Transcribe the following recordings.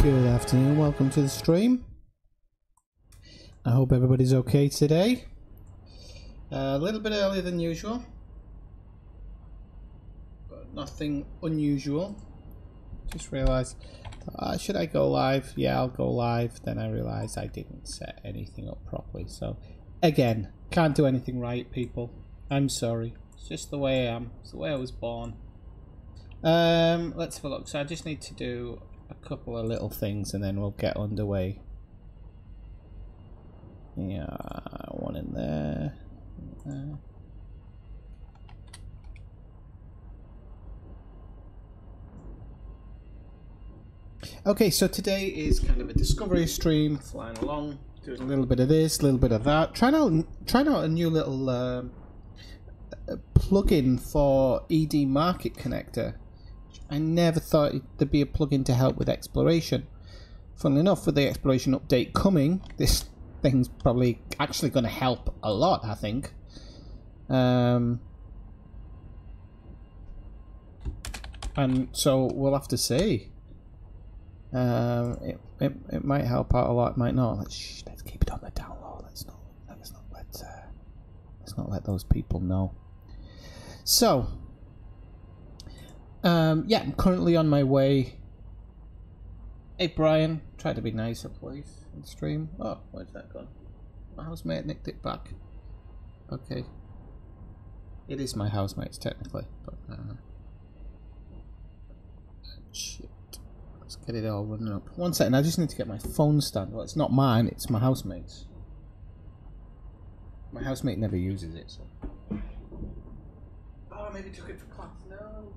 Good afternoon, welcome to the stream. I hope everybody's okay today. A little bit earlier than usual, but nothing unusual. Just realised, should I go live? Yeah, I'll go live. Then I realised I didn't set anything up properly. So, again, can't do anything right, people. I'm sorry. It's just the way I am. It's the way I was born. Let's have a look. So I just need to do a couple of little things and then we'll get underway. Yeah, one in there. Okay, so today is kind of a discovery stream, flying along, doing a little bit of this, a little bit of that, trying out a new little plugin for ED Market Connector. I never thought there'd be a plugin to help with exploration. Funnily enough, with the exploration update coming, this thing's probably actually going to help a lot, I think. And so we'll have to see. It might help out a lot, it might not. Let's keep it on the down low. Let's not let those people know. So. Yeah, I'm currently on my way. Hey Brian, try to be nicer please in stream. Oh, where's that gone? My housemate nicked it back. Okay. It is my housemate's technically, but shit. Let's get it all running up. One second, I just need to get my phone stand. Well, it's not mine, it's my housemate's. My housemate never uses it, so. Oh, maybe took it for class. No.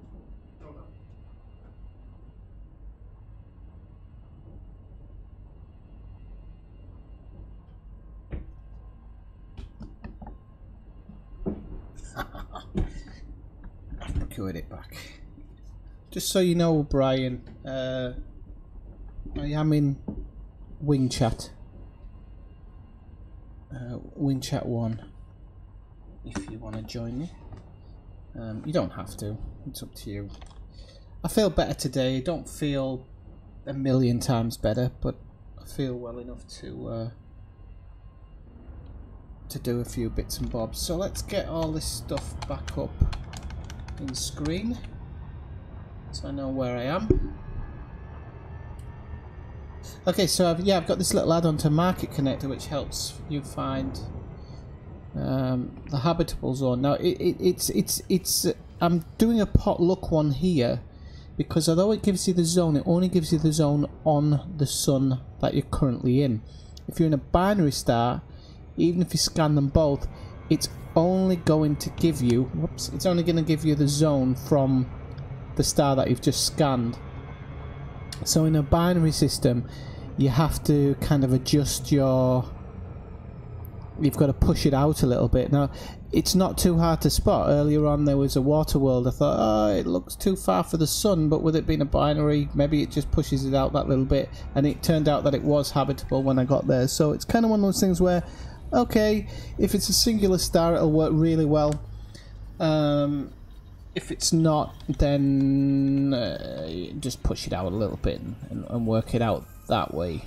I've procured it back. Just so you know, Brian, I am in Wing Chat. Wing Chat 1. If you want to join me. You don't have to. It's up to you. I feel better today. I don't feel a million times better, but I feel well enough to do a few bits and bobs. So let's get all this stuff back up in screen so I know where I am. Okay, so I've got this little add-on to Market Connector which helps you find the habitable zone. Now I'm doing a potluck one here because although it gives you the zone, it only gives you the zone on the sun that you're currently in. If you're in a binary star, even if you scan them both, it's only going to give you it's only going to give you the zone from the star that you've just scanned. So in a binary system you have to kind of adjust you've got to push it out a little bit. Now it's not too hard to spot. Earlier on there was a water world. I thought, oh, it looks too far for the sun, but with it being a binary maybe it just pushes it out that little bit, and it turned out that it was habitable when I got there. So it's kind of one of those things where, okay, if it's a singular star it'll work really well. If it's not, then just push it out a little bit and work it out that way.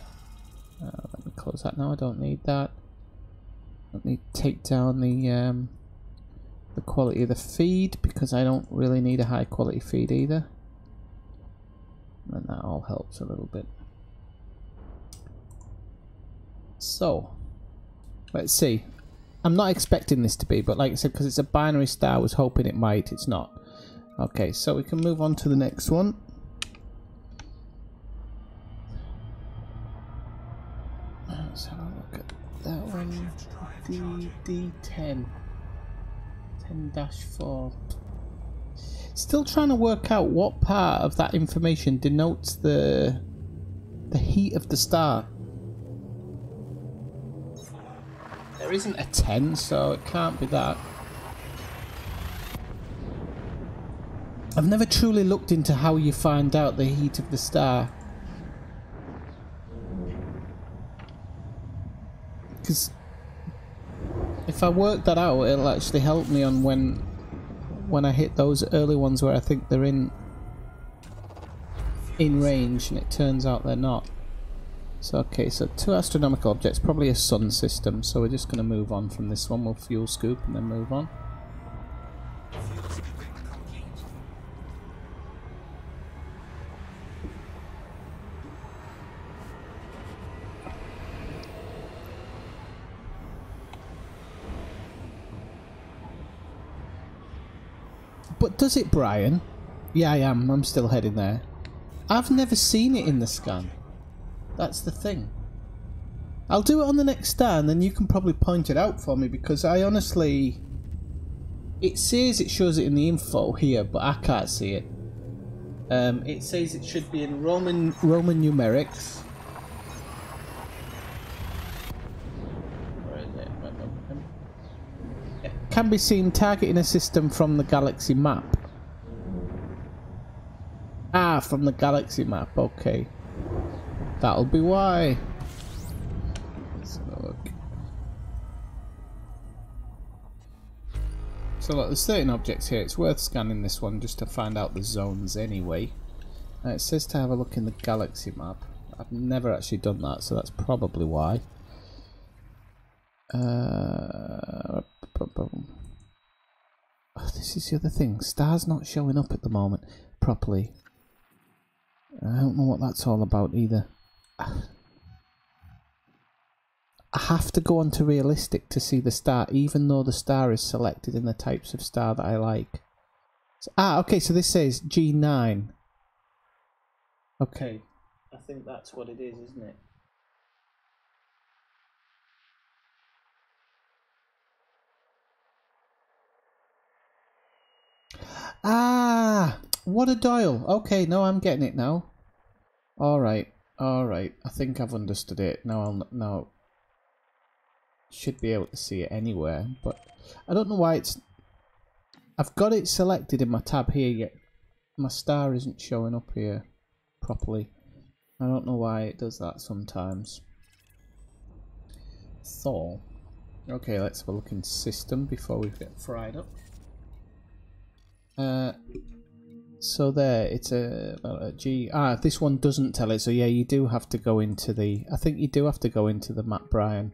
Let me close that now, I don't need that. Let me take down the quality of the feed because I don't really need a high quality feed either. And that all helps a little bit. So, let's see. I'm not expecting this to be, but like I said, because it's a binary star, I was hoping it might. It's not. Okay, so we can move on to the next one. Let's have a look at that one. D10. 10-4. Still trying to work out what part of that information denotes the heat of the star. There isn't a 10, so it can't be that. I've never truly looked into how you find out the heat of the star. Because if I work that out, it'll actually help me on when I hit those early ones where I think they're in in range, and it turns out they're not. So okay, so 2 astronomical objects, probably a sun system, so we're just going to move on from this one. We'll fuel scoop and then move on. But does it, Brian? Yeah, I am. I'm still heading there. I've never seen it in the scan. That's the thing. I'll do it on the next star, and then you can probably point it out for me, because I honestly... It says it shows it in the info here, but I can't see it. It says it should be in Roman numerics. Where is it? Can be seen targeting a system from the galaxy map. Ah, from the galaxy map, okay. That'll be why. Let's have a look. So look, there's 13 objects here. It's worth scanning this one just to find out the zones anyway. It says to have a look in the galaxy map. I've never actually done that, so that's probably why. Oh, this is the other thing. Stars not showing up at the moment properly. I don't know what that's all about either. I have to go on to realistic to see the star, even though the star is selected in the types of star that I like. So, okay, so this says G9. Okay, I think that's what it is, isn't it? Ah, what a dial. Okay, no, I'm getting it now. Alright, alright. I think I've understood it. Now should be able to see it anywhere, but I don't know why it's... I've got it selected in my tab here, yet my star isn't showing up here properly. I don't know why it does that sometimes. So, okay, let's have a look in system before we get fried up. So there, it's a G. This one doesn't tell it, so yeah, you do have to go into the... I think you do have to go into the map, Brian.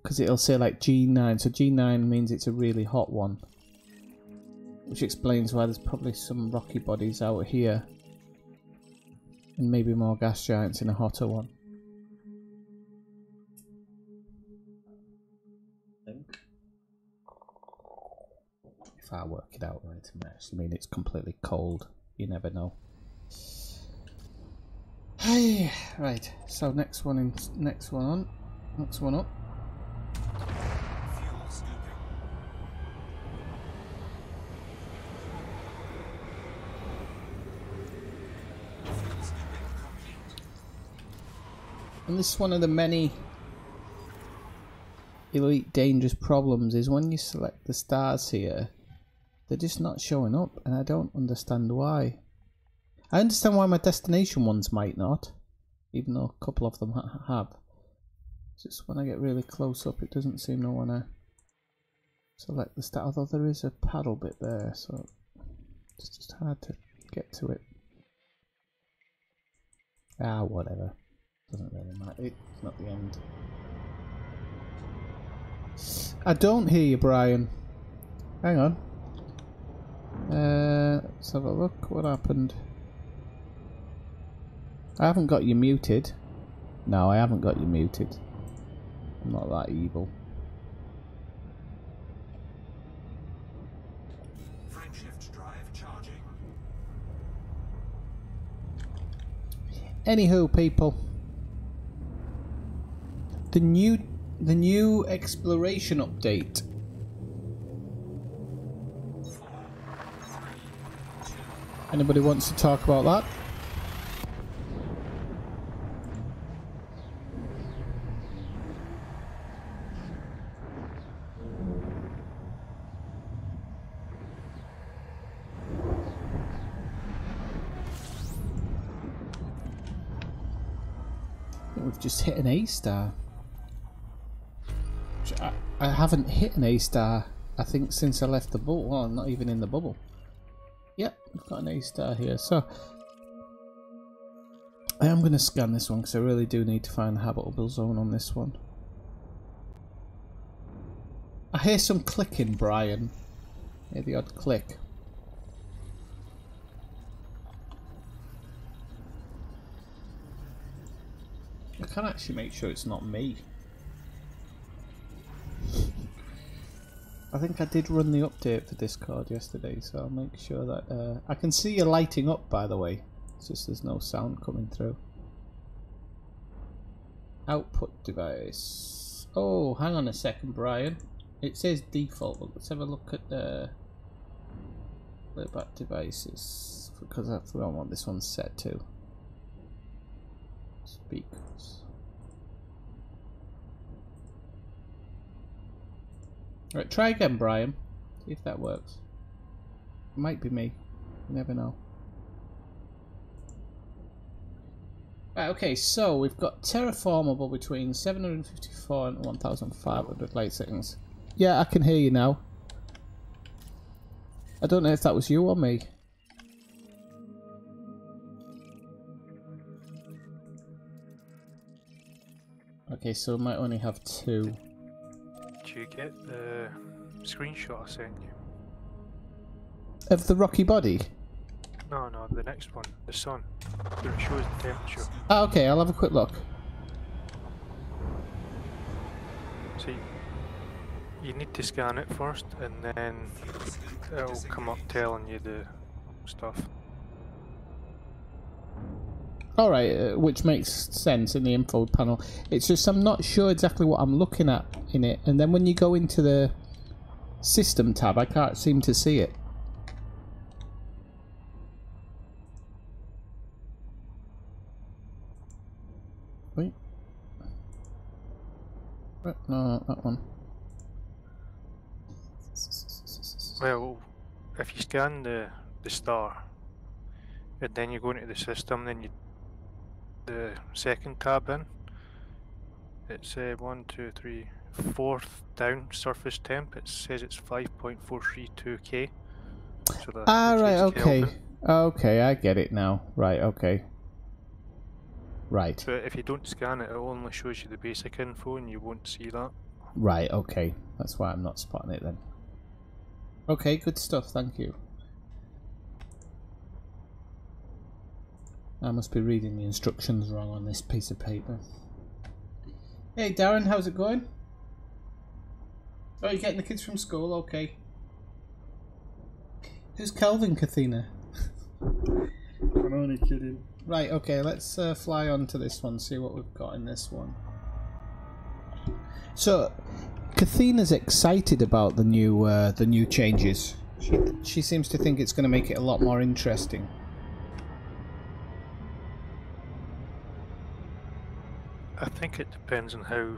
Because it'll say like G9, so G9 means it's a really hot one. Which explains why there's probably some rocky bodies out here. And maybe more gas giants in a hotter one. I think. If I work it out right, it actually mean it's completely cold. You never know. Hey, right. So next one up. And this is one of the many Elite Dangerous problems, is when you select the stars here, they're just not showing up, and I don't understand why. I understand why my destination ones might not, even though a couple of them have. Just when I get really close up, it doesn't seem to want to select the star, although there is a paddle bit there, so it's just hard to get to it. Whatever. Doesn't really matter. It's not the end. I don't hear you, Brian. Hang on. Let's have a look. What happened? I haven't got you muted. No, I haven't got you muted. I'm not that evil. Frameshift drive charging. Anywho, people. The new exploration update. 4, 3, 2. Anybody wants to talk about that? I think we've just hit an A star. I haven't hit an A star, I think, since I left the bubble. Well, I'm not even in the bubble. Yep, I've got an A star here. So I am going to scan this one because I really do need to find the habitable zone on this one. I hear some clicking, Brian. I hear the odd click. I can actually make sure it's not me. I think I did run the update for Discord yesterday, so I'll make sure that... I can see you lighting up, by the way. It's just there's no sound coming through. Output device. Oh, hang on a second, Brian. It says default, but let's have a look at the playback devices, because I forgot what this one's set to. Speakers. Right, try again, Brian. See if that works. It might be me. You never know. Right, okay, so we've got terraformable between 754 and 1500 light seconds. Yeah, I can hear you now. I don't know if that was you or me. Okay, so I might only have two. Did you get the screenshot I sent you? Of the rocky body? No, the next one, the sun. Where it shows the temperature. Ah, okay, I'll have a quick look. See, you need to scan it first, and then it'll come up telling you the stuff. Alright, which makes sense in the info panel. It's just I'm not sure exactly what I'm looking at in it, and then when you go into the system tab, I can't seem to see it. Wait. No, not that one. Well, if you scan the star, and then you go into the system, then you the second tab in. It's 1, 2, 3, 4th down surface temp. It says it's 5.432 K. So that right, okay. Kelvin. Okay, I get it now. Right, okay. Right. But if you don't scan it, it only shows you the basic info, and you won't see that. Right, okay. That's why I'm not spotting it then. Okay, good stuff, thank you. I must be reading the instructions wrong on this piece of paper. Hey Darren, how's it going? Oh, you're getting the kids from school? Okay. Who's Kelvin, Kathina? I'm only kidding. Right, okay, let's fly on to this one, see what we've got in this one. So, Kathina's excited about the new changes. She seems to think it's going to make it a lot more interesting. I think it depends on how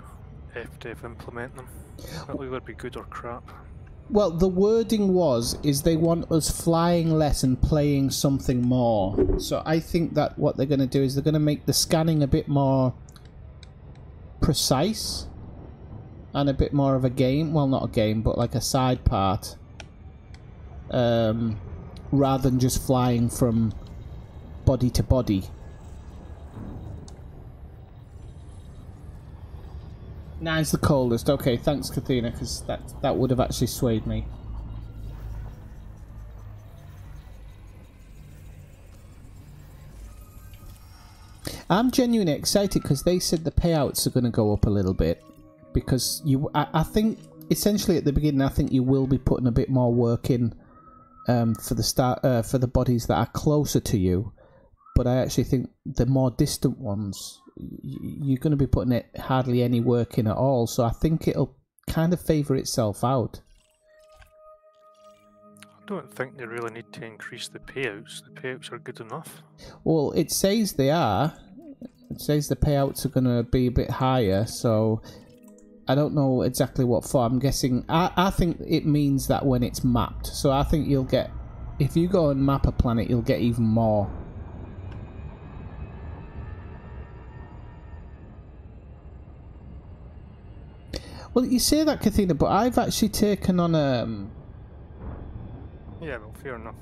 FDev implement them. Whether they'd be good or crap. Well, the wording is they want us flying less and playing something more. So I think that what they're going to do is they're going to make the scanning a bit more precise and a bit more of a game. Well, not a game, but like a side part. Rather than just flying from body to body. Nine's the coldest. Okay, thanks, Kathina, because that would have actually swayed me. I'm genuinely excited because they said the payouts are going to go up a little bit. Because I think, essentially at the beginning, I think you will be putting a bit more work in for the bodies that are closer to you. But I actually think the more distant ones, you're going to be putting it hardly any work in at all, so I think it'll kind of favour itself out. I don't think they really need to increase the payouts. The payouts are good enough. Well, it says they are. It says the payouts are going to be a bit higher, so I don't know exactly what for. I'm guessing... I think it means that when it's mapped. So I think you'll get... If you go and map a planet, you'll get even more. Well, you say that, Kathina, but I've actually taken on Yeah, well, fair enough.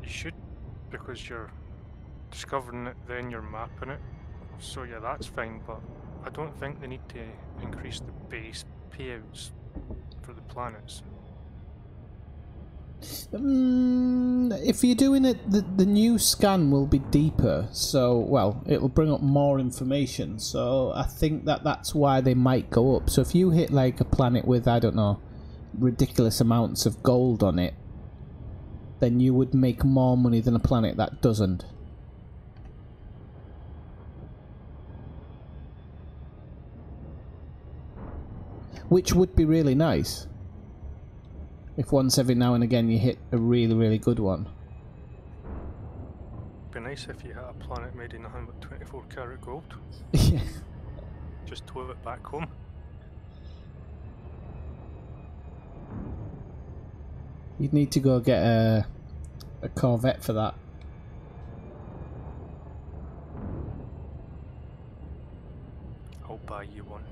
You should, because you're discovering it, then you're mapping it. So yeah, that's fine, but I don't think they need to increase the base payouts for the planets. If you're doing it, the new scan will be deeper, so, well, it'll bring up more information, so I think that's why they might go up. So if you hit like a planet with, I don't know, ridiculous amounts of gold on it, then you would make more money than a planet that doesn't. Which would be really nice. If once every now and again you hit a really, really good one. Be nice if you had a planet made in nothing but 24 karat gold. Yeah. Just tow it back home. You'd need to go get a Corvette for that. I'll buy you one.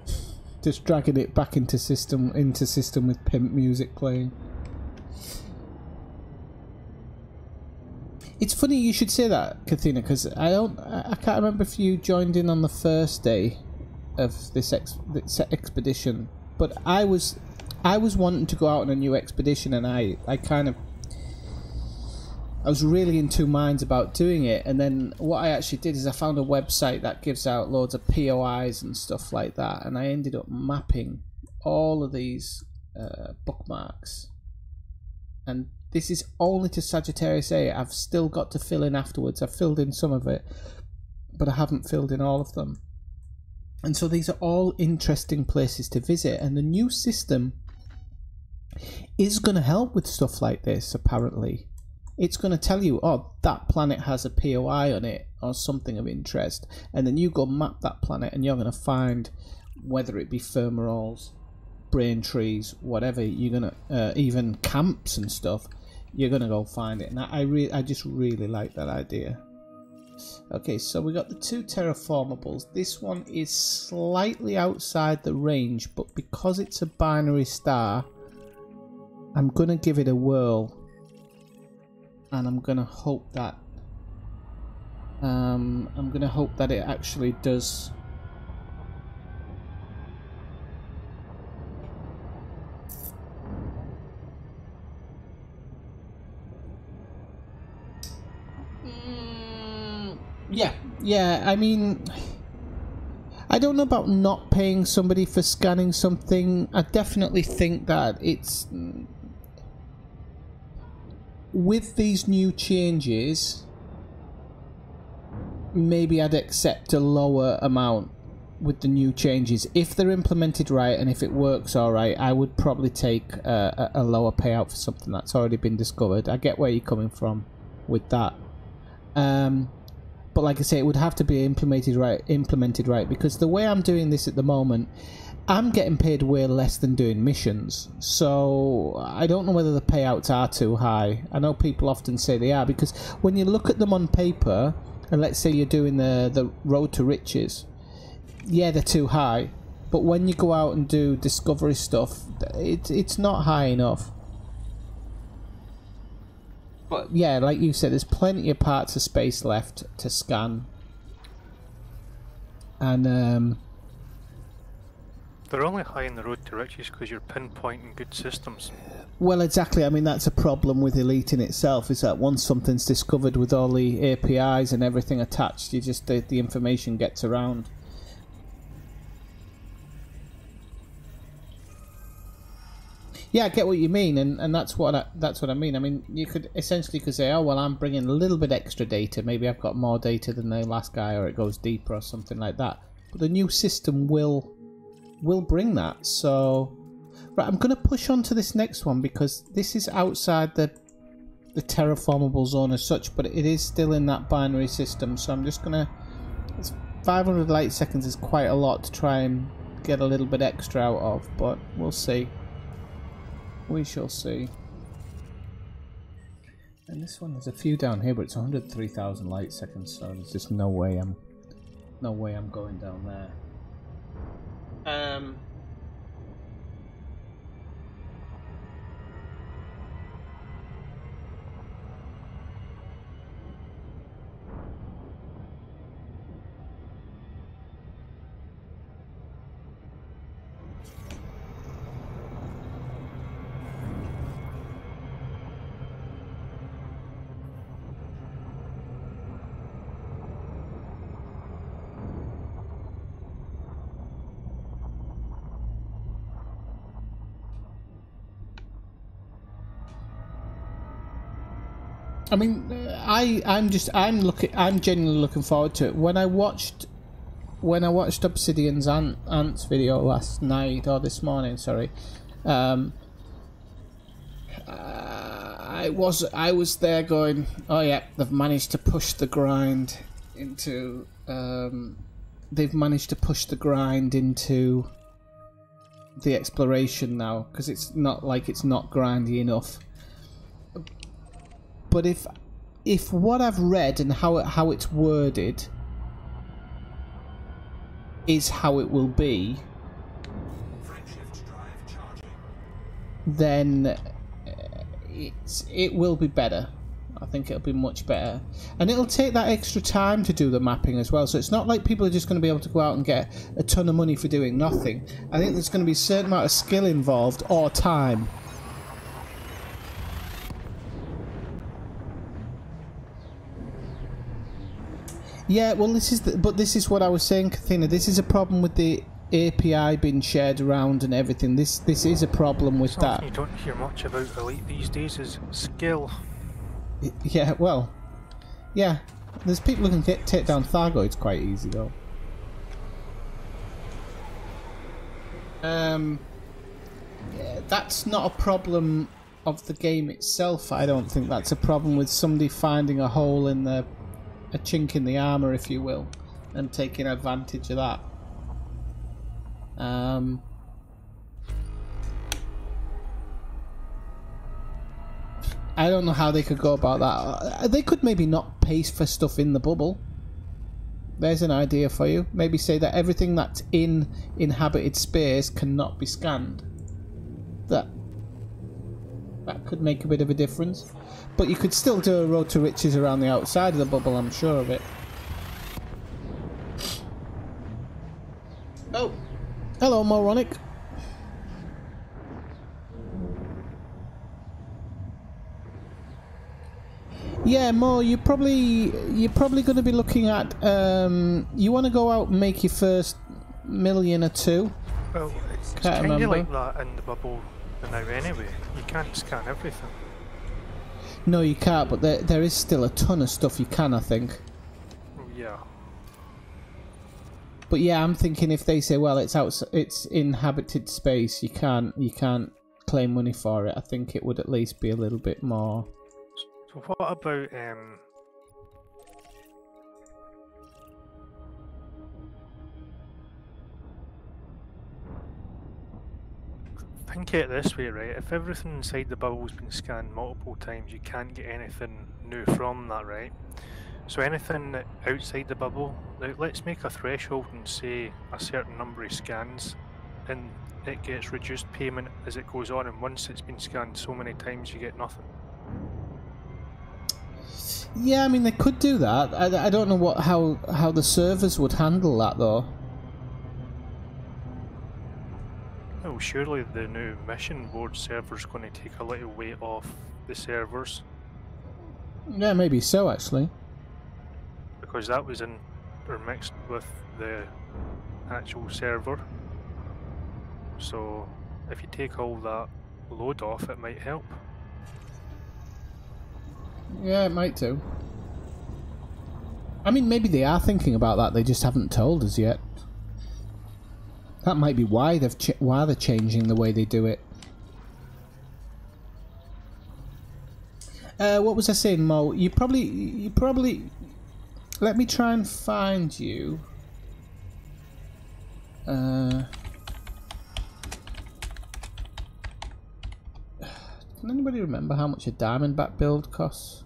Just dragging it back into system with pimp music playing. It's funny you should say that, Kathina, because I can't remember if you joined in on the first day of this expedition, but I was wanting to go out on a new expedition, and I was really in two minds about doing it. And then what I actually did is I found a website that gives out loads of POIs and stuff like that, and I ended up mapping all of these bookmarks. And this is only to Sagittarius A. I've still got to fill in afterwards. I've filled in some of it, but I haven't filled in all of them. And so these are all interesting places to visit, and the new system is going to help with stuff like this, apparently. It's going to tell you, oh, that planet has a POI on it, or something of interest, and then you go map that planet, and you're going to find, whether it be fumaroles, brain trees, whatever, you're going to, even camps and stuff, you're going to go find it. And I just really like that idea. Okay, so we got the two terraformables. This one is slightly outside the range, but because it's a binary star, I'm going to give it a whirl. And I'm going to hope that it actually does. Yeah, I mean, I don't know about not paying somebody for scanning something. I definitely think that it's, with these new changes, maybe I'd accept a lower amount with the new changes. If they're implemented right and if it works alright, I would probably take a lower payout for something that's already been discovered. I get where you're coming from with that. But like I say, it would have to be implemented right, because the way I'm doing this at the moment, I'm getting paid way less than doing missions, so I don't know whether the payouts are too high. I know people often say they are, because when you look at them on paper, and let's say you're doing the road to riches, yeah, they're too high, but when you go out and do discovery stuff, it's not high enough. But yeah, like you said, there's plenty of parts of space left to scan. And they're only high in the road to riches because you're pinpointing good systems. well, exactly. I mean, that's a problem with Elite in itself, is that once something's discovered with all the APIs and everything attached, you just the information gets around. Yeah, I get what you mean, and that's what I mean. I mean, you could say, oh well, I'm bringing a little bit extra data. Maybe I've got more data than the last guy, or it goes deeper, or something like that. But the new system will bring that. So, right, I'm going to push on to this next one, because this is outside the terraformable zone as such, but it is still in that binary system. So I'm just going to. 500 light seconds is quite a lot to try and get a little bit extra out of, but we'll see. We shall see. And this one, there's a few down here, but it's 103,000 light seconds, so there's just no way I'm going down there. I mean, I'm genuinely looking forward to it. When I watched Obsidian's Ants video last night or this morning, sorry, I was there going, oh yeah, they've managed to push the grind into the exploration now, because it's not like it's not grindy enough. But if what I've read and how it's worded is how it will be, then it will be better. I think it'll be much better, and it'll take that extra time to do the mapping as well. So it's not like people are just going to be able to go out and get a ton of money for doing nothing. I think there's going to be a certain amount of skill involved, or time. Yeah, well, this is what I was saying, Kathina. This is a problem with the API being shared around and everything. This is a problem with that. You don't hear much about Elite these days is skill. Yeah, well, yeah. There's people who can take down Thargoids quite easy though. Yeah, that's not a problem of the game itself. I don't think that's a problem with somebody finding a hole in a chink in the armor, if you will, and taking advantage of that. I don't know how they could go about that. They could maybe not pay for stuff in the bubble. There's an idea for you. Maybe say that everything that's in inhabited space cannot be scanned. That could make a bit of a difference. But you could still do a road to riches around the outside of the bubble, I'm sure of it. Oh! Hello, Moronic. Yeah, Mo, you're probably going to be looking at. You want to go out and make your first million or two. Well, it's kind of like that in the bubble now anyway. You can't scan everything. No, you can't. But there is still a ton of stuff you can, I think. Yeah. But yeah, I'm thinking if they say, well, it's inhabited space, you can't claim money for it. I think it would at least be a little bit more. So what about think it this way, right? If everything inside the bubble's been scanned multiple times, you can't get anything new from that, right? So anything outside the bubble, like, let's make a threshold and say a certain number of scans, and it gets reduced payment as it goes on, and once it's been scanned so many times you get nothing. Yeah, I mean they could do that. I don't know how the servers would handle that though. Oh, surely the new mission board server's going to take a little weight off the servers. Yeah, maybe so actually. Because that was intermixed with the actual server. So if you take all that load off, it might help. Yeah, it might do. I mean, maybe they are thinking about that. They just haven't told us yet. That might be why they're changing the way they do it. What was I saying, Mo? You probably. Let me try and find you. Can anybody remember how much a Diamondback build costs?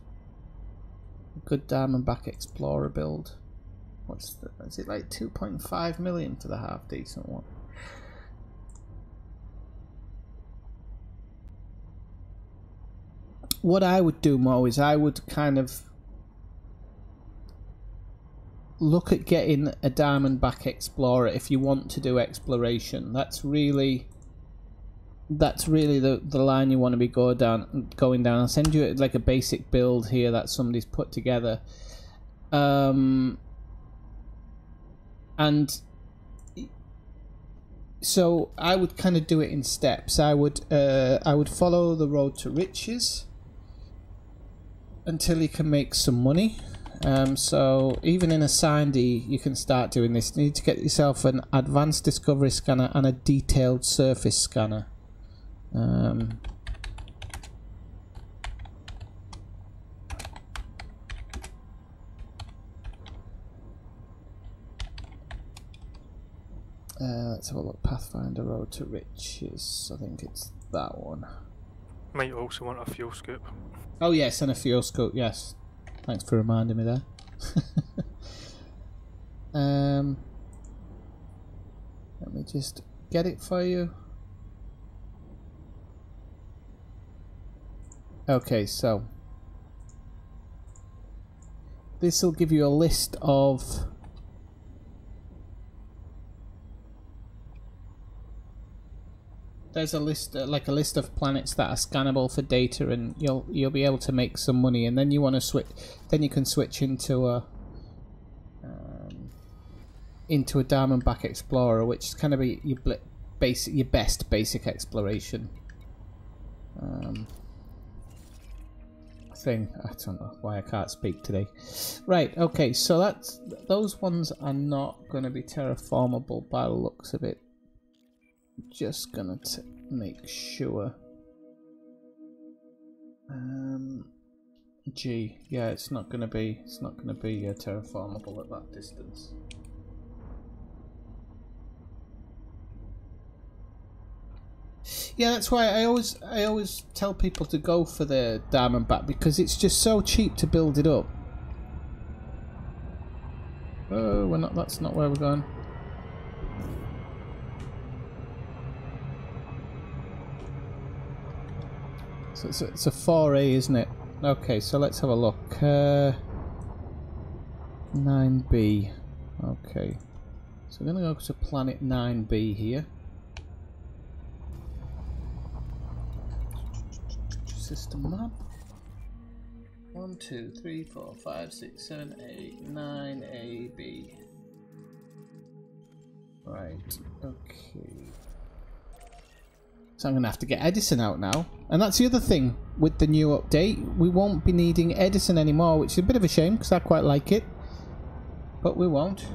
A good Diamondback Explorer build. Is it like 2.5 million for the half decent one? What I would do, Mo, is I would kind of look at getting a Diamondback Explorer if you want to do exploration. That's really the line you want to be going down. I'll send you like a basic build here that somebody's put together. And so I would kind of do it in steps. I would follow the road to riches. until you can make some money. So even in a Sindy, you can start doing this. You need to get yourself an advanced discovery scanner and a detailed surface scanner. Let's have a look. Pathfinder Road to Riches. I think it's that one. Might also want a fuel scoop. Oh yes, and a fuel scope. Yes, thanks for reminding me there. Let me just get it for you. Okay, so this will give you a list of there's a list like a list of planets that are scannable for data, and you'll be able to make some money, and then you want to switch, then you can switch into a Diamondback Explorer, which is kind of be your best basic exploration thing. I don't know why I can't speak today. Right, okay, so those ones are not going to be terraformable by the looks of it. Just gonna make sure. G, yeah, it's not gonna be terraformable at that distance. Yeah, that's why I always tell people to go for the Diamondback, because it's just so cheap to build it up. Oh, we're not. That's not where we're going. So it's a 4A, isn't it? Okay, so let's have a look. 9B. Okay. So we're going to go to planet 9B here. System map. 1, 2, 3, 4, 5, 6, 7, 8, 9, A, B. Right, okay. So I'm going to have to get Edison out now. And that's the other thing with the new update. We won't be needing Edison anymore, which is a bit of a shame because I quite like it. But we won't.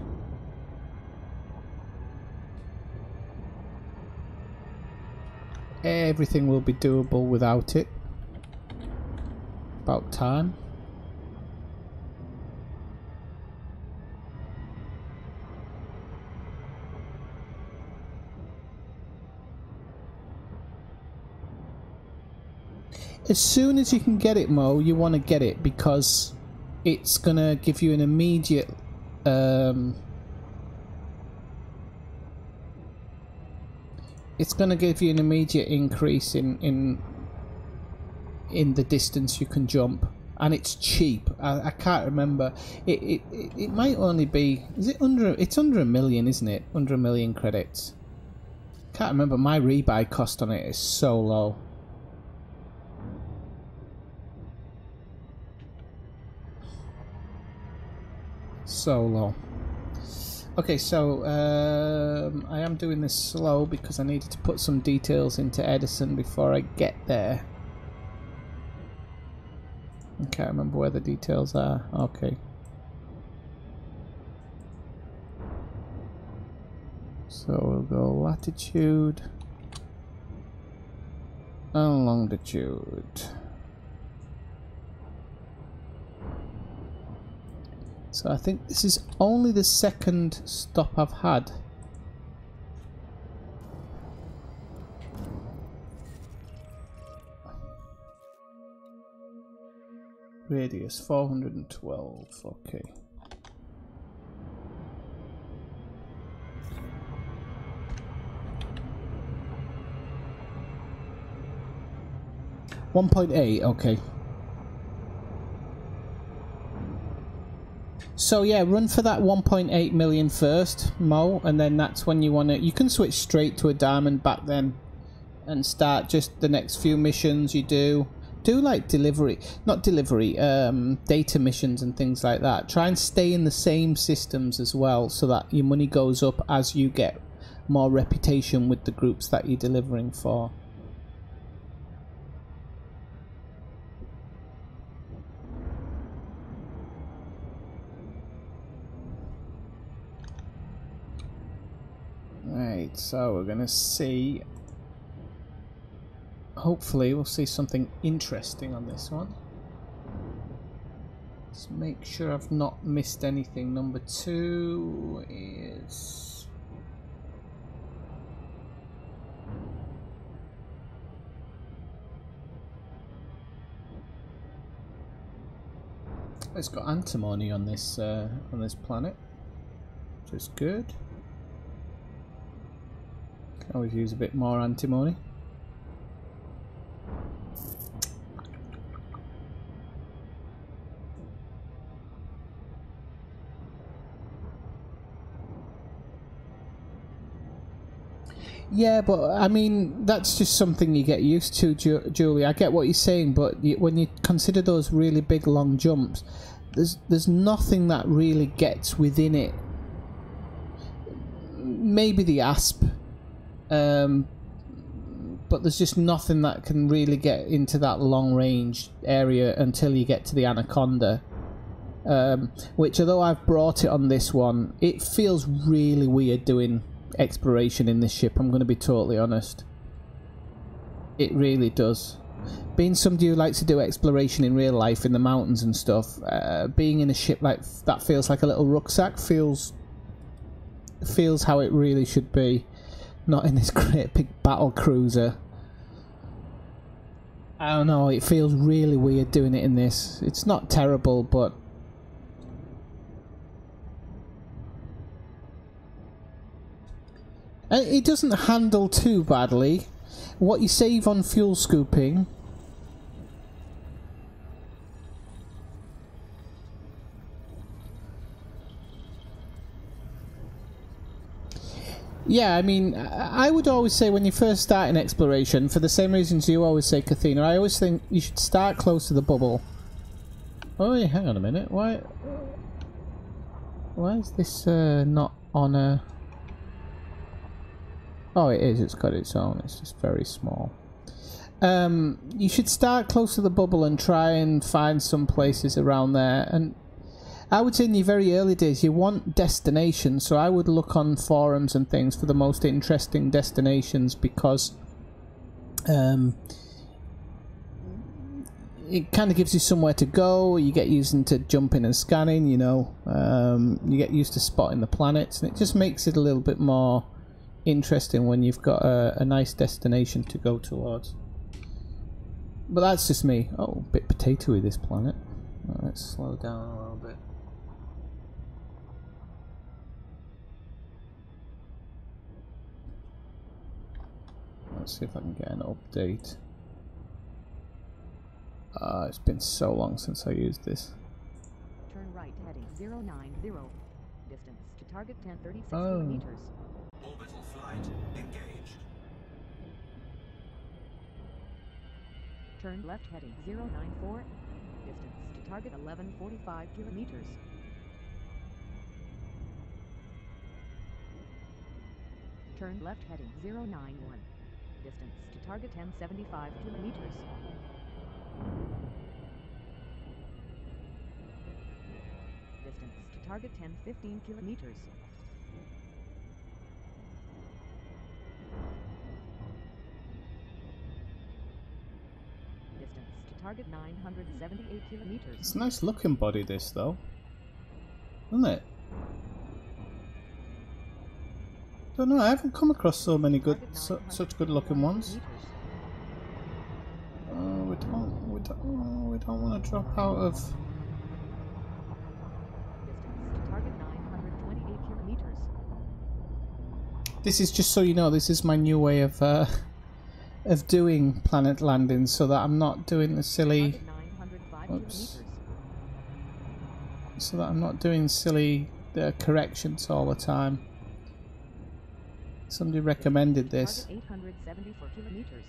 Everything will be doable without it. About time. As soon as you can get it, Mo, you want to get it, because it's going to give you an immediate it's going to give you an immediate increase in the distance you can jump, and it's cheap. I can't remember. It might only be, is it under? It's under 1 million, isn't it? Under 1 million credits. Can't remember. My rebuy cost on it is so low. So low. Okay, so I am doing this slow because I needed to put some details into Edison before I get there. I can't remember where the details are. Okay. So we'll go latitude and longitude. So I think this is only the second stop I've had. Radius 412, okay. $1.8, okay. So yeah, run for that 1.8 million first, Mo, and then that's when you want to. You can switch straight to a Diamondback then, and start just the next few missions you do. Do like data missions and things like that. Try and stay in the same systems as well, so that your money goes up as you get more reputation with the groups that you're delivering for. Right, so we're gonna see. Hopefully, we'll see something interesting on this one. Let's make sure I've not missed anything. Number 2 is. It's got antimony on this planet, which is good. Can always use a bit more antimony. Yeah, but I mean, that's just something you get used to, Julie. I get what you're saying, but when you consider those really big, long jumps, there's nothing that really gets within it. Maybe the asp, but there's just nothing that can really get into that long-range area until you get to the anaconda. Which, although I've brought it on this one, it feels really weird doing exploration in this ship. I'm going to be totally honest. It really does. Being somebody who likes to do exploration in real life in the mountains and stuff, being in a ship like that feels like a little rucksack. Feels how it really should be, not in this great big battle cruiser. I don't know. It feels really weird doing it in this. It's not terrible, but. It doesn't handle too badly. What you save on fuel scooping. Yeah, I mean, I would always say when you first start in exploration, for the same reasons you always say, Kathina, I always think you should start close to the bubble. Oh, yeah, hang on a minute. Why is this not on a... Oh, it is. It's got its own. It's just very small. You should start close to the bubble and try and find some places around there. And I would say in your very early days, you want destinations. So I would look on forums and things for the most interesting destinations because it kind of gives you somewhere to go. You get used to jumping and scanning, you know. You get used to spotting the planets. And it just makes it a little bit more interesting when you've got a nice destination to go towards. But that's just me. Oh, a bit potatoey this planet. Let's slow down a little bit. Let's see if I can get an update. It's been so long since I used this. Turn right heading 090. Distance to target 1036 kilometers. Orbital flight engaged. Turn left heading 094. Distance to target 1145 kilometers. Turn left heading 091. Distance to target 1075 kilometers. Distance to target 1015 kilometers. Distance to target 978 kilometers. It's a nice looking body, this though, isn't it? Don't know. I haven't come across so many such good looking ones. We don't want to drop out of. Distance to target 928 kilometers. This is just so you know. This is my new way of doing planet landings, so that I'm not doing the silly. Oops. So that I'm not doing silly corrections all the time. Somebody recommended this. 874 kilometers.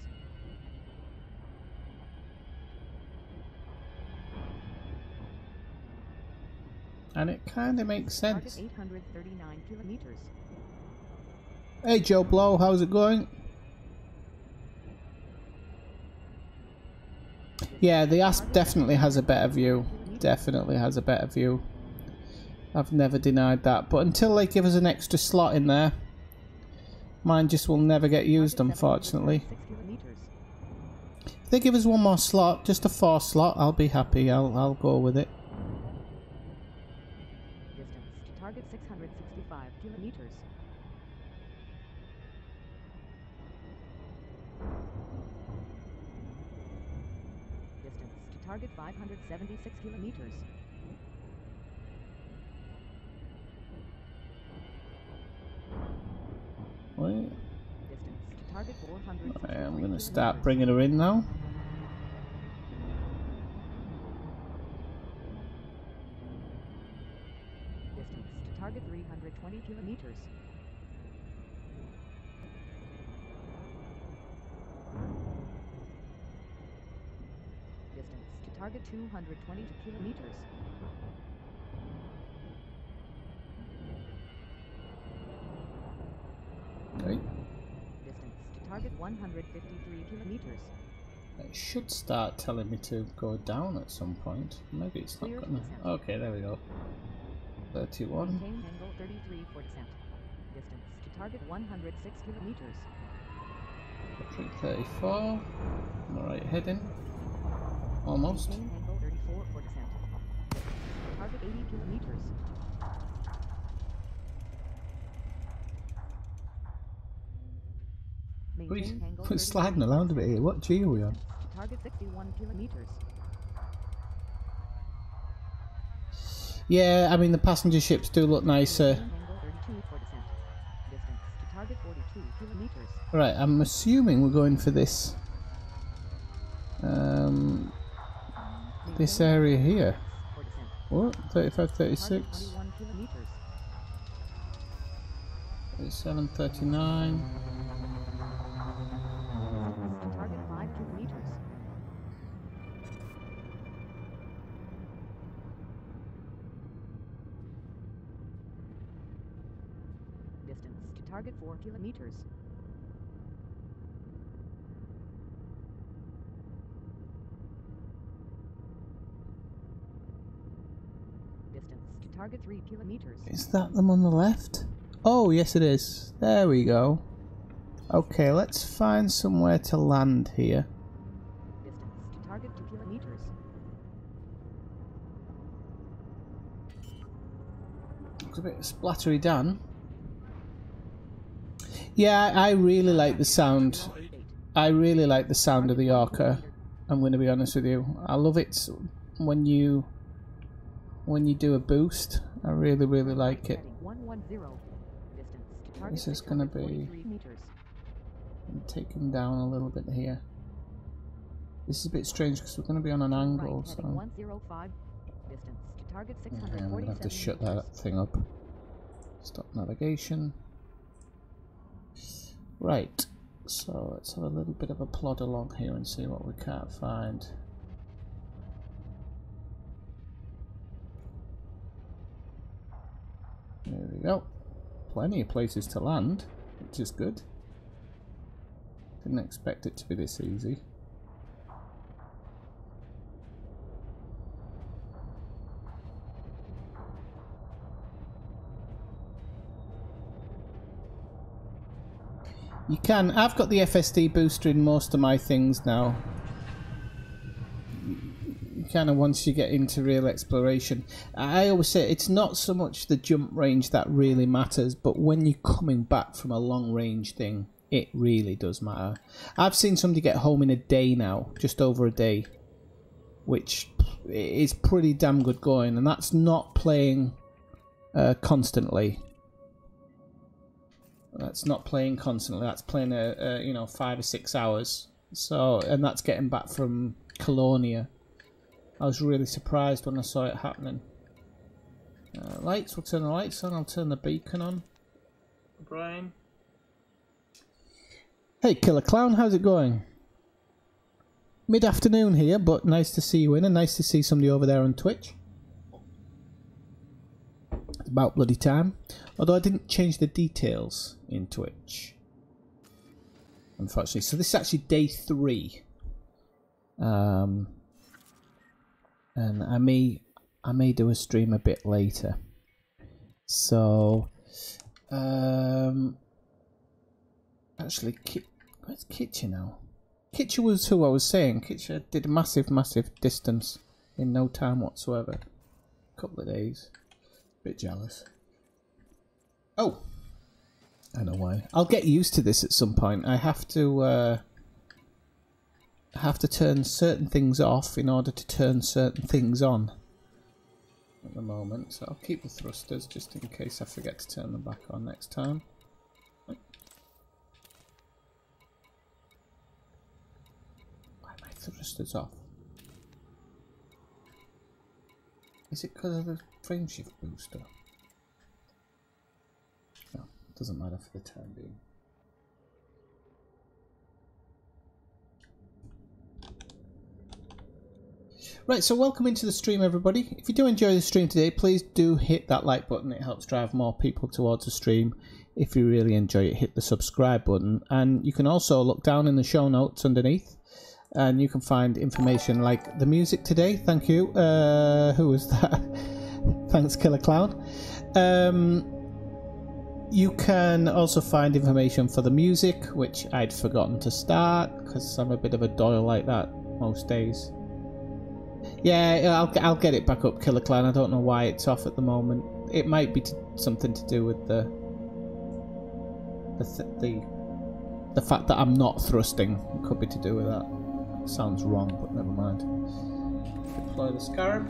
And it kind of makes sense. Target 839 kilometers. Hey Joe Blow, how's it going? Yeah, the ASP definitely has a better view. Definitely has a better view. I've never denied that. But until they give us an extra slot in there, Mine just will never get used, unfortunately. 6 kilometers. If they give us one more slot, just a 4 slot, I'll be happy. I'll go with it. Distance to target 665 kilometers. Distance to target 576 kilometers. Wait. Distance to target 400. I'm going to start bringing her in now. Distance to target 320 kilometers. Distance to target 220 kilometers. Okay. Distance to target 153 kilometers. It should start telling me to go down at some point. Maybe it's not Clear to gonna. descent. Okay, there we go. 31. Maintain angle 33 for descent. Distance to target 106 kilometers. 34. Alright, heading. Almost. Maintain angle 34 for descent. Target 80 kilometers. Maintain angle We're 33 sliding around a bit here. What G are we on? Target 61 kilometers. Yeah, I mean the passenger ships do look nicer. Maintain angle 32 for descent. Distance to target 42 kilometers. Right, I'm assuming we're going for this. This area here. For descent. What? 35, Target 36, 21 kilometers. 37, 39. To target 5 kilometers. Distance to target 4 kilometers. Distance to target 3 kilometers. Is that them on the left? Oh, yes it is. There we go. Okay, let's find somewhere to land here. Distance to target 2 kilometers. Looks a bit splattery Dan. Yeah, I really like the sound. I really like the sound of the Orca. I'm going to be honest with you. I love it when you do a boost. I really like it. Heading 110. Distance to target This is going to be 643 meters. take him down a little bit here. This is a bit strange because we're going to be on an angle, Right, heading so 105. Distance to target yeah, I'm going to have to 647 shut meters. that thing up. Stop navigation. Right, so let's have a little bit of a plod along here and see what we can't find. There we go. Plenty of places to land, which is good. Didn't expect it to be this easy. You can. I've got the FSD booster in most of my things now. Kind of once you get into real exploration, I always say it's not so much the jump range that really matters, but when you're coming back from a long range thing, it really does matter. I've seen somebody get home in a day now, just over a day, which is pretty damn good going, and that's not playing constantly. That's not playing constantly. That's playing you know, 5 or 6 hours. So, and that's getting back from Colonia. I was really surprised when I saw it happening. Lights, we'll turn the lights on. I'll turn the beacon on. Brian. Hey, Killer Clown, how's it going? Mid-afternoon here, but nice to see you in, and nice to see somebody over there on Twitch. It's about bloody time. Although I didn't change the details in Twitch, unfortunately. So this is actually day 3. And I may do a stream a bit later. So Actually, where's Kitcher now? Kitcher was who I was saying. Kitcher did a massive distance in no time whatsoever. A couple of days. Bit jealous. Oh! I know why. I'll get used to this at some point. I have to turn certain things off in order to turn certain things on at the moment. So I'll keep the thrusters just in case I forget to turn them back on next time. Why are my thrusters off? Is it because of the frame shift booster? No, it doesn't matter for the time being. Right, so welcome into the stream, everybody. If you do enjoy the stream today, please do hit that like button. It helps drive more people towards the stream. If you really enjoy it, hit the subscribe button. And you can also look down in the show notes underneath, and you can find information like the music today. Thank you. Who was that? Thanks, Killer Clown. You can also find information for the music, which I'd forgotten to start because I'm a bit of a doyle like that most days. Yeah, I'll get it back up, Killer Clan. I don't know why it's off at the moment. It might be something to do with the fact that I'm not thrusting. It could be to do with that. Sounds wrong, but never mind. Deploy the Scarab.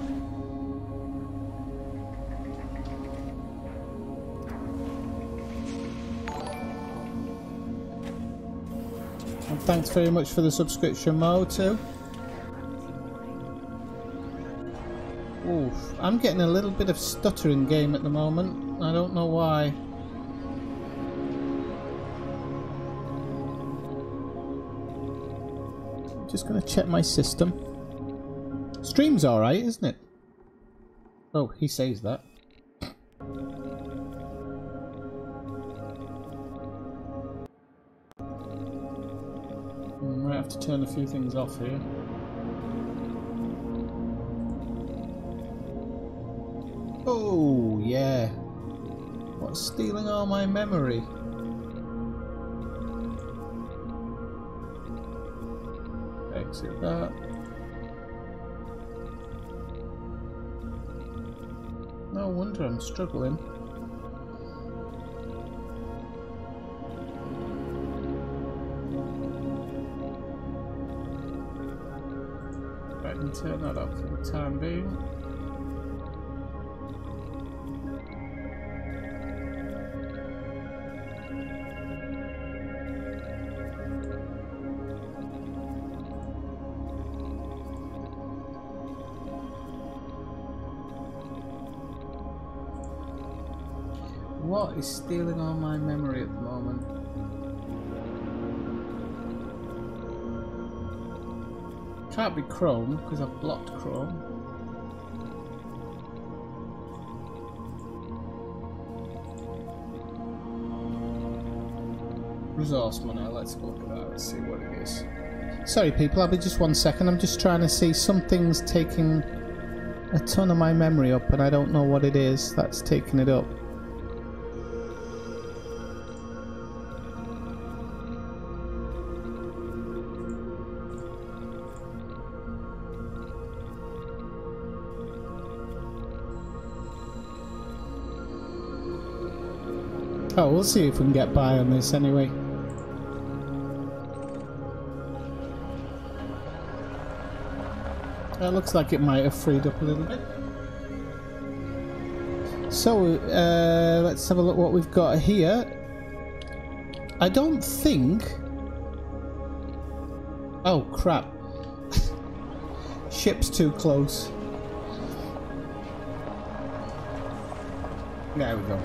And thanks very much for the subscription, Mo, too. Oof, I'm getting a little bit of stuttering game at the moment. I don't know why. I'm just going to check my system. Stream's alright, isn't it? Oh, he says that. Might have to turn a few things off here. Oh, yeah. What's stealing all my memory? Exit that. No wonder I'm struggling. Right, and turn that off for the time being. What is stealing all my memory at the moment? Can't be Chrome, because I've blocked Chrome. Resource monitor, let's look at that, let's see what it is. Sorry people, I'll be just 1 second, I'm just trying to see something's taking a ton of my memory up and I don't know what it is that's taking it up. Oh, we'll see if we can get by on this anyway. It looks like it might have freed up a little bit. So, let's have a look what we've got here. I don't think... Oh, crap. Ship's too close. There we go.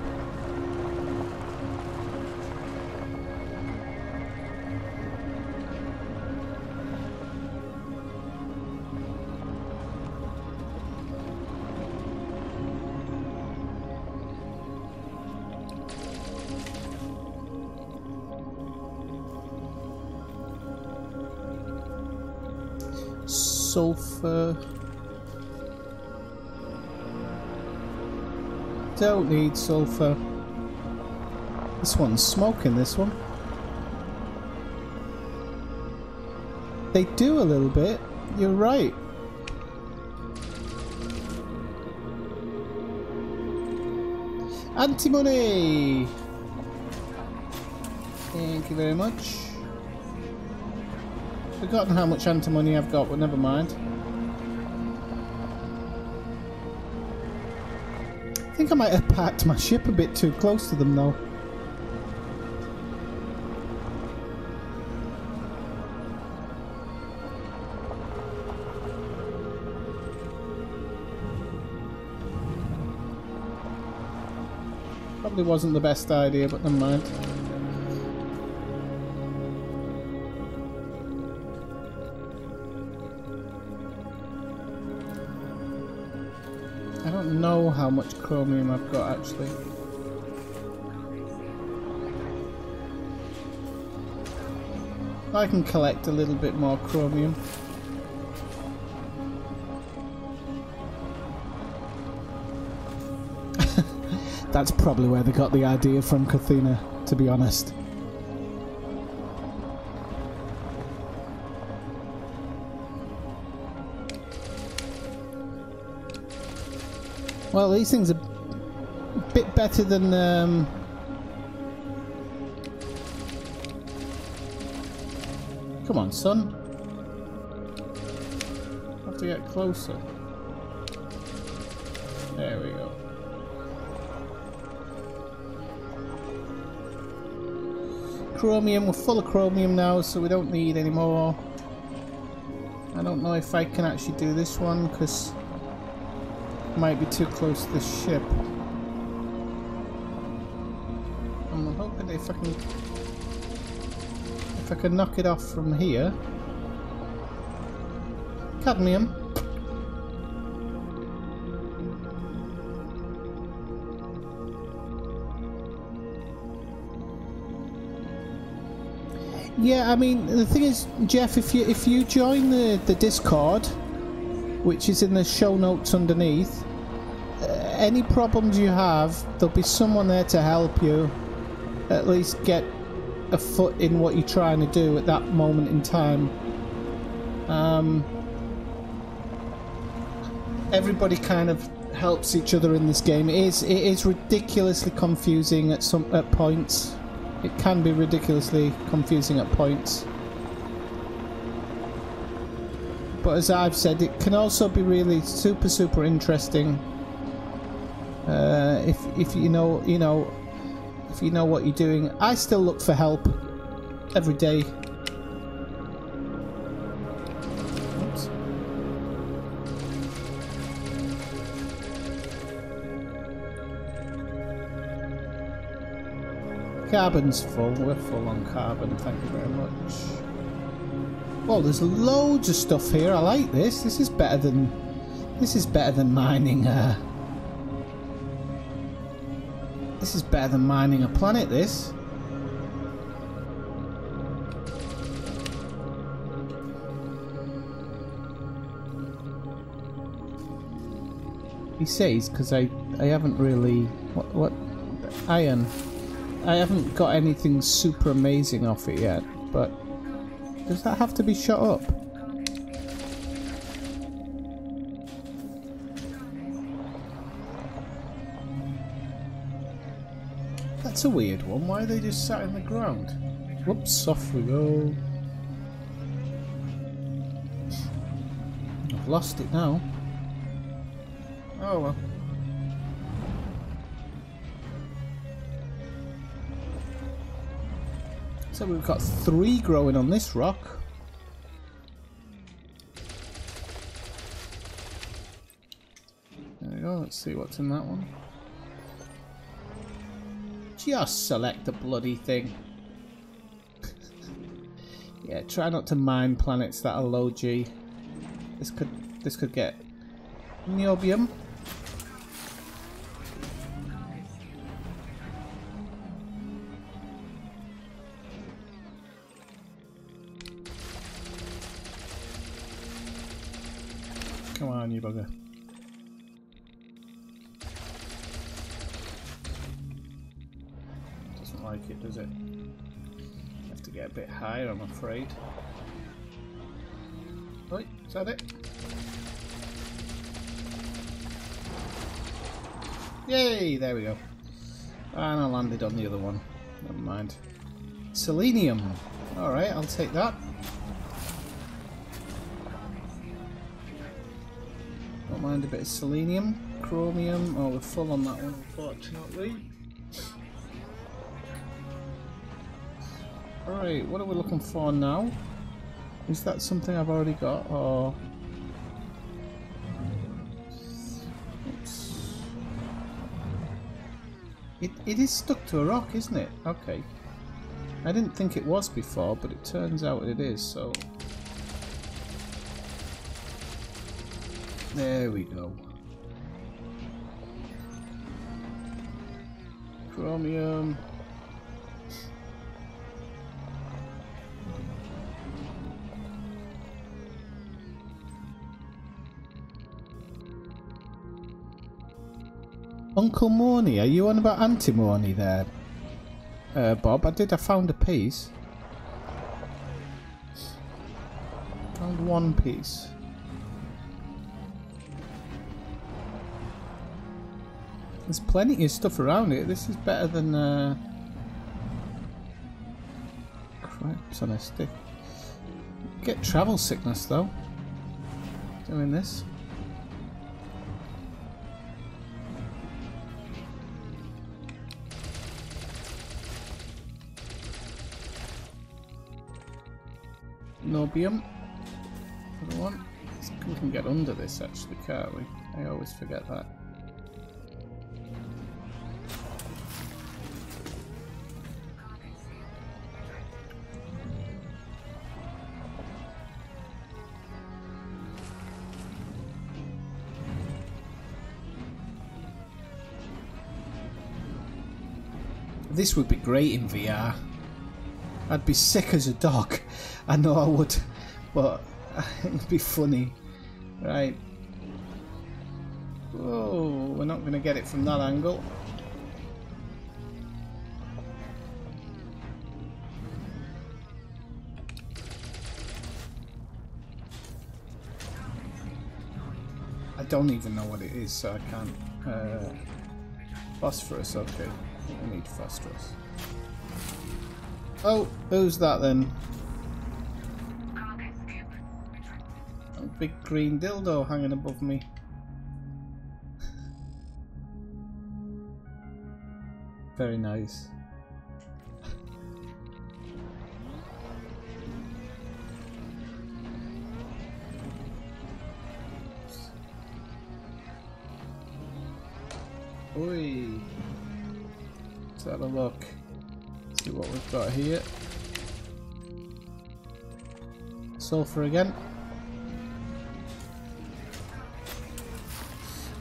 Sulfur. Don't need sulfur. This one's smoking, this one. They do a little bit. You're right. Anti-money! Thank you very much. Forgotten how much anti-money I've got, but never mind. I think I might have parked my ship a bit too close to them though. Probably wasn't the best idea, but never mind. I don't know how much chromium I've got actually. I can collect a little bit more chromium. That's probably where they got the idea from, Kathina, to be honest. Well, these things are a bit better than come on, son. Have to get closer. There we go. Chromium, we're full of chromium now, so we don't need any more. I don't know if I can actually do this one because it might be too close to the ship. I'm hoping if I can knock it off from here. Cadmium. Yeah, I mean, the thing is, Jeff, if you join the Discord, which is in the show notes underneath, any problems you have, there'll be someone there to help you at least get a foot in what you're trying to do at that moment in time. Everybody kind of helps each other in this game. It is ridiculously confusing at points. It can be ridiculously confusing at points. But as I've said, it can also be really super interesting if you know if you know what you're doing. I still look for help every day. Oops. Carbon's full. We're full on carbon. Thank you very much. Well, there's loads of stuff here. I like this. This is better than mining. This is better than mining a planet. This. He says because I haven't really what iron. I haven't got anything super amazing off it yet, but does that have to be shot up? That's a weird one. Why are they just sat in the ground? Whoops, off we go. I've lost it now. Oh well. So we've got 3 growing on this rock. There we go, let's see what's in that one. Just select the bloody thing. Yeah, try not to mine planets that are low G. This could get niobium. Come on, you bugger. Doesn't like it, does it? Have to get a bit higher, I'm afraid. Right, is that it? Yay! There we go. And I landed on the other one. Never mind. Selenium. Alright, I'll take that. Don't mind a bit of selenium. Chromium. Oh, we're full on that one, unfortunately. Alright, what are we looking for now? Is that something I've already got, or... Oops. It is stuck to a rock, isn't it? Okay. I didn't think it was before, but it turns out it is, so... There we go. Chromium. Uncle Morny, are you on about antimony there, Bob? I found a piece. Found one piece. There's plenty of stuff around it. This is better than cripes on a stick. Get travel sickness though. Doing this. Nobium. Other one. We can get under this actually, can't we? I always forget that. This would be great in VR. I'd be sick as a dog. I know I would, but it would be funny. Right. Whoa, we're not going to get it from that angle. I don't even know what it is, so I can't. Phosphorus, okay. I need phosphorus. Oh, who's that then? A big green dildo hanging above me. Very nice. Oi. Let's have a look. See what we've got here. Sulfur again.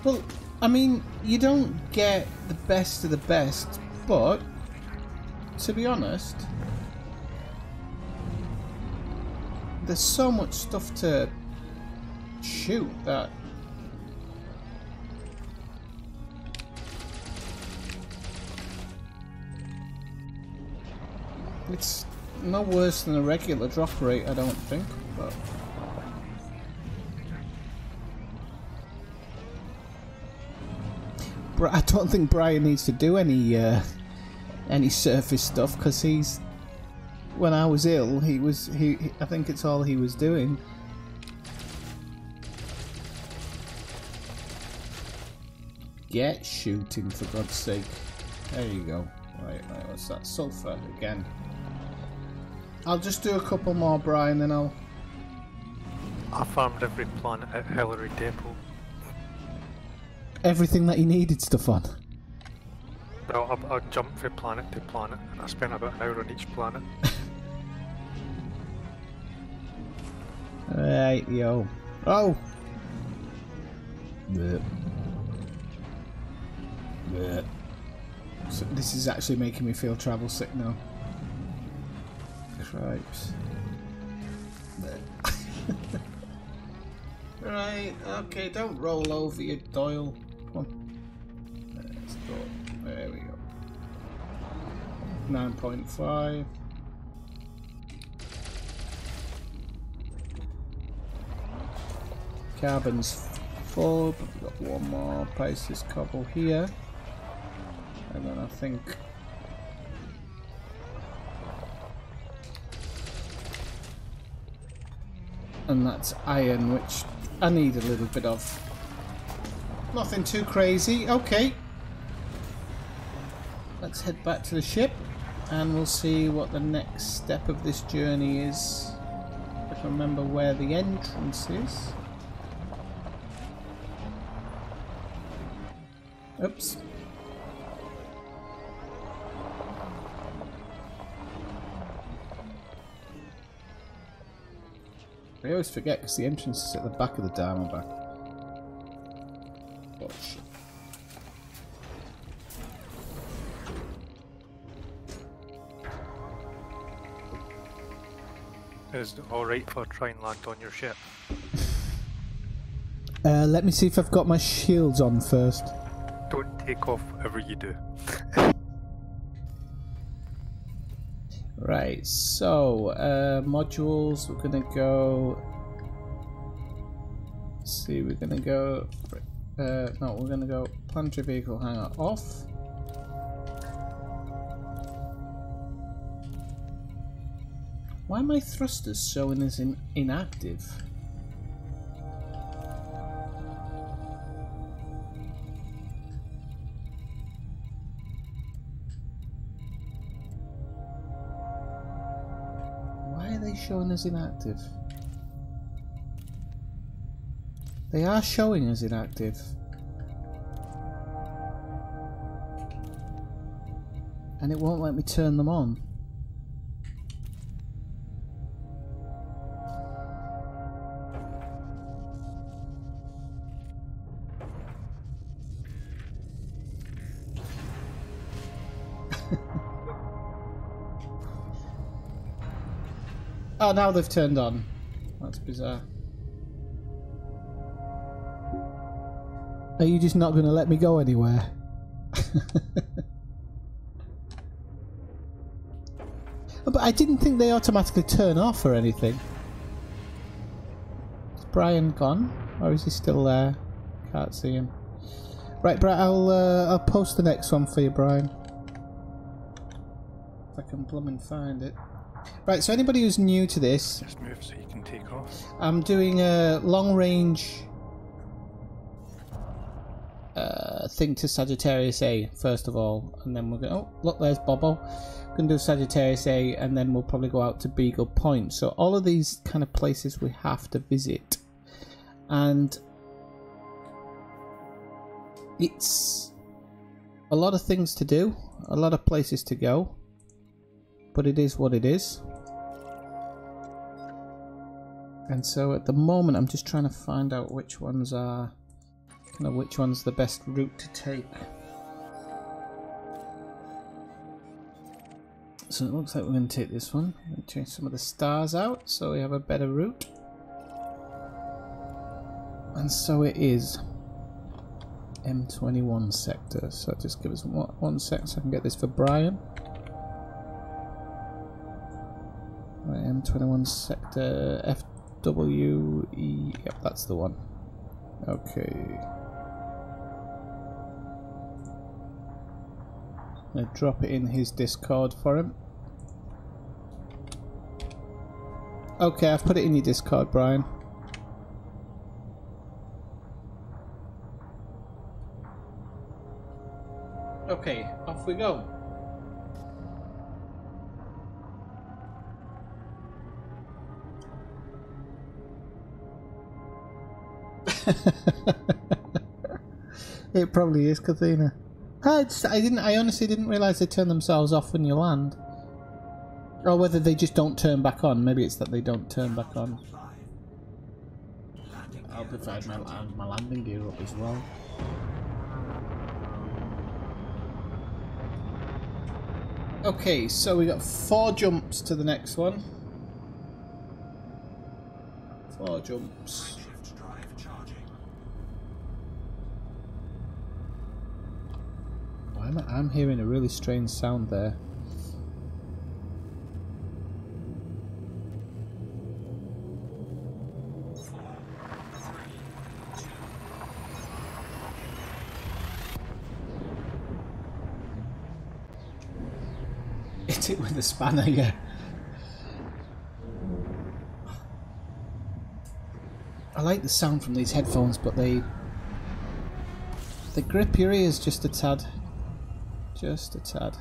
Well, I mean, you don't get the best of the best, but to be honest, there's so much stuff to shoot that it's no worse than a regular drop rate, I don't think, but I don't think Brian needs to do any surface stuff, because he's, when I was ill, I think it's all he was doing. Get shooting, for God's sake. There you go. Right, what's that? Sulfur again. I'll just do a couple more, Brian, then I'll... I farmed every planet at Hillary Depot. Everything that you needed stuff on? Well, I jumped from planet to planet, and I spent about an hour on each planet. Right, yo. Oh! Bleh. Bleh. So this is actually making me feel travel sick now. Cripes. Right, okay, don't roll over you, Doyle. Come on. Let's go. There we go. 9.5. Carbon's full, but we've got one more Pisces cobble here. And then I think and that's iron, which I need a little bit of. Nothing too crazy. Okay. Let's head back to the ship and we'll see what the next step of this journey is. If I remember where the entrance is. Oops. I always forget because the entrance is at the back of the Diamondback. Oh shit. Is it alright for try and land on your ship? Let me see if I've got my shields on first. Don't take off whatever you do. Right, so modules, we're gonna go. Let's see, we're gonna go. No, we're gonna go planetary vehicle hangar off. Why are my thrusters showing as inactive? Showing as inactive. They are showing as inactive. And it won't let me turn them on. Oh, now they've turned on. That's bizarre. Are you just not going to let me go anywhere? But I didn't think they automatically turn off or anything. Is Brian gone? Or is he still there? Can't see him. Right, Brian, I'll post the next one for you, Brian. If I can blooming find it. Right, so anybody who's new to this, Just move so you can take off. I'm doing a long range thing to Sagittarius A first of all, and then we're going. Oh, look, there's Bobo. We're gonna do Sagittarius A, and then we'll probably go out to Beagle Point. So all of these kind of places we have to visit, and it's a lot of things to do, a lot of places to go. But it is what it is. And so at the moment I'm just trying to find out which ones are which one's the best route to take. So it looks like we're going to take this one. I'm going to change some of the stars out so we have a better route. And so it is M21 sector. So just give us one sec so I can get this for Brian. Right, M21 sector FWE. Yep, that's the one. Okay. I'm going to drop it in his Discord for him. Okay, I've put it in your Discord, Brian. Okay, off we go. It probably is, Kathina. I honestly didn't realise they turn themselves off when you land. Or whether they just don't turn back on. Maybe it's that they don't turn back on. I'll provide my landing gear up as well. Okay, so we got 4 jumps to the next one. 4 jumps. I'm hearing a really strange sound there. Hit it with a spanner, yeah. I like the sound from these headphones, but they grip your ears just a tad. Just a tad.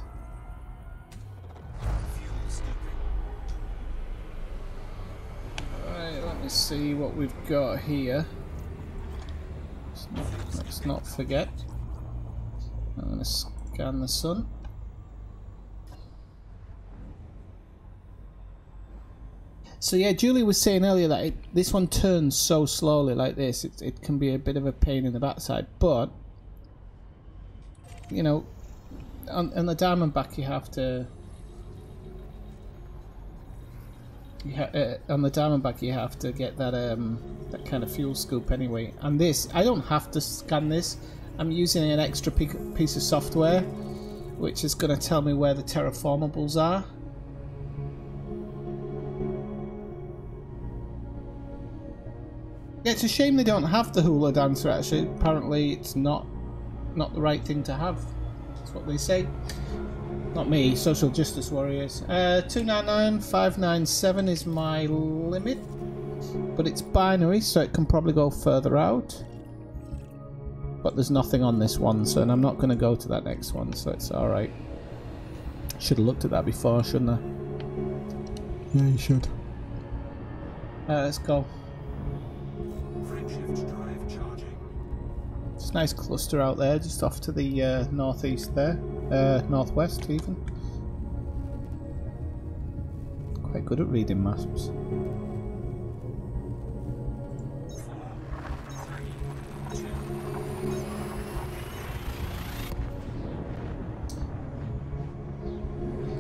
Alright, let me see what we've got here. Let's not forget. I'm going to scan the sun. So yeah, Julie was saying earlier that this one turns so slowly like this, it can be a bit of a pain in the backside, but you know, on the Diamondback you have to on the Diamondback you have to get that that kind of fuel scoop anyway. And this, I don't have to scan this. I'm using an extra piece of software which is going to tell me where the terraformables are. Yeah, it's a shame they don't have the hula dancer actually. Apparently it's not the right thing to have. That's what they say. Not me, social justice warriors. 299,597 is my limit. But it's binary, so it can probably go further out. But there's nothing on this one, so and I'm not going to go to that next one, so it's alright. Should have looked at that before, shouldn't I? Yeah, you should. Let's go. It's a nice cluster out there, just off to the northeast there. Northwest even. Quite good at reading maps.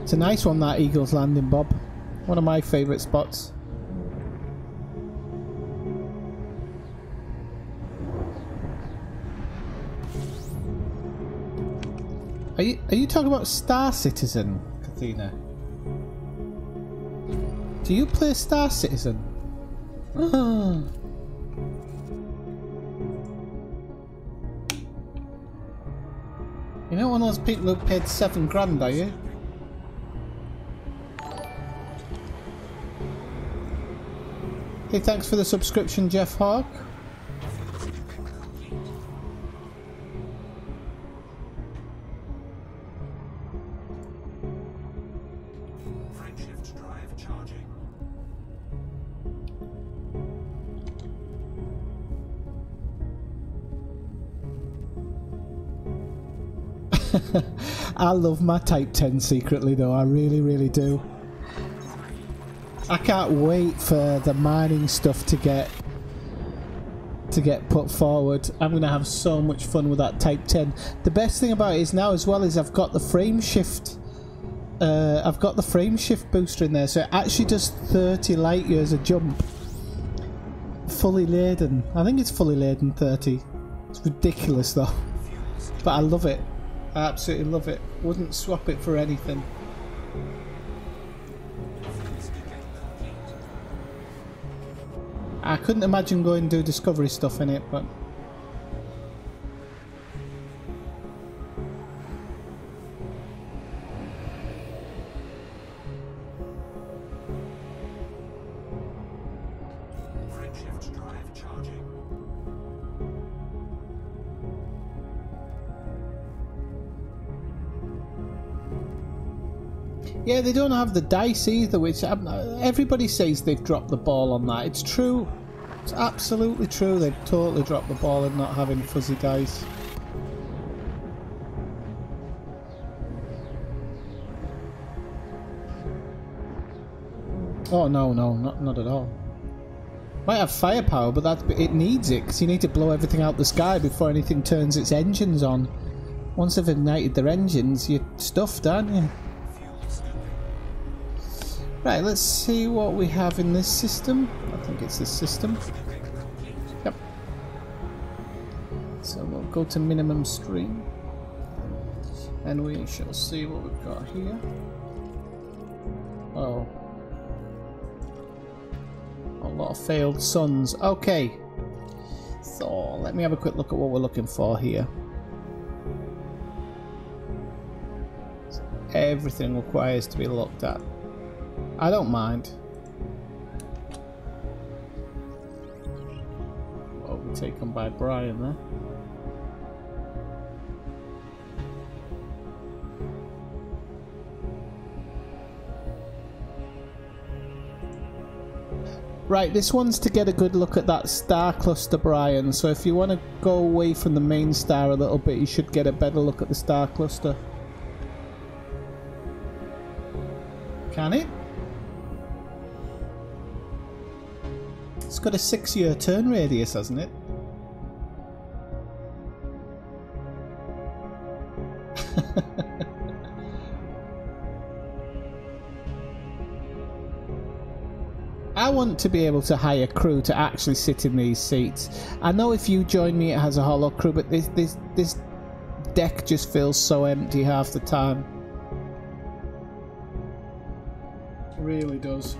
It's a nice one, that Eagle's Landing, Bob. One of my favourite spots. Are you talking about Star Citizen, Kathina? Do you play Star Citizen? Ah. You're not one of those people who paid $7 grand, are you? Hey, thanks for the subscription, Jeff Hawk. I love my Type 10 secretly though, I really, really do. I can't wait for the mining stuff to get put forward. I'm going to have so much fun with that Type 10. The best thing about it is now as well is I've got the frame shift. I've got the frame shift booster in there, so it actually does 30 light years a jump. Fully laden. I think it's fully laden 30. It's ridiculous though. But I love it. I absolutely love it. Wouldn't swap it for anything. I couldn't imagine going and do Discovery stuff in it, but... Yeah, they don't have the dice either, which everybody says they've dropped the ball on that. It's true. It's absolutely true. They've totally dropped the ball in not having fuzzy dice. Oh no, not at all. Might have firepower, but it needs it because you need to blow everything out the sky before anything turns its engines on. Once they've ignited their engines, you're stuffed, aren't you? Right, let's see what we have in this system. I think it's this system. Yep. So we'll go to minimum stream. And we shall see what we've got here. Oh. A lot of failed suns. Okay. So, let me have a quick look at what we're looking for here. everything requires to be looked at. I don't mind. Overtaken by Brian there. Right, this one's to get a good look at that star cluster, Brian. So if you want to go away from the main star a little bit, you should get a better look at the star cluster. Can it? It's got a 6-year turn radius, hasn't it? I want to be able to hire crew to actually sit in these seats. I know if you join me it has a hollow crew, but this deck just feels so empty half the time. It really does.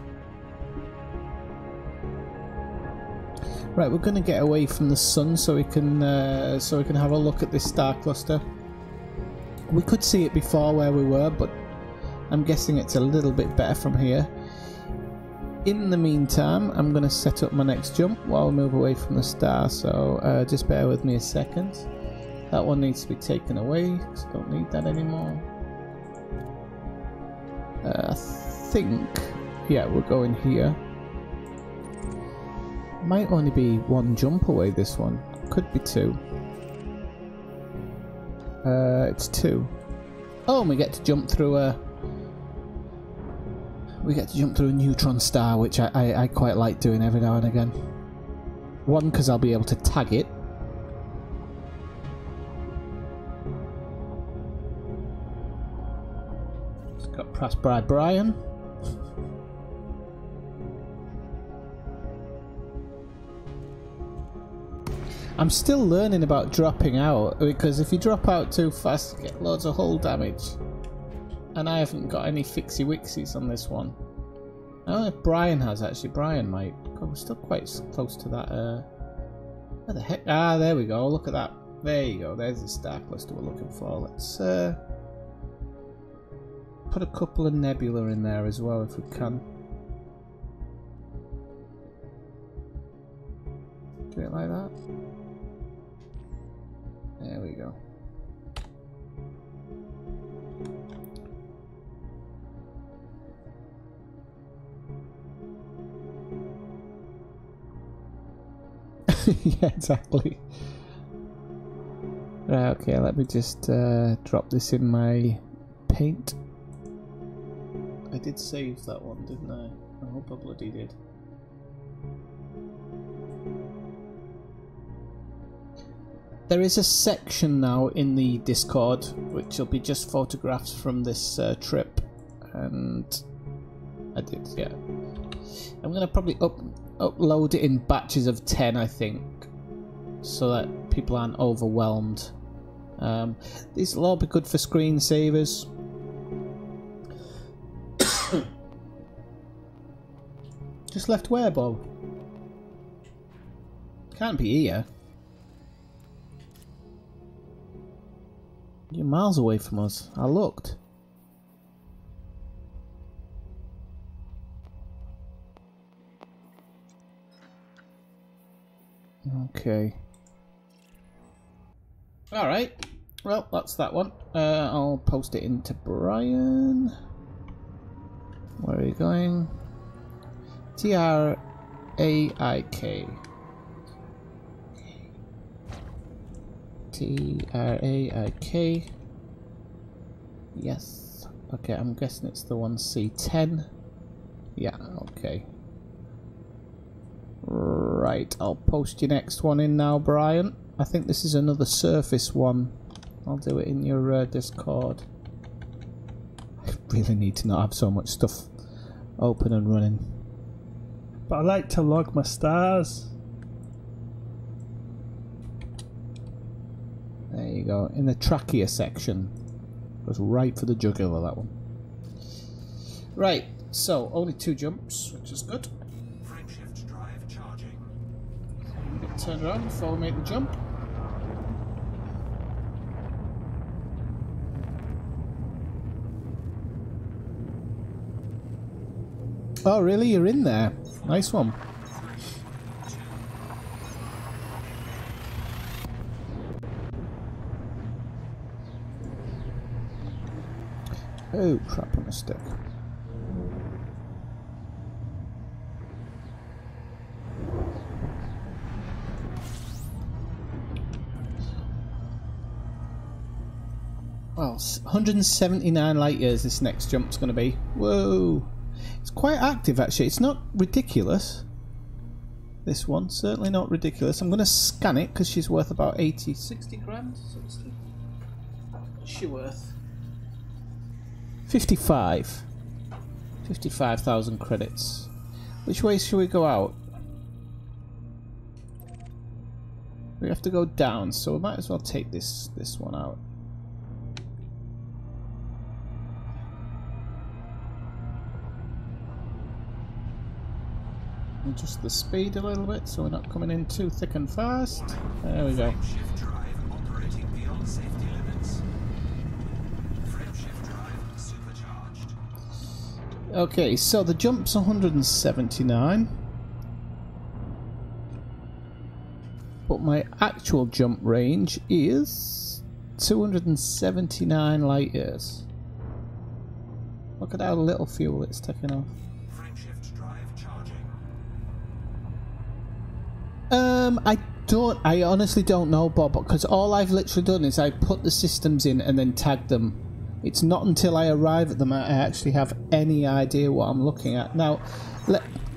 Right, we're going to get away from the sun so we can have a look at this star cluster. We could see it before where we were, but I'm guessing it's a little bit better from here. In the meantime, I'm going to set up my next jump while we move away from the star, so just bear with me a second. That one needs to be taken away, because I don't need that anymore. I think, yeah, we're going here. Might only be one jump away, this one. Could be 2. It's 2. Oh, and we get to jump through a... We get to jump through a neutron star, which I quite like doing every now and again. One, because I'll be able to tag it. Just got passed by Brian. I'm still learning about dropping out, because if you drop out too fast, you get loads of hull damage. And I haven't got any fixie-wixies on this one. I don't know if Brian has, actually. Brian might. God, we're still quite close to that. Where the heck? Ah, there we go. Look at that. There you go. There's the star cluster we're looking for. Let's put a couple of nebula in there as well, if we can. Do it like that. There we go. Yeah, exactly. Right, okay, let me just drop this in my paint. I did save that one, didn't I? I hope I bloody did. There is a section now in the Discord which will be just photographs from this trip, and I did, yeah. I'm going to probably upload it in batches of 10, I think, so that people aren't overwhelmed. These will all be good for screensavers. Just left where, Bob? Can't be here. You're miles away from us. I looked. Okay. Alright. Well, that's that one. I'll post it into Brian. Where are you going? T-R-A-I-K. T-R-A-I-K. Yes. Okay, I'm guessing it's the one C10. Yeah, okay. Right, I'll post your next one in now, Brian. I think this is another surface one. I'll do it in your Discord. I really need to not have so much stuff open and running. But I like to log my stars. There you go. In the trachea section. Goes right for the jugular, that one. Right, so only 2 jumps, which is good. Frameshift drive charging. Get turned around before we make the jump. Oh, really? You're in there. Nice one. Oh, crap, I missed it. Well, 179 light years this next jump's going to be. Whoa! It's quite active, actually. It's not ridiculous. This one, certainly not ridiculous. I'm going to scan it because she's worth about 60 grand. What's she worth? 55,000 credits. Which way should we go out? We have to go down, so we might as well take this one out. Adjust the speed a little bit so we're not coming in too thick and fast. There we go. Frameshift drive operating beyond safety limits. Frameshift drive supercharged. Okay, so the jump's 179. But my actual jump range is 279 light years. Look at how little fuel it's taking off. Frameshift drive charging. I honestly don't know, Bob, because all I've literally done is I put the systems in and then tagged them. It's not until I arrive at them I actually have any idea what I'm looking at. Now,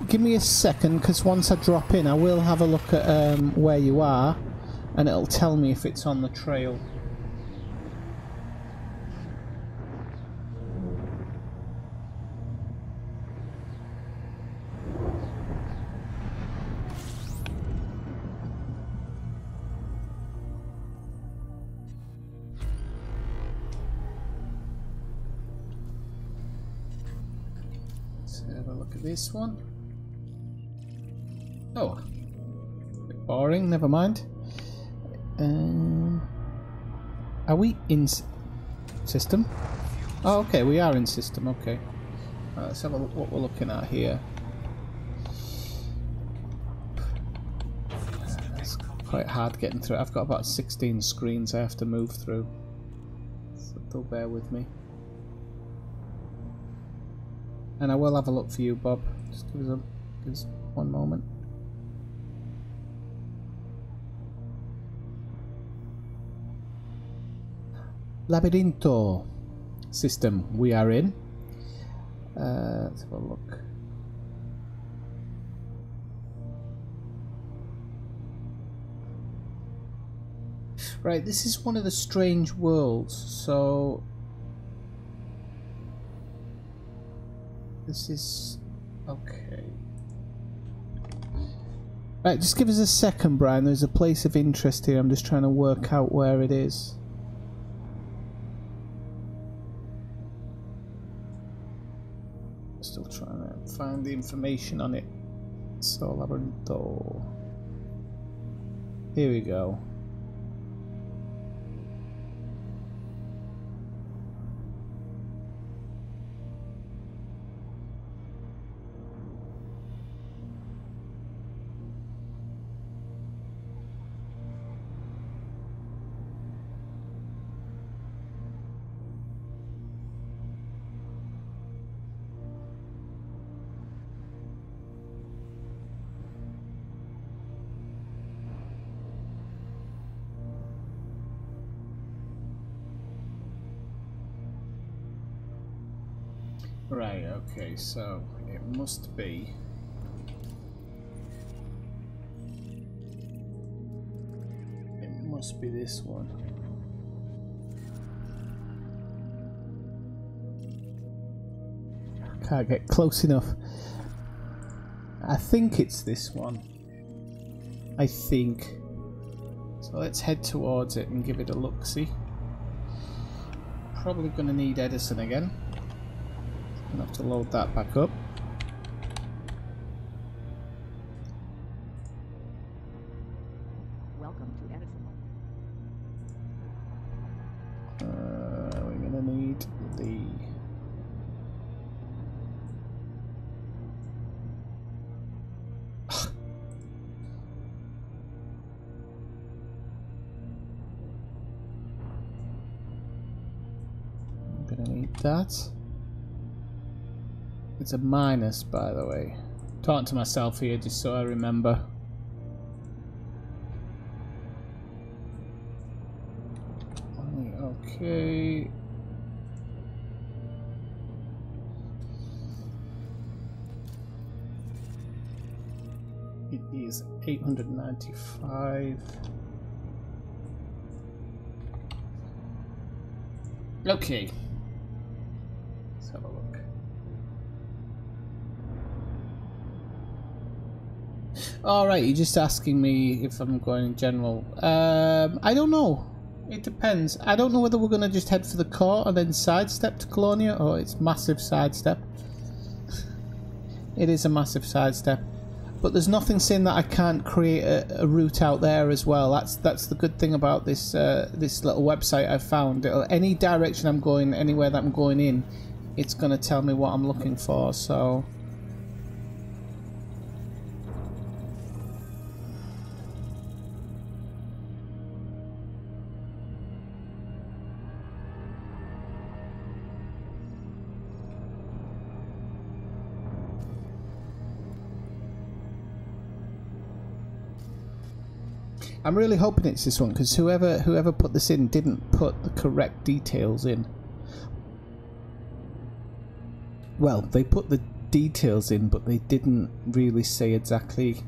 give me a second, because once I drop in I will have a look at where you are, and it'll tell me if it's on the trail. Have a look at this one. Oh, a bit boring. Never mind. Are we in system? Oh, okay, we are in system. Okay, let's have a look what we're looking at here. It's quite hard getting through. I've got about 16 screens I have to move through, so do bear with me. And I will have a look for you, Bob. Just give us one moment. Labirinto system we are in. Let's have a look. Right, this is one of the strange worlds, so this is okay. Right, just give us a second, Brian. There's a place of interest here. I'm just trying to work out where it is. Still trying to find the information on it. So, Labyrinto. Here we go. Right, okay, so it must be this one. Can't get close enough. I think it's this one. I think. So let's head towards it and give it a look-see. Probably going to need Edison again. I'll have to load that back up. Welcome to Edison. We're gonna need the Gonna need that. It's a minus, by the way. Talking to myself here just so I remember. Okay. It is 895. Okay. Let's have a look. Alright, you're just asking me if I'm going in general. I don't know. It depends. I don't know whether we're going to just head for the core and then sidestep to Colonia, or it's massive sidestep. It is a massive sidestep. But there's nothing saying that I can't create a route out there as well. That's the good thing about this this little website I've found. Any direction I'm going, anywhere that I'm going in, it's going to tell me what I'm looking for. So I'm really hoping it's this one, because whoever put this in didn't put the correct details in. Well, they put the details in, but they didn't really say exactly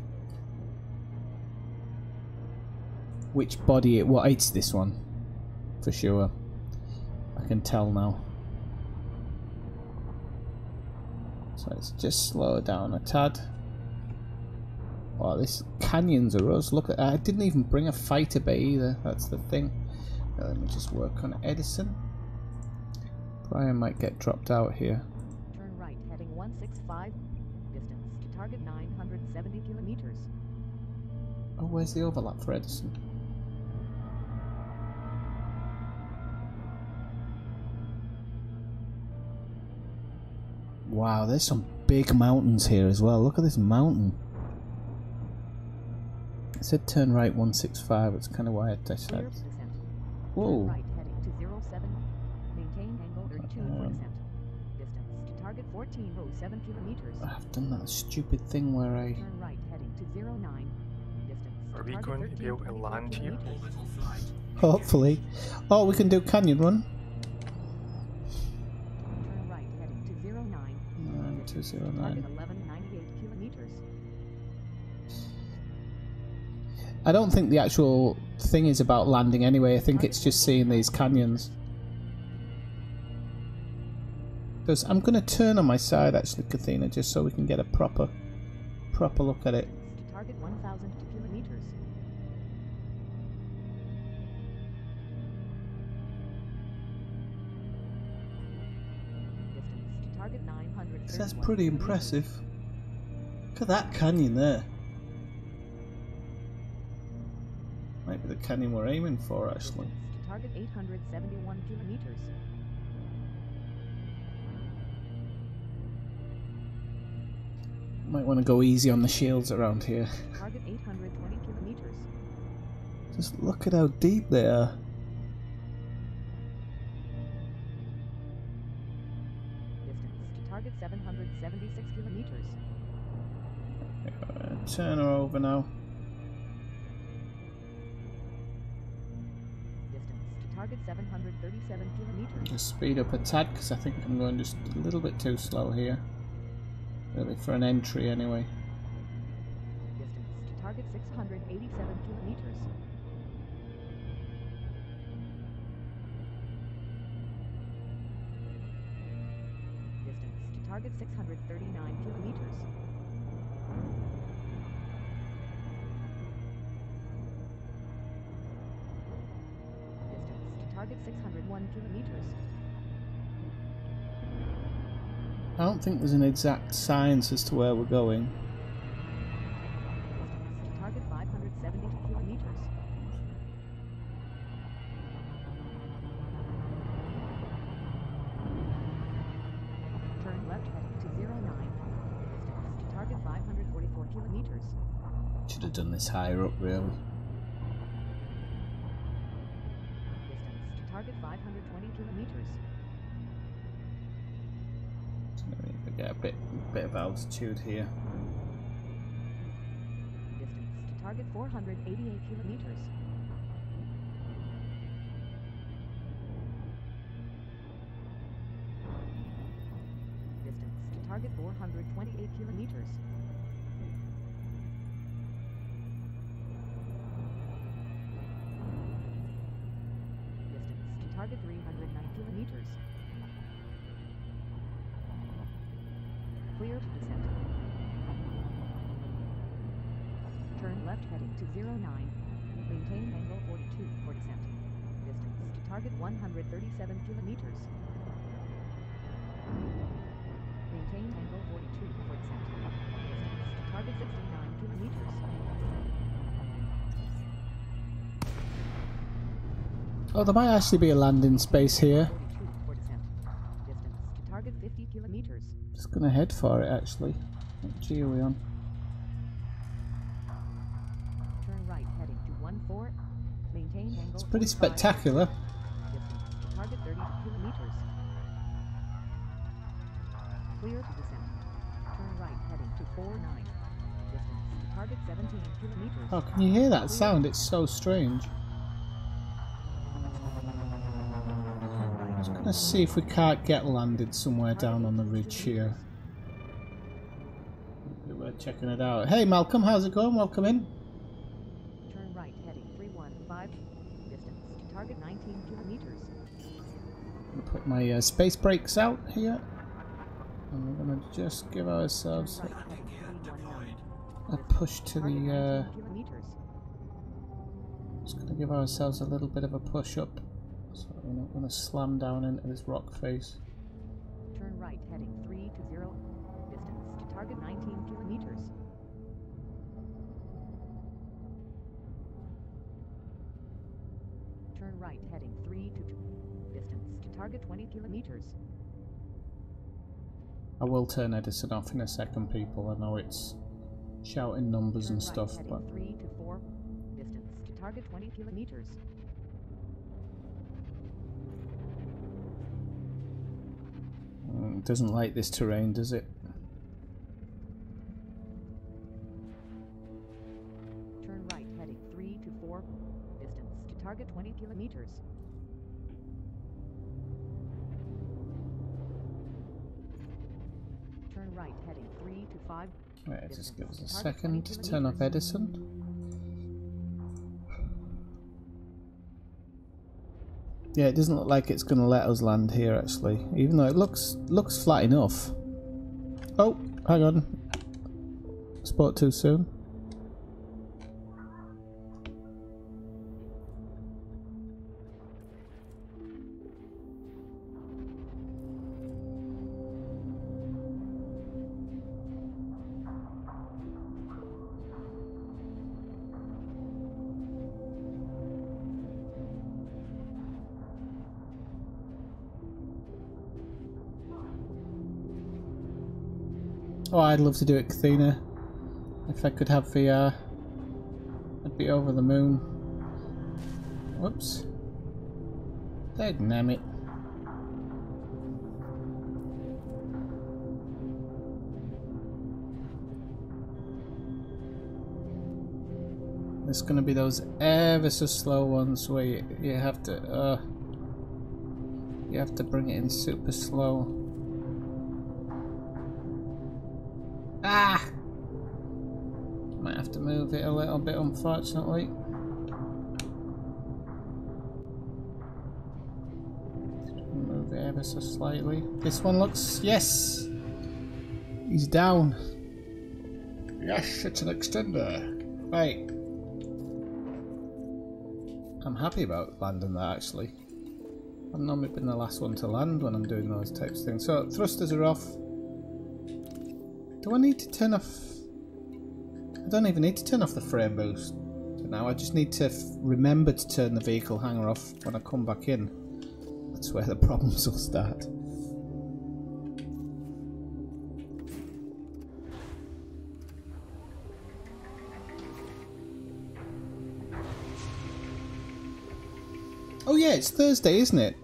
which body it was. It's this one, for sure. I can tell now. So let's just slow it down a tad. Oh, this canyons are us. Look at that. I didn't even bring a fighter bay either. That's the thing. Let me just work on Edison. Brian might get dropped out here. Turn right, heading 165. Distance to target 970 kilometers. Oh, where's the overlap for Edison? Wow, there's some big mountains here as well. Look at this mountain. It said turn right 165, it's kind of why I said. Whoa. Right, heading to 07. Maintain angle 32 for descent. Distance to target 1407 kilometers. I've done that stupid thing where I... Turn right, heading to 09. Distance Are we going to be able to land here? Hopefully. Oh, we can do canyon run. Turn right, heading to 09. 209. Target 1198 kilometers. I don't think the actual thing is about landing anyway. I think it's just seeing these canyons. Because I'm going to turn on my side actually, Kathina, just so we can get a proper look at it. To target 1000 kilometers. Distance to target 900. That's pretty impressive. Look at that canyon there. Might be the canyon we're aiming for, actually. To target 871 kilometers. Might want to go easy on the shields around here. Target 820 kilometers. Just look at how deep they are. Distance to target 776 kilometers. Turn her over now. Target 737 kilometers. Just speed up a tad because I think I'm going just a little bit too slow here. Really, for an entry anyway. Distance to target 687 kilometers. Distance to target 639 kilometers. Target 601 kilometers. I don't think there's an exact science as to where we're going. Distance to target 572 kilometers. Turn left heading to 09. Distance to target 544 kilometers. Should have done this higher up, really. Target 520 kilometers. get a bit of altitude here. Distance to target 488 kilometers. Distance to target 428 kilometers. Distance to target 309 kilometers. Clear to descent. Turn left heading to 09. Maintain angle 42 for descent. Distance to target 137 kilometers. Maintain angle 42 for descent. Distance to target 69 kilometers. Oh, there might actually be a landing space here. 42 for descent. Distance to target 50 kilometers. Just gonna head for it actually. What G are we on? Turn right heading to 14. Maintain angle. It's pretty 45. spectacular. Distance to target 32 kilometers. Clear to descent. Turn right heading to 49. Distance to target 17 kilometers. Oh, can you hear that sound? It's so strange. Just gonna see if we can't get landed somewhere down on the ridge here. We're checking it out. Hey Malcolm, how's it going? Welcome in. Turn right heading 315. Distance to target 19 kilometers. I'm gonna put my space brakes out here. And we're gonna just give ourselves Turn right heading 319. a push to Target the 19 kilometers. just gonna give ourselves a little bit of a push up. So we're not gonna slam down into this rock face. Turn right heading 320. Distance to target 19 kilometers. Turn right heading 322. Distance to target 20 kilometers. I will turn Edison off in a second, people. I know it's shouting numbers Turn and right stuff, heading but 324. Distance to target 20 kilometers. it doesn't like this terrain, does it? Turn right heading 324. Distance to target 20 kilometers. Turn right heading 325. Right, just give us a second to turn off Edison. Yeah, it doesn't look like it's going to let us land here actually, even though it looks flat enough. Oh, hang on. Spoke too soon. Oh, I'd love to do it, Kathina. If I could have VR, I'd be over the moon. Whoops. Damn it. There's gonna be those ever so slow ones where you have to bring it in super slow. Ah! Might have to move it a little bit, unfortunately. Move it ever so slightly. This one looks... Yes! He's down. Yes, it's an extender. Right. I'm happy about landing that, actually. I've normally been the last one to land when I'm doing those types of things. So, thrusters are off. Do I need to turn off... I don't even need to turn off the frame boost now. I just need to remember to turn the vehicle hanger off when I come back in. That's where the problems will start. Oh yeah, it's Thursday, isn't it?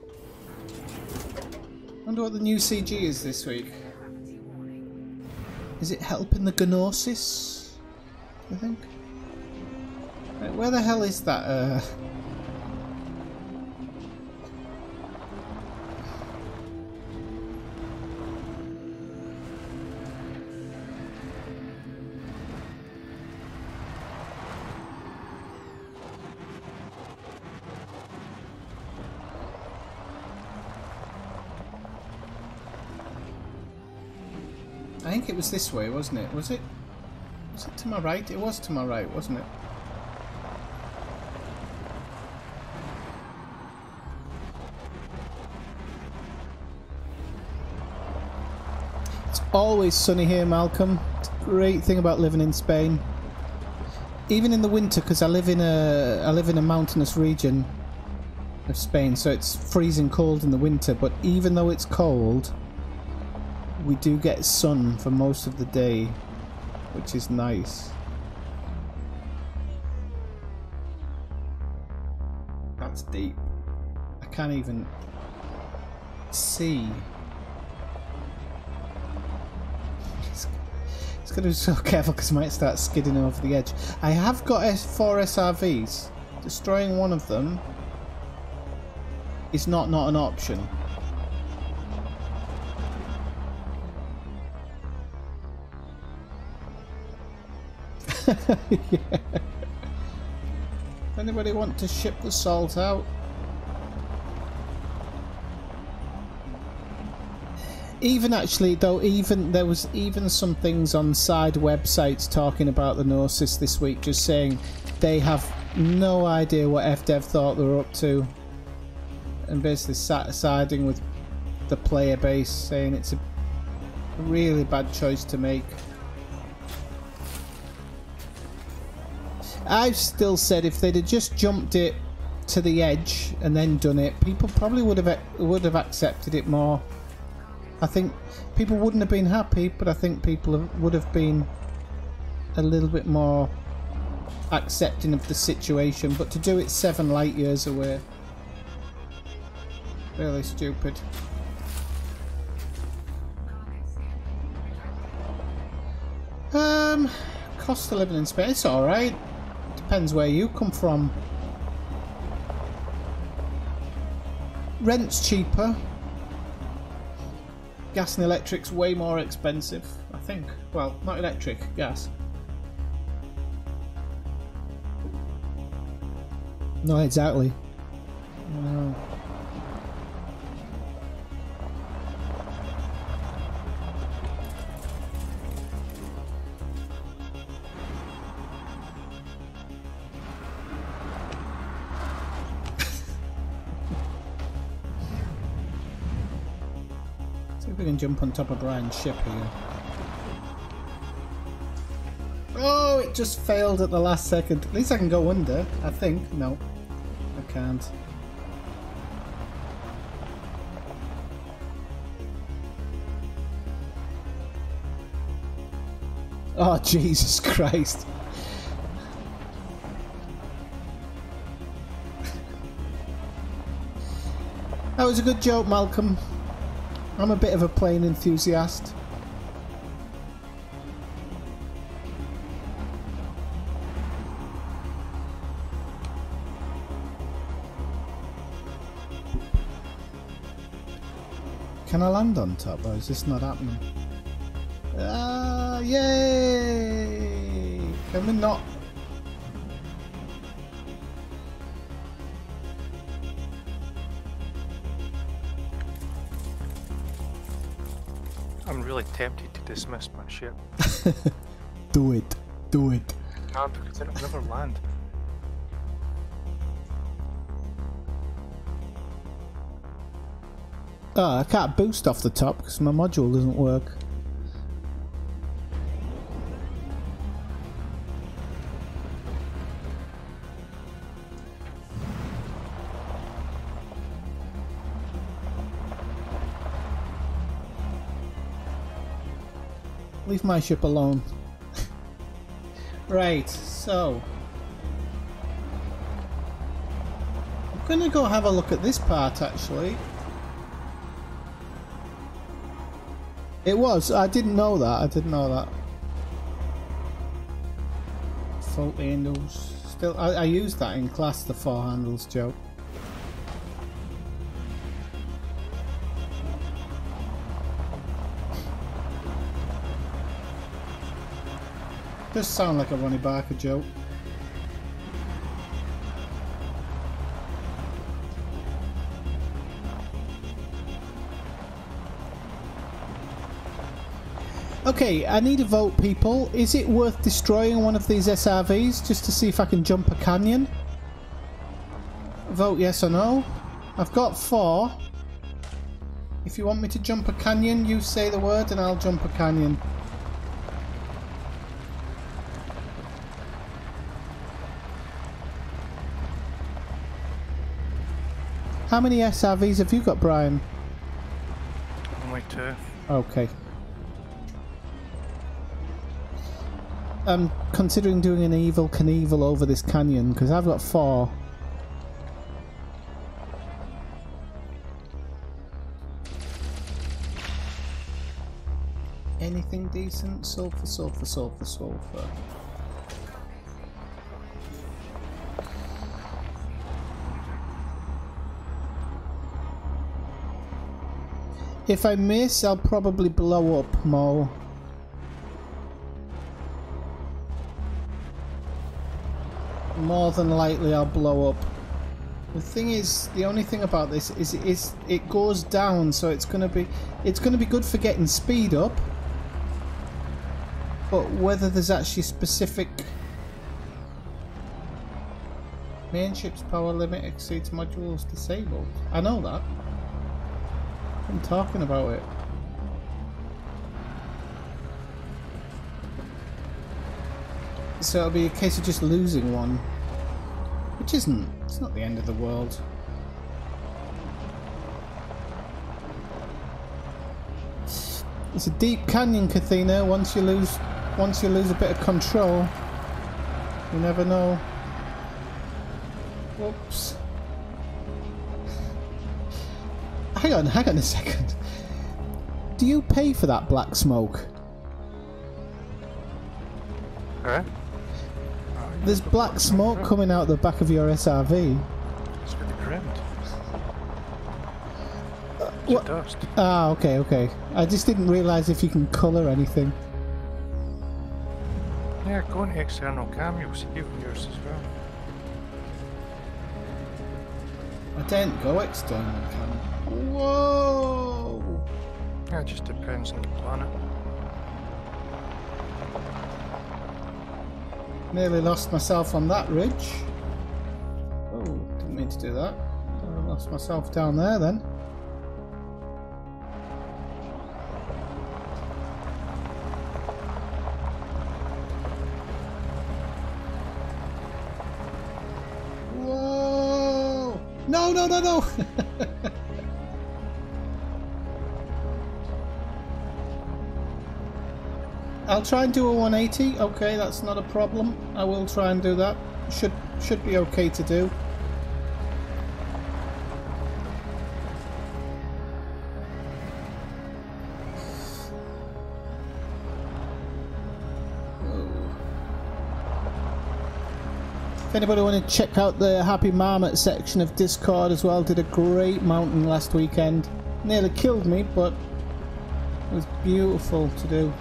I wonder what the new CG is this week. Is it helping the Gnosis? I think. Right, where the hell is that? I think it was this way, wasn't it? Was it? Was it to my right? It was to my right, wasn't it? It's always sunny here, Malcolm. It's a great thing about living in Spain. Even in the winter, because I live in a mountainous region of Spain, so it's freezing cold in the winter. But even though it's cold, we do get sun for most of the day, which is nice. That's deep. I can't even see. It's got to be so careful because I might start skidding over the edge. I have got 4 SRVs. Destroying one of them is not an option. Yeah. Anybody want to ship the salt out? Even actually though, there was even some things on side websites talking about the Gnosis this week, just saying they have no idea what FDev thought they were up to, and basically siding with the player base, saying it's a really bad choice to make. I've still said if they'd have just jumped it to the edge and then done it, people probably would have accepted it more. I think people wouldn't have been happy, but I think people would have been a little bit more accepting of the situation. But to do it 7 light years away, really stupid. Cost of living in Spain, it's alright. Depends where you come from. Rent's cheaper. Gas and electric's way more expensive, I think. Well, not electric, gas. No, exactly. No. We can jump on top of Brian's ship here. Oh, it just failed at the last second. At least I can go under, I think. No, I can't. Oh, Jesus Christ. That was a good joke, Malcolm. I'm a bit of a plane enthusiast. Can I land on top, or is this not happening? Ah, yay! Can we not? I'm really tempted to dismiss my ship. Do it. Do it. No, because it'll never land. Oh, I can't boost off the top because my module doesn't work. Leave my ship alone. Right, so I'm gonna go have a look at this part actually. It was. I didn't know that. I didn't know that. Fault handles. Still, I used that in class, the 4 handles joke. Does sound like a Ronnie Barker joke. Okay, I need a vote, people. Is it worth destroying one of these SRVs just to see if I can jump a canyon? Vote yes or no. I've got 4. If you want me to jump a canyon, you say the word and I'll jump a canyon. How many SRVs have you got, Brian? Only 2. Okay. I'm considering doing an Evel Knievel over this canyon because I've got 4. Anything decent? Sulfur, sulfur, sulfur, sulfur. If I miss, I'll probably blow up more. More than likely I'll blow up. The thing is, the only thing about this is it goes down, so it's gonna be good for getting speed up. But whether there's actually specific main ship's power limit exceeds modules disabled. I know that. I'm talking about it. So it'll be a case of just losing one. Which isn't. It's not the end of the world. It's a deep canyon, Kathina. Once you lose a bit of control, you never know. Whoops. Hang on a second. Do you pay for that black smoke? Huh? There's black smoke coming out the back of your SRV. It's for the ground. What? Dust. Ah, okay, okay. I just didn't realise if you can colour anything. Yeah, go into external cam, you'll see yours as well. I didn't go external cam. Whoa! Yeah, it just depends on the planet. Nearly lost myself on that ridge. Oh, didn't mean to do that. I lost myself down there then. Whoa! No, no, no, no! I'll try and do a 180. Okay, that's not a problem. I will try and do that. Should be okay to do. If anybody want to check out the Happy Marmot section of Discord as well, did a great mountain last weekend. Nearly killed me, but it was beautiful to do.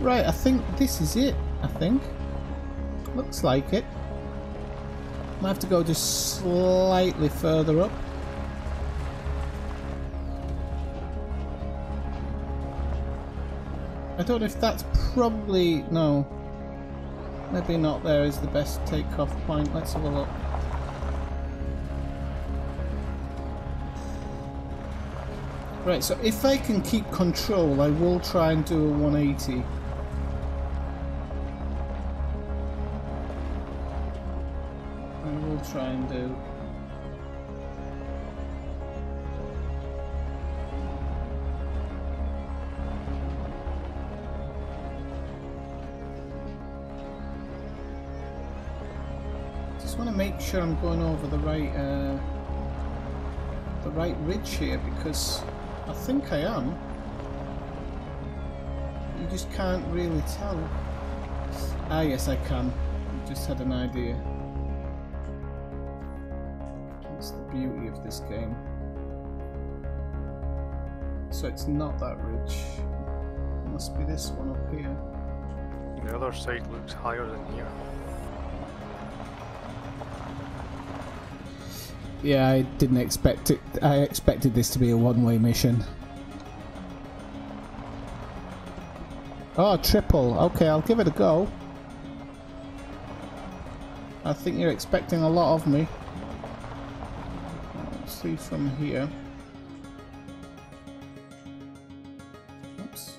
Right, I think this is it. I think. Looks like it. Might have to go just slightly further up. I don't know if that's probably... no. Maybe not there is the best takeoff point. Let's have a look. Right, so if I can keep control, I will try and do a 180. I will try and do. Just just want to make sure I'm going over the right ridge here, because I think I am. You just can't really tell. Ah, yes, I can. I just had an idea. That's the beauty of this game. So it's not that ridge. It must be this one up here. The other side looks higher than here. Yeah, I didn't expect it. I expected this to be a one-way mission. Oh, triple. Okay, I'll give it a go. I think you're expecting a lot of me. Let's see from here. Oops.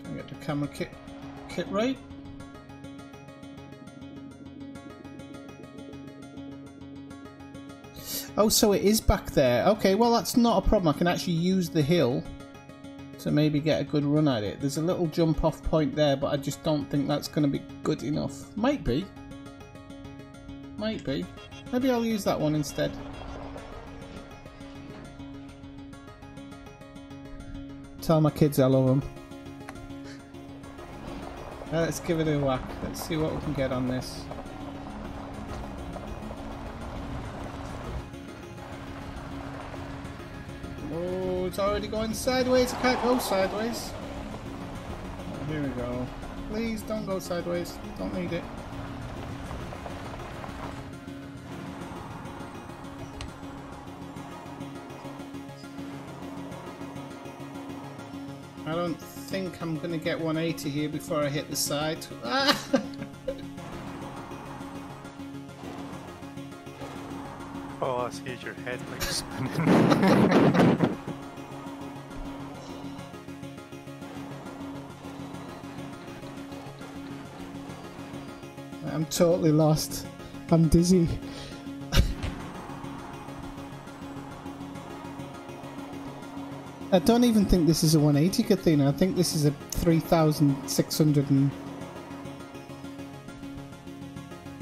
Try and get the camera kit right. Oh, so it is back there. Okay, well that's not a problem. I can actually use the hill to maybe get a good run at it. There's a little jump off point there, but I just don't think that's going to be good enough. Might be. Might be. Maybe I'll use that one instead. Tell my kids I love them. Let's give it a whack. Let's see what we can get on this. Oh, it's already going sideways. I can't go sideways. Oh, here we go. Please don't go sideways. Don't need it. I don't think I'm going to get 180 here before I hit the side. Ah! Oh, I see your headlights spinning. I'm totally lost. I'm dizzy. I don't even think this is a 180, Kathina. I think this is a 3,600 and...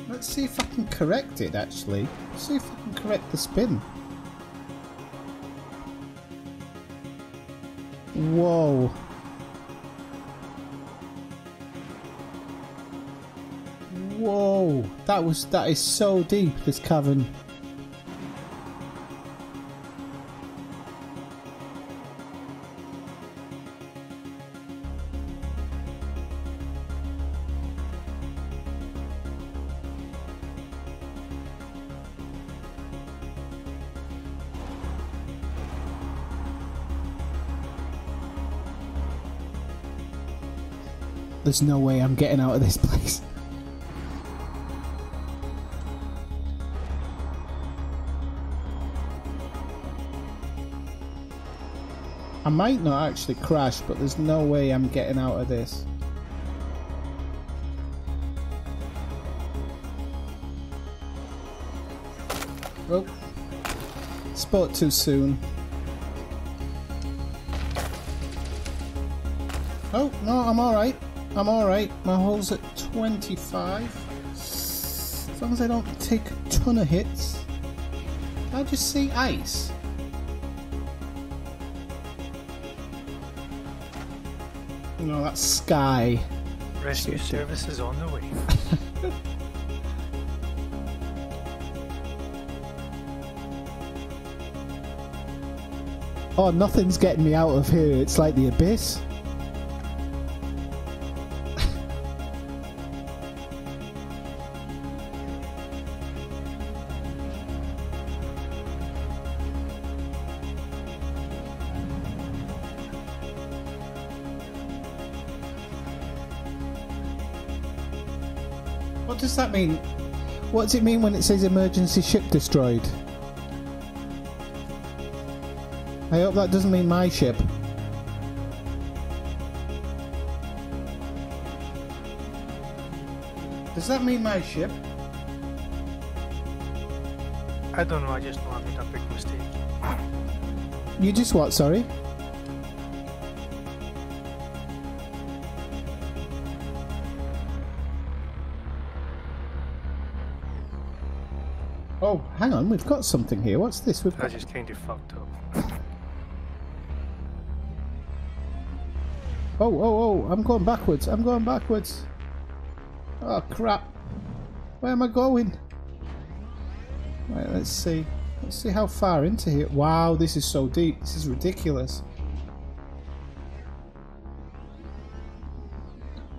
Let's see if I can correct it, actually. Let's see if I can correct the spin. Whoa. Whoa. That is so deep, this cavern. There's no way I'm getting out of this place. I might not actually crash, but there's no way I'm getting out of this. Oh, spoke too soon. Oh, no, I'm alright. I'm alright. My hull's at 25. As long as I don't take a ton of hits. I just see ice. No, that's sky. Rescue service is on the way. Oh, nothing's getting me out of here. It's like the abyss. What does that mean? What does it mean when it says emergency ship destroyed? I hope that doesn't mean my ship. Does that mean my ship? I don't know, I just know I made a big mistake. You just what, sorry? Oh, hang on, we've got something here. What's this? We've I got... just kind of fucked up. Oh, oh, oh, I'm going backwards. I'm going backwards. Oh, crap. Where am I going? Right, let's see. Let's see how far into here. Wow, this is so deep. This is ridiculous.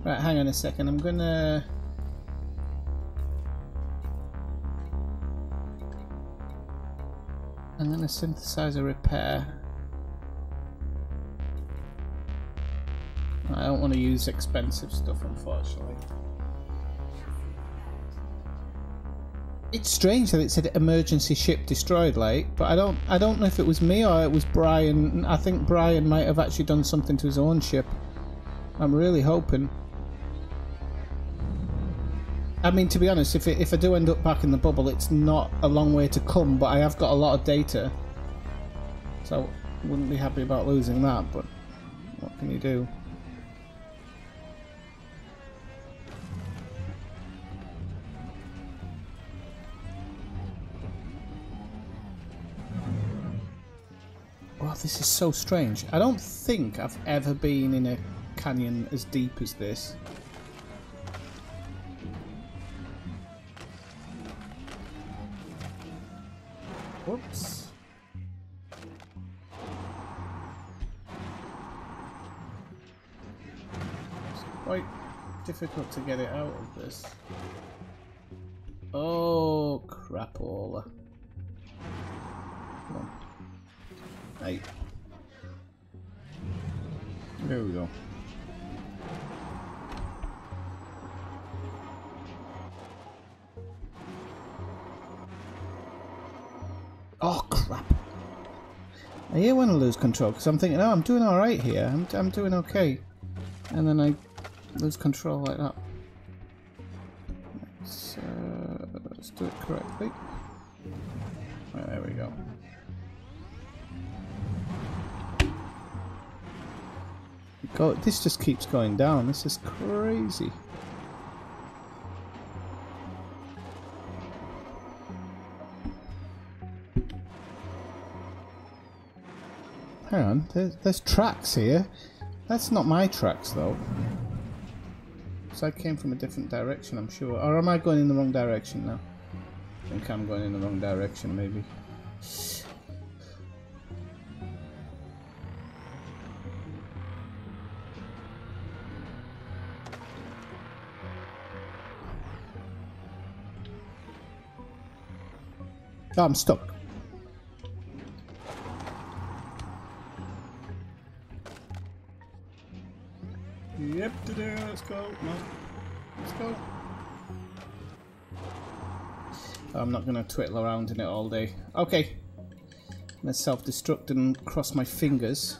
Right, hang on a second. I'm gonna... synthesize a repair. I don't want to use expensive stuff, unfortunately. It's strange that it said emergency ship destroyed, like, but I don't know if it was me or it was Brian. I think Brian might have actually done something to his own ship. I'm really hoping. I mean, to be honest, if I do end up back in the bubble, it's not a long way to come, but I have got a lot of data. So, wouldn't be happy about losing that, but what can you do? Wow, this is so strange. I don't think I've ever been in a canyon as deep as this. Whoops. It's quite difficult to get it out of this. Oh, crapola. Come on. Hey. There we go. Oh crap! I hear when I lose control because I'm thinking, oh, I'm doing all right here. I'm doing okay, and then I lose control like that. Let's do it correctly. Right, there we go. God, this just keeps going down. This is crazy. Hang on, there's tracks here. That's not my tracks though. So I came from a different direction, I'm sure. Or am I going in the wrong direction now? I think I'm going in the wrong direction, maybe. Oh, I'm stuck. Yep, let's go. No, let's go. I'm not gonna twiddle around in it all day. Okay. Let's self-destruct and cross my fingers.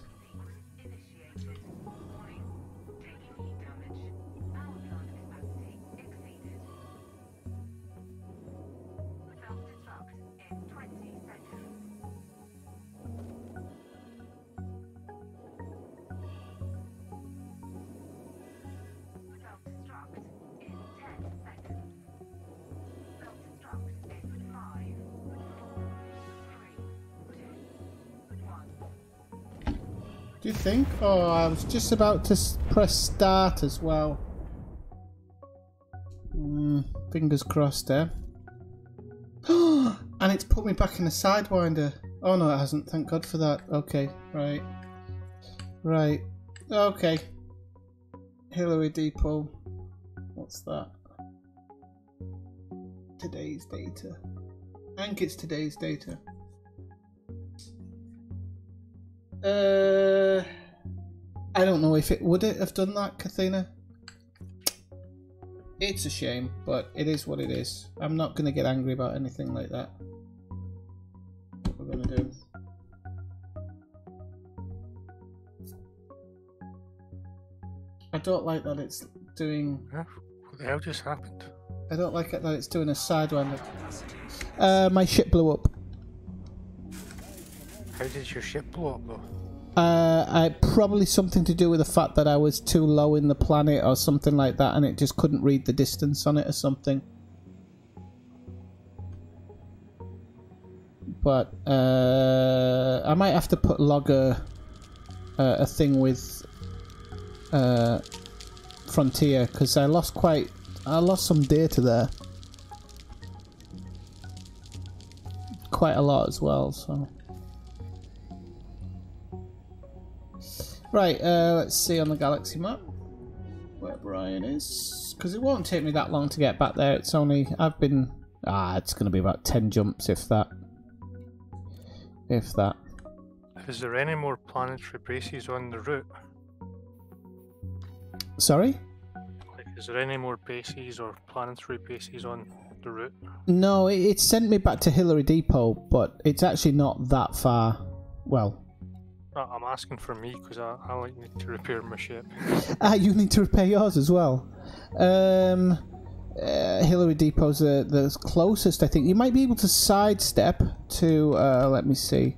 Do you think? Oh, I was just about to press start as well. Fingers crossed there. And it's put me back in the Sidewinder. Oh no, it hasn't. Thank God for that. Okay, right. Right. Okay. Hillary Depot. What's that? Today's data. I think it's today's data. I don't know if it would have done that, Kathina. It's a shame, but it is what it is. I'm not going to get angry about anything like that. What we're going to do. I don't like that it's doing... Huh? What the hell just happened? I don't like it that it's doing a Sidewinder. My ship blew up. How did your ship blow up though? Probably something to do with the fact that I was too low in the planet or something like that, and it just couldn't read the distance on it or something. but I might have to put log a thing with Frontier, because I lost some data there, quite a lot as well. So right, let's see on the galaxy map where Brian is, because it won't take me that long to get back there. It's only it's going to be about 10 jumps, if that. Is there any more planetary bases on the route? Sorry? Like, is there any more bases or planetary bases on the route? No, it sent me back to Hillary Depot, but it's actually not that far. Well, I'm asking for me, because I like need to repair my ship. You need to repair yours as well. Hillary Depot's the closest, I think. You might be able to sidestep to, let me see.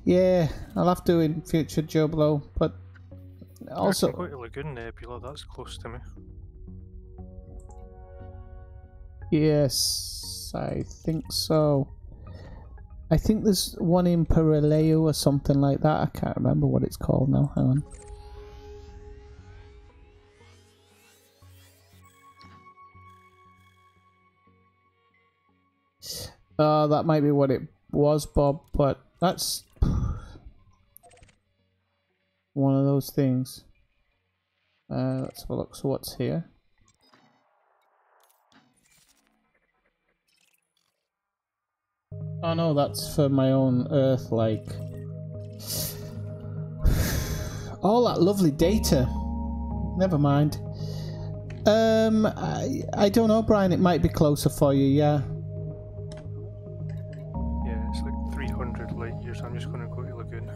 Yeah, I'll have to in future, Joe Blow, but also... I can go to Lagoon Nebula, that's close to me. Yes, I think so. I think there's one in Peraleo or something like that. I can't remember what it's called now. Hang on. That might be what it was, Bob, but that's one of those things. Let's have a look. So what's here? Oh no, that's for my own Earth, like... all that lovely data. Never mind. I don't know, Brian, it might be closer for you, yeah. Yeah, it's like 300 light years. I'm just going to go to Lagoon.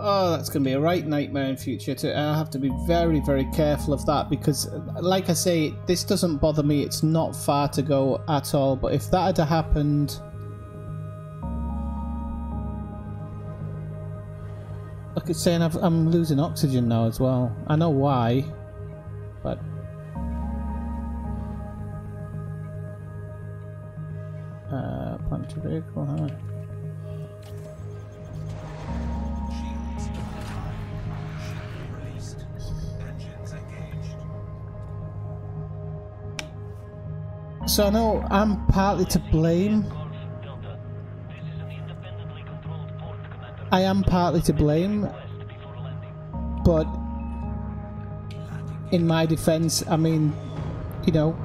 Oh, that's going to be a right nightmare in future. I have to be very, very careful of that, because, like I say, this doesn't bother me. It's not far to go at all. But if that had happened... Look, it's saying I'm losing oxygen now as well. I know why, but... planetary vehicle, huh? So I know I'm partly to blame. I am partly to blame, but in my defense, I mean, you know,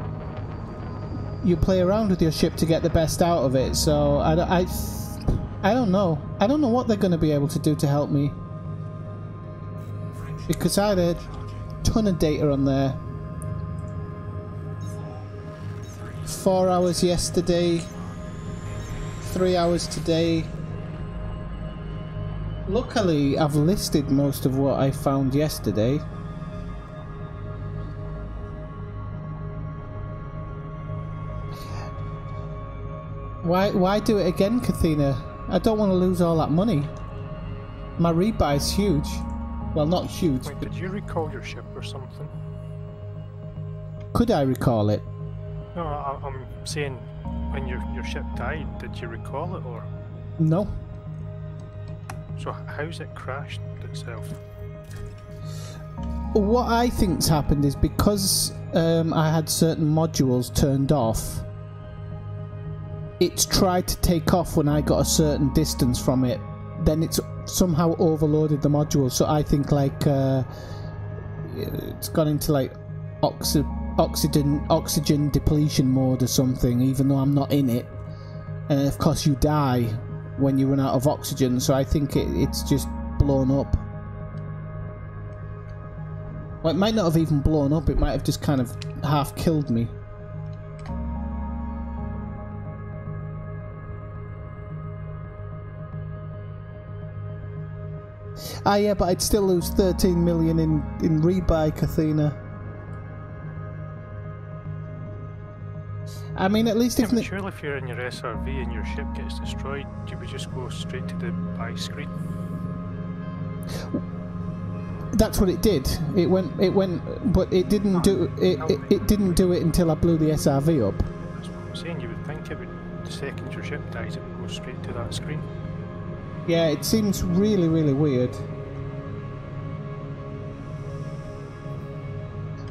you play around with your ship to get the best out of it, so I don't know. I don't know what they're going to be able to do to help me, because I had a ton of data on there. 4 hours yesterday, 3 hours today. Luckily, I've listed most of what I found yesterday. Why do it again, Kathina? I don't want to lose all that money. My rebuy's huge. Well, not huge. Wait, did you recall your ship or something? Could I recall it? No, I'm saying when your ship died, did you recall it or? No. So how's it crashed itself? What I think's happened is because I had certain modules turned off, it's tried to take off when I got a certain distance from it. Then it's somehow overloaded the module. So I think like it's gone into like oxygen depletion mode or something, even though I'm not in it. And of course you die when you run out of oxygen, so I think it's just blown up. Well, it might not have even blown up, it might have just kind of half killed me. Ah yeah, but I'd still lose 13 million in rebuy, Kathina. I mean, at least Yeah, if but surely if you're in your SRV and your ship gets destroyed, you would just go straight to the buy screen. that's what it did. It went, but it didn't do it. It didn't do it until I blew the SRV up. That's what I'm saying. You would think it would, the second your ship dies, it would go straight to that screen. Yeah, it seems really, really weird.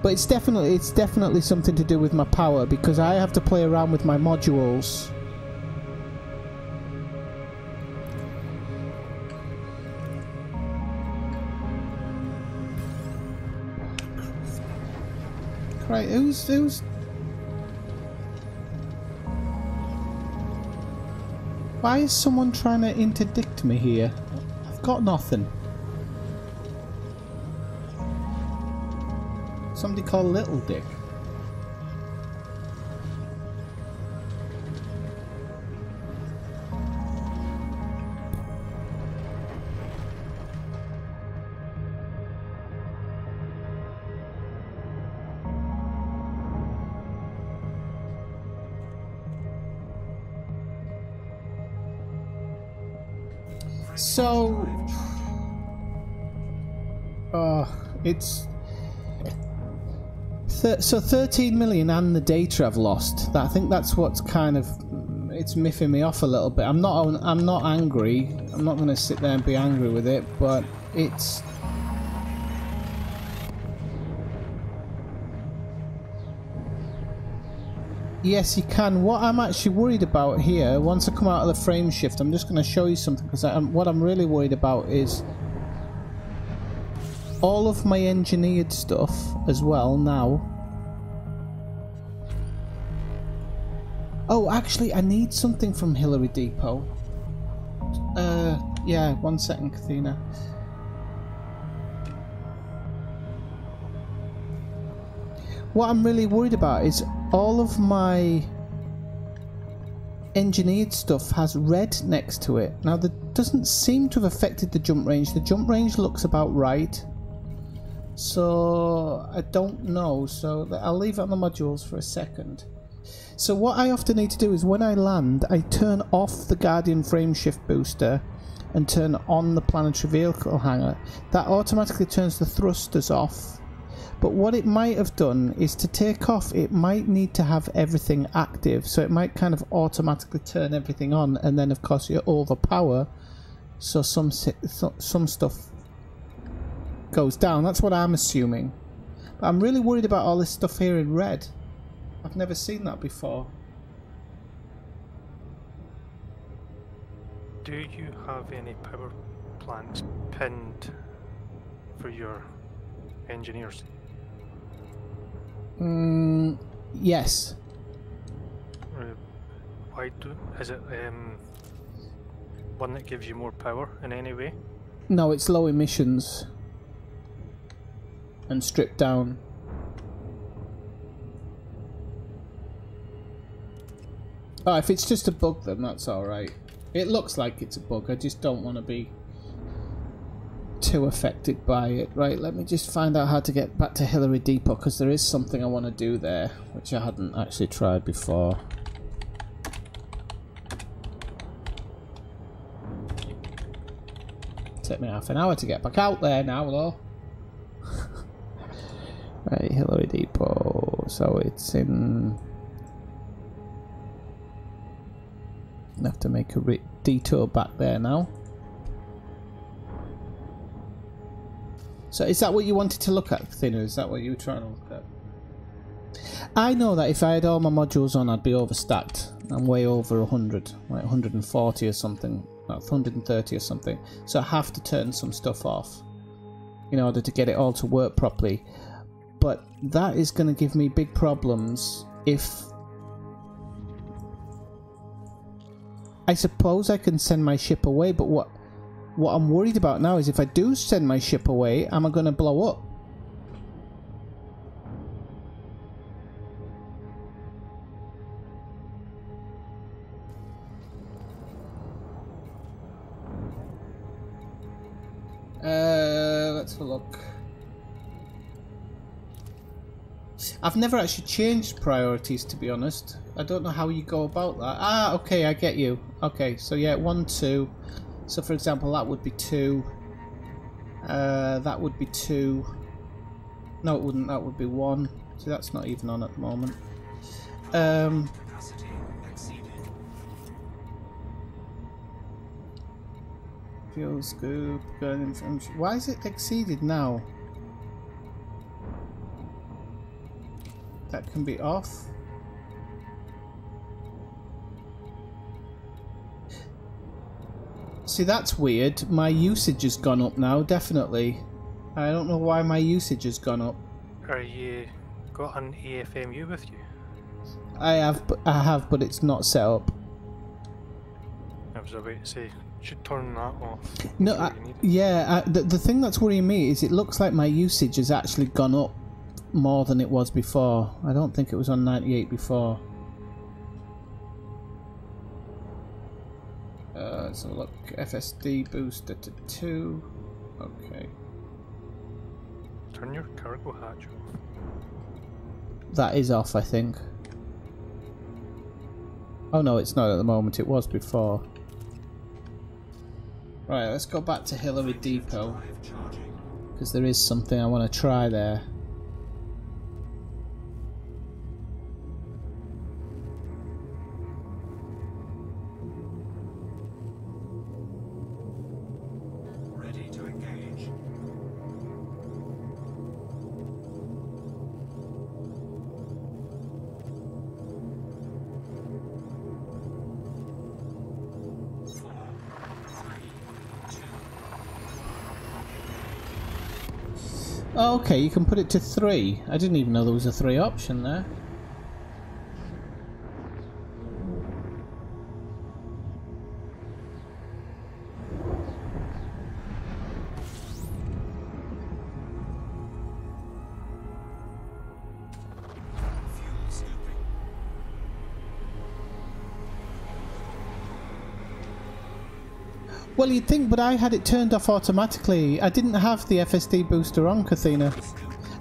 But it's definitely something to do with my power, because I have to play around with my modules. Right, who's... Why is someone trying to interdict me here? I've got nothing. Somebody called Little Dick. So, it's so 13 million and the data I've lost. I think that's what's kind of it's miffing me off a little bit. I'm not angry. I'm not going to sit there and be angry with it, but it's. Yes, you can. What I'm actually worried about here, once I come out of the frame shift, I'm just going to show you something, because what I'm really worried about is all of my engineered stuff as well now. Oh, actually, I need something from Hillary Depot. Yeah, 1 second, Kathina. What I'm really worried about is all of my engineered stuff has red next to it. Now, that doesn't seem to have affected the jump range. The jump range looks about right. So, I don't know. So, I'll leave it on the modules for a second. So, what I often need to do is when I land, I turn off the Guardian frame shift booster and turn on the planetary vehicle hangar. That automatically turns the thrusters off. But what it might have done is to take off, it might need to have everything active. So it might kind of automatically turn everything on, and then of course you overpower. So some stuff goes down. That's what I'm assuming. But I'm really worried about all this stuff here in red. I've never seen that before. Do you have any power plants pinned for your engineers? Yes. Why do? Is it one that gives you more power in any way? No, it's low emissions and stripped down. Oh, if it's just a bug, then that's alright. It looks like it's a bug. I just don't want to be too affected by it. Right, let me just find out how to get back to Hillary Depot, because there is something I want to do there, which I hadn't actually tried before. Take me half an hour to get back out there now, though. Right, Hillary Depot. So it's in... I have to make a detour back there now. So is that what you wanted to look at, Thinner? Is that what you were trying to look at? I know that if I had all my modules on, I'd be overstacked. I'm way over 100, like 140 or something, like 130 or something. So I have to turn some stuff off in order to get it all to work properly. But that is going to give me big problems if... I suppose I can send my ship away, but what I'm worried about now is if I do send my ship away, am I going to blow up? Let's have a look. I've never actually changed priorities, to be honest. I don't know how you go about that. Ah, okay, I get you. Okay, so yeah, 1, 2. So for example, that would be 2. That would be 2. No, it wouldn't. That would be 1. See, that's not even on at the moment. Capacity exceeded. Fuel scoop. Why is it exceeded now? That can be off. See, that's weird. My usage has gone up now, definitely. I don't know why my usage has gone up. Are you got an AFMU with you? I have, but it's not set up. I was about to say, you should turn that off. No, the thing that's worrying me is it looks like my usage has actually gone up more than it was before. I don't think it was on 98 before. Let's have a look. FSD booster to 2. Okay. Turn your cargo hatch off. That is off, I think. Oh no, it's not at the moment. It was before. Right, let's go back to Hillary Depot. Because there is something I want to try there. Ready to engage. Oh, okay, you can put it to 3. I didn't even know there was a 3 option there. Fuel scooping. Well, you'd think, but I had it turned off automatically. I didn't have the FSD booster on, Kathina.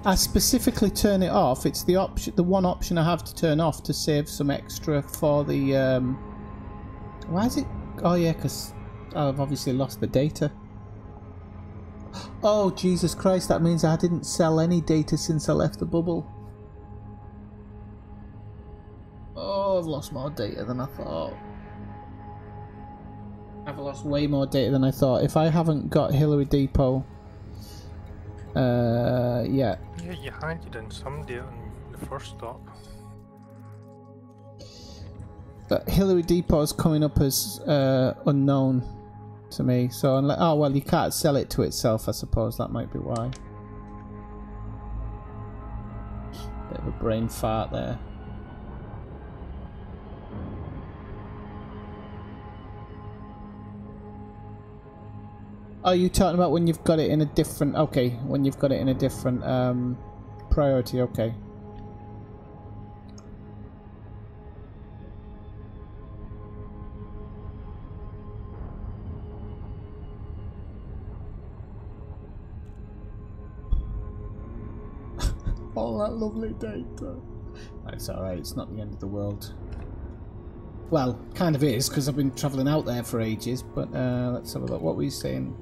I specifically turn it off. It's the option, the one option I have to turn off to save some extra for the. Why is it? Oh yeah, because I've obviously lost the data. Oh Jesus Christ! That means I didn't sell any data since I left the bubble. Oh, I've lost more data than I thought. I've lost way more data than I thought. If I haven't got Hillary Depot, yeah. Yeah, you handed in some data on the first stop. But Hillary Depot is coming up as unknown to me. So unless, oh well, you can't sell it to itself. I suppose that might be why. Bit of a brain fart there. Oh, you talking about when you've got it in a different... Okay, when you've got it in a different priority, okay. All that lovely data. It's alright, it's not the end of the world. Well, kind of is, because I've been travelling out there for ages, but let's have a look. What were you saying?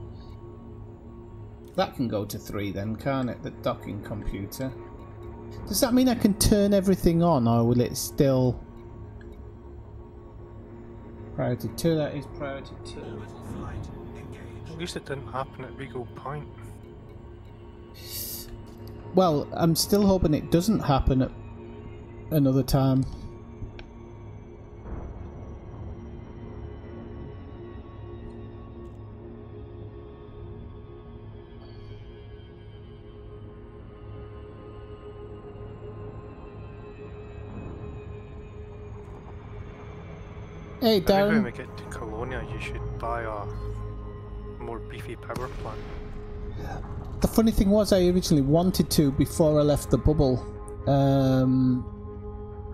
That can go to 3 then, can't it? The docking computer. Does that mean I can turn everything on, or will it still... Priority 2, that is priority 2. Orbital flight engaged. At least it didn't happen at Regal Point. Well, I'm still hoping it doesn't happen at another time. Hey, I think when Darren. we get to Colonia, you should buy a more beefy power plant. The funny thing was, I originally wanted to before I left the bubble,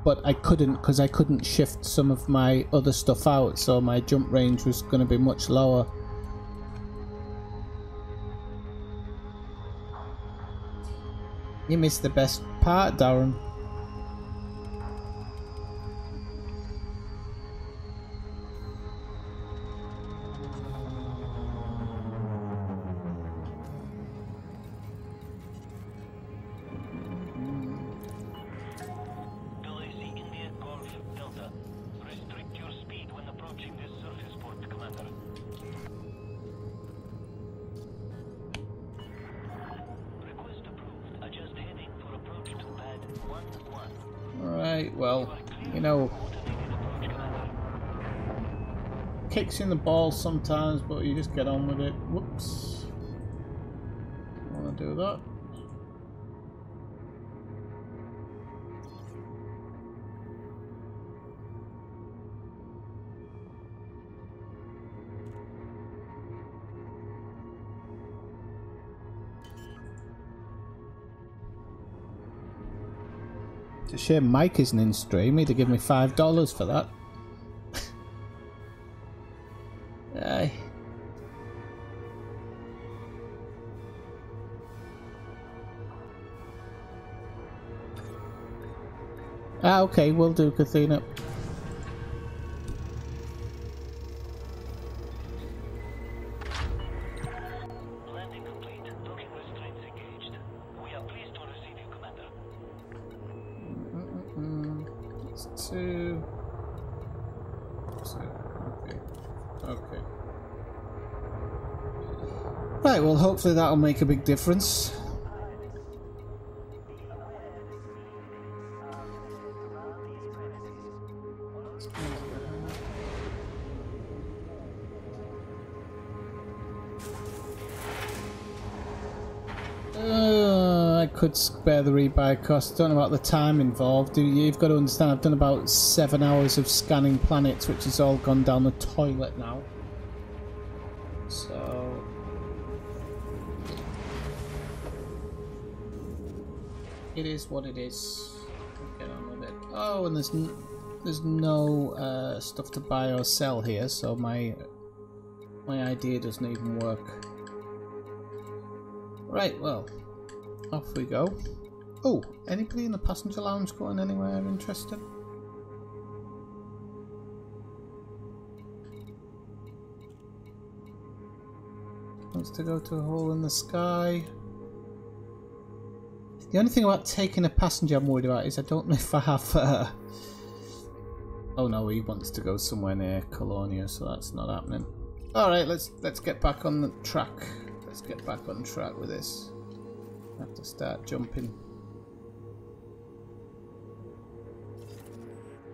but I couldn't because I couldn't shift some of my other stuff out, so my jump range was going to be much lower. You missed the best part, Darren. Right, well, you know, kicks in the balls sometimes, but you just get on with it. Whoops. I want to do that. It's a shame Mike isn't in stream. He'd have given me $5 for that. Aye. Ah, okay, we'll do Kathina. Landing complete. Docking restraints engaged. We are pleased to receive you, Commander. It's two. Okay. Okay. Right, well, hopefully that'll make a big difference. I could spare the rebuy cost. Don't know about the time involved. You've got to understand, I've done about 7 hours of scanning planets, which has all gone down the toilet now. So it is what it is. Get on with it. Oh, and there's no stuff to buy or sell here, so my idea doesn't even work. Right, well, off we go. Oh, anybody in the passenger lounge going anywhere interesting? Wants to go to a hole in the sky. The only thing about taking a passenger I'm worried about is I don't know if I have... Oh no, he wants to go somewhere near Colonia, so that's not happening. Alright, let's get back on the track. Let's get back on track with this. I have to start jumping.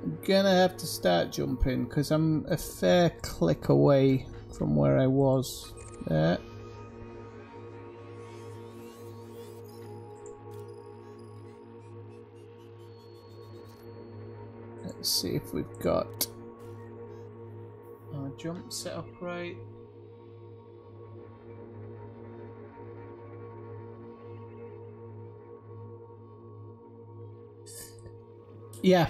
I'm gonna have to start jumping because I'm a fair click away from where I was. There. Let's see if we've got our jump set up right. Yeah,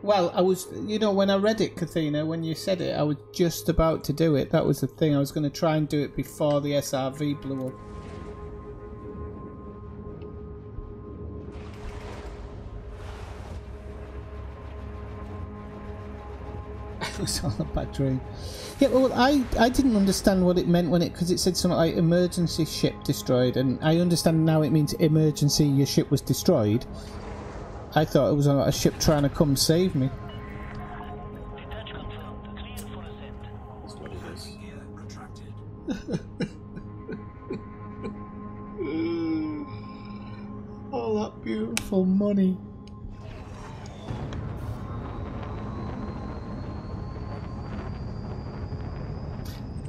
well, I was, you know, when I read it, Kathina, when you said it, I was just about to do it. That was the thing. I was going to try and do it before the SRV blew up. It was all a bad dream. Yeah, well, I didn't understand what it meant when it, because it said something like emergency ship destroyed, and I understand now it means emergency, your ship was destroyed. I thought it was a ship trying to come save me. Detach confirmed. Clear for ascent. That's what it is. Gear retracted. All that beautiful money.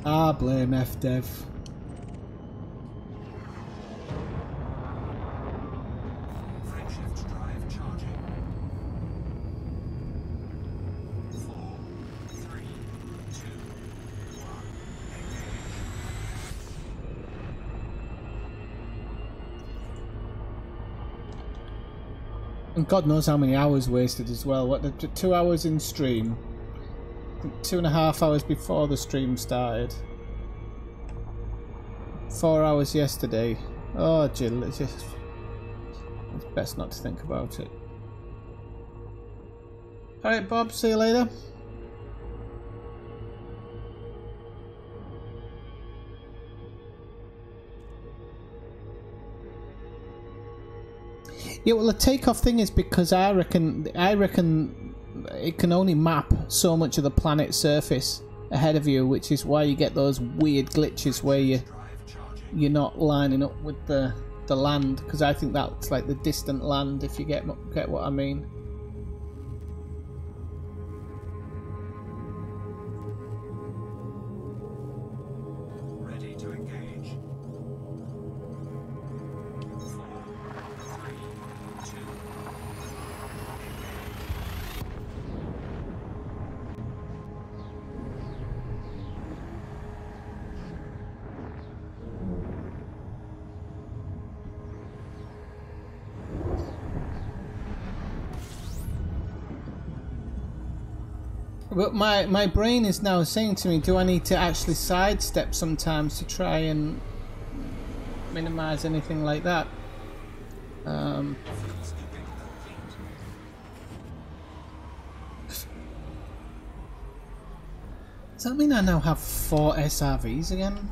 Ah, blame FDev. Frameshift drive charging. 4, 3, 2, 1. And God knows how many hours wasted as well. What, the 2 hours in stream? 2.5 hours before the stream started. 4 hours yesterday. Oh, Jill, it's just... Best not to think about it. Alright, Bob, see you later. Yeah, well, the takeoff thing is because I reckon it can only map so much of the planet's surface ahead of you, which is why you get those weird glitches where you're not lining up with the land, because I think that's like the distant land, if you get what I mean. Ready to engage. 4, 3, 2, But my brain is now saying to me, do I need to actually sidestep sometimes to try and minimize anything like that? fuel scooping complete. Does that mean I now have 4 SRVs again?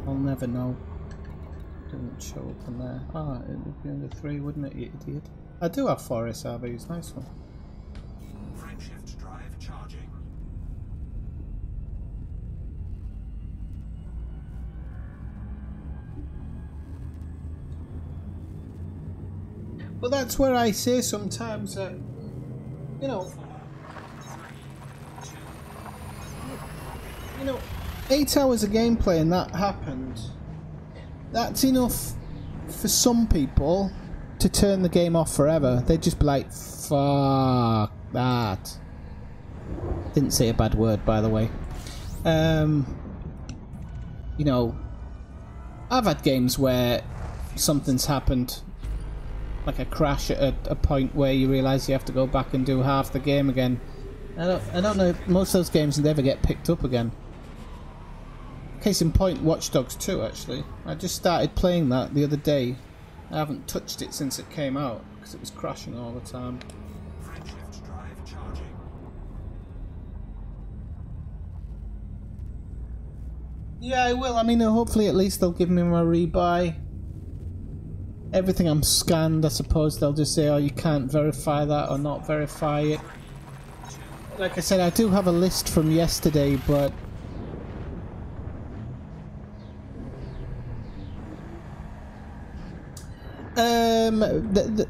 I'll never know. Didn't show up on there. Ah, it would be under 3, wouldn't it, you idiot? I do have 4 SRVs, nice one. Frameshift drive charging. But that's where I say sometimes that, you know, 8 hours of gameplay and that happened. That's enough for some people to turn the game off forever. They'd just be like, fuck that. Didn't say a bad word, by the way. You know, I've had games where something's happened, like a crash at a point where you realise you have to go back and do half the game again. I don't know if most of those games never get picked up again. Case in point, Watch Dogs 2, actually. I just started playing that the other day. I haven't touched it since it came out, because it was crashing all the time. Frameshift drive charging. Yeah, I will. I mean, hopefully at least they'll give me my rebuy. Everything I'm scanned, I suppose they'll just say, oh, you can't verify that or not verify it. Like I said, I do have a list from yesterday, but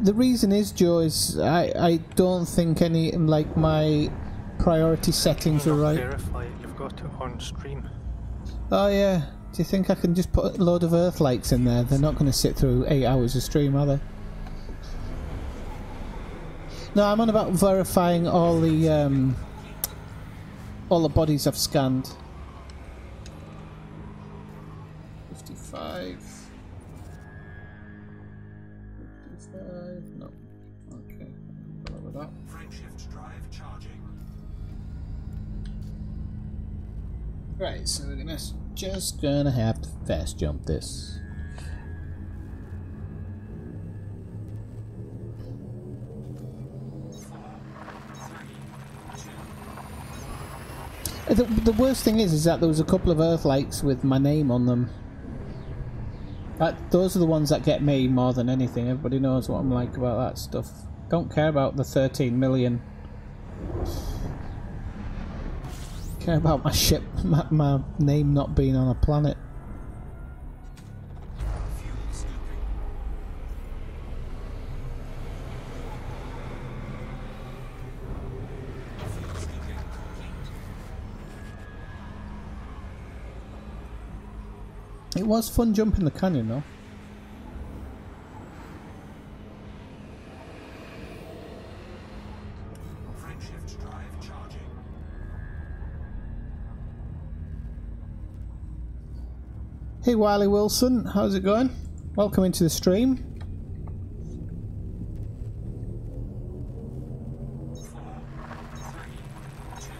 the reason is, Joe, is I don't think any, like, my priority settings are right. Verify it, you've got it on stream. Oh yeah, do you think I can just put a load of Earth lights in there? They're not going to sit through 8 hours of stream, are they? No, I'm on about verifying all the bodies I've scanned. 55. 55. No. Okay. Go with that. Frameshift drive charging. Right, so we're just gonna have to fast jump this. The worst thing is that there was a couple of Earth lights with my name on them. Those are the ones that get me more than anything. Everybody knows what I'm like about that stuff. Don't care about the 13 million. Care about my ship, my name not being on a planet. Fuel scooping. Fuel scooping complete. It was fun jumping the canyon though. Frameshift drive charging. Hey Wiley Wilson, how's it going? Welcome into the stream. 4, 3, 2.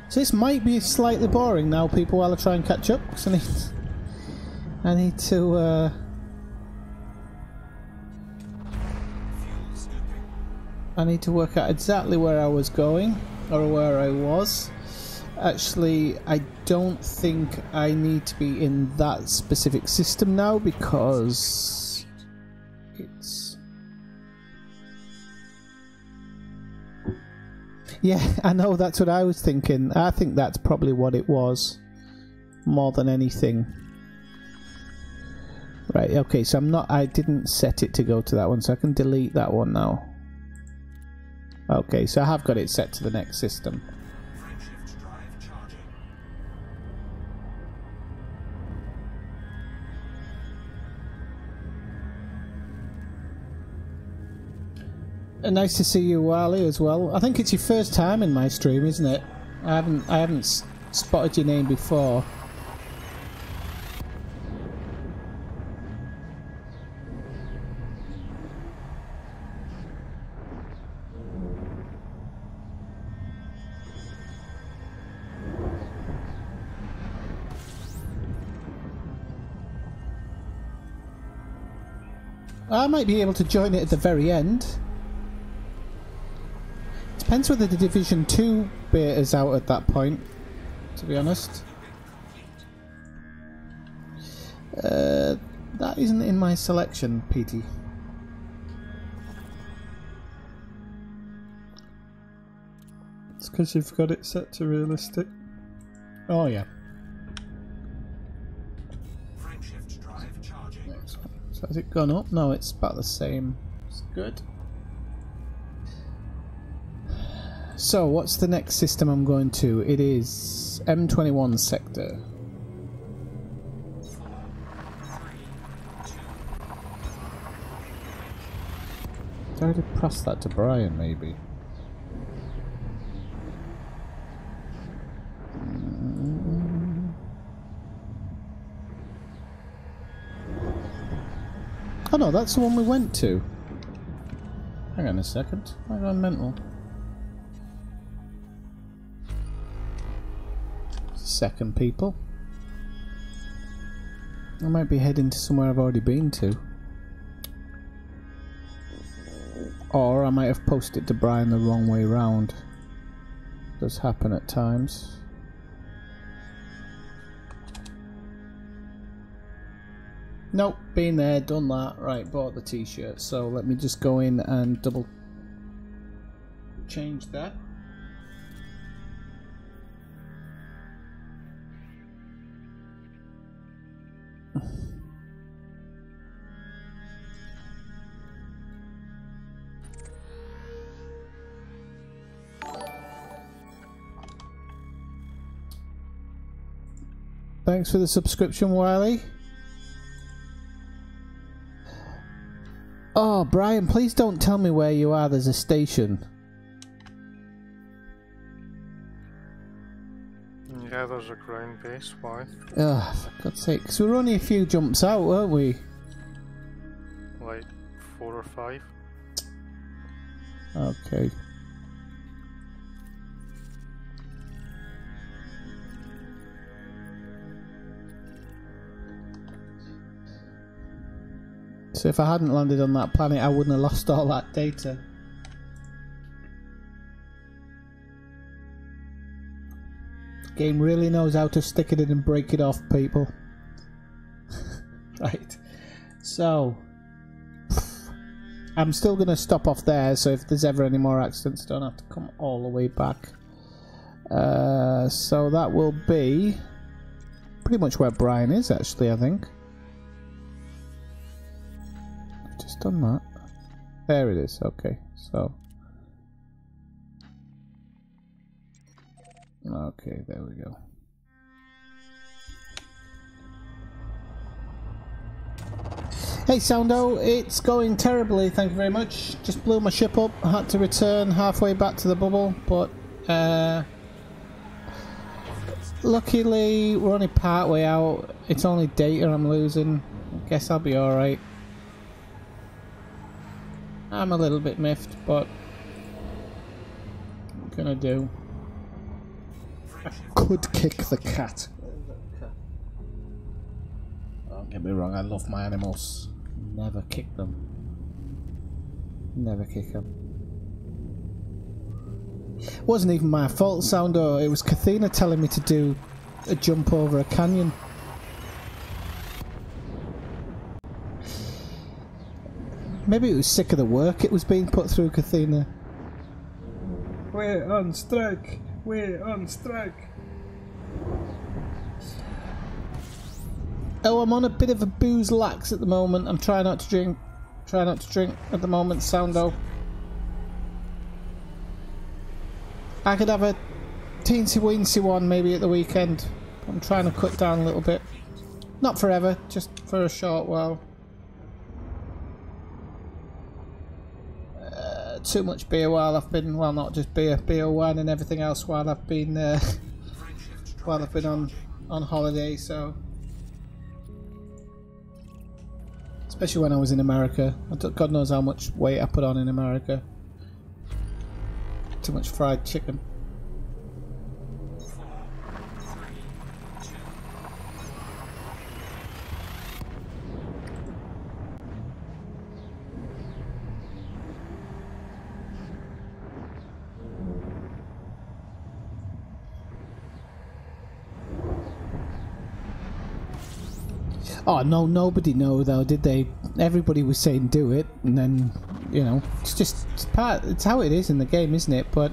So this might be slightly boring now, people, while I try and catch up. Cause I need to. Fuel scooping. I need to work out exactly where I was going, or where I was. Actually, I don't think I need to be in that specific system now because it's... Yeah, I know, that's what I was thinking. I think that's probably what it was, more than anything. Right, okay, so I didn't set it to go to that one, so I can delete that one now. Okay, so I have got it set to the next system. Shift drive charging. Nice to see you, Wally, as well. I think it's your first time in my stream, isn't it? I haven't spotted your name before. I might be able to join it at the very end. Depends whether the Division 2 beta's out at that point, to be honest. That isn't in my selection, PT. It's because you've got it set to realistic. Oh yeah. Shift drive charging. So has it gone up? No, it's about the same. It's good. So, what's the next system I'm going to? It is M21 sector. 4, 3, 2. I already passed that to Brian, maybe. Oh no, that's the one we went to. Hang on a second. I've gone mental. Second, people. I might be heading to somewhere I've already been to. Or I might have posted to Brian the wrong way round. Does happen at times. Nope, been there, done that. Right, bought the t-shirt. So let me just go in and double change that. Thanks for the subscription, Wiley. Oh, Brian, please don't tell me where you are. There's a station. Yeah, there's a ground base. Why? Ugh, for God's sake. So we're only a few jumps out, weren't we? Like 4 or 5. Okay. So if I hadn't landed on that planet, I wouldn't have lost all that data. The game really knows how to stick it in and break it off, people. Right. So I'm still going to stop off there, so if there's ever any more accidents, I don't have to come all the way back. So that will be pretty much where Brian is, actually, I think. Just done that. There it is. Okay, so okay, there we go. Hey Soundo, it's going terribly, thank you very much. Just blew my ship up, I had to return halfway back to the bubble, but luckily we're only part way out. It's only data I'm losing. I guess I'll be alright. I'm a little bit miffed, but what can I do? could kick the cat. Don't get me wrong, I love my animals. Never kick them. Never kick them. It wasn't even my fault, Soundo. It was Kathina telling me to do a jump over a canyon. Maybe it was sick of the work it was being put through, Kathina. We're on strike! We're on strike! Oh, I'm on a bit of a booze lax at the moment. I'm trying not to drink. Try not to drink at the moment, Soundo. I could have a teensy weensy one maybe at the weekend. I'm trying to cut down a little bit. Not forever, just for a short while. Too much beer while I've been, well, not just beer, wine and everything else while I've been on holiday, so. Especially when I was in America. God knows how much weight I put on in America. Too much fried chicken. Oh no, nobody know though, did they? Everybody was saying do it, and then, you know, it's how it is in the game, isn't it? But,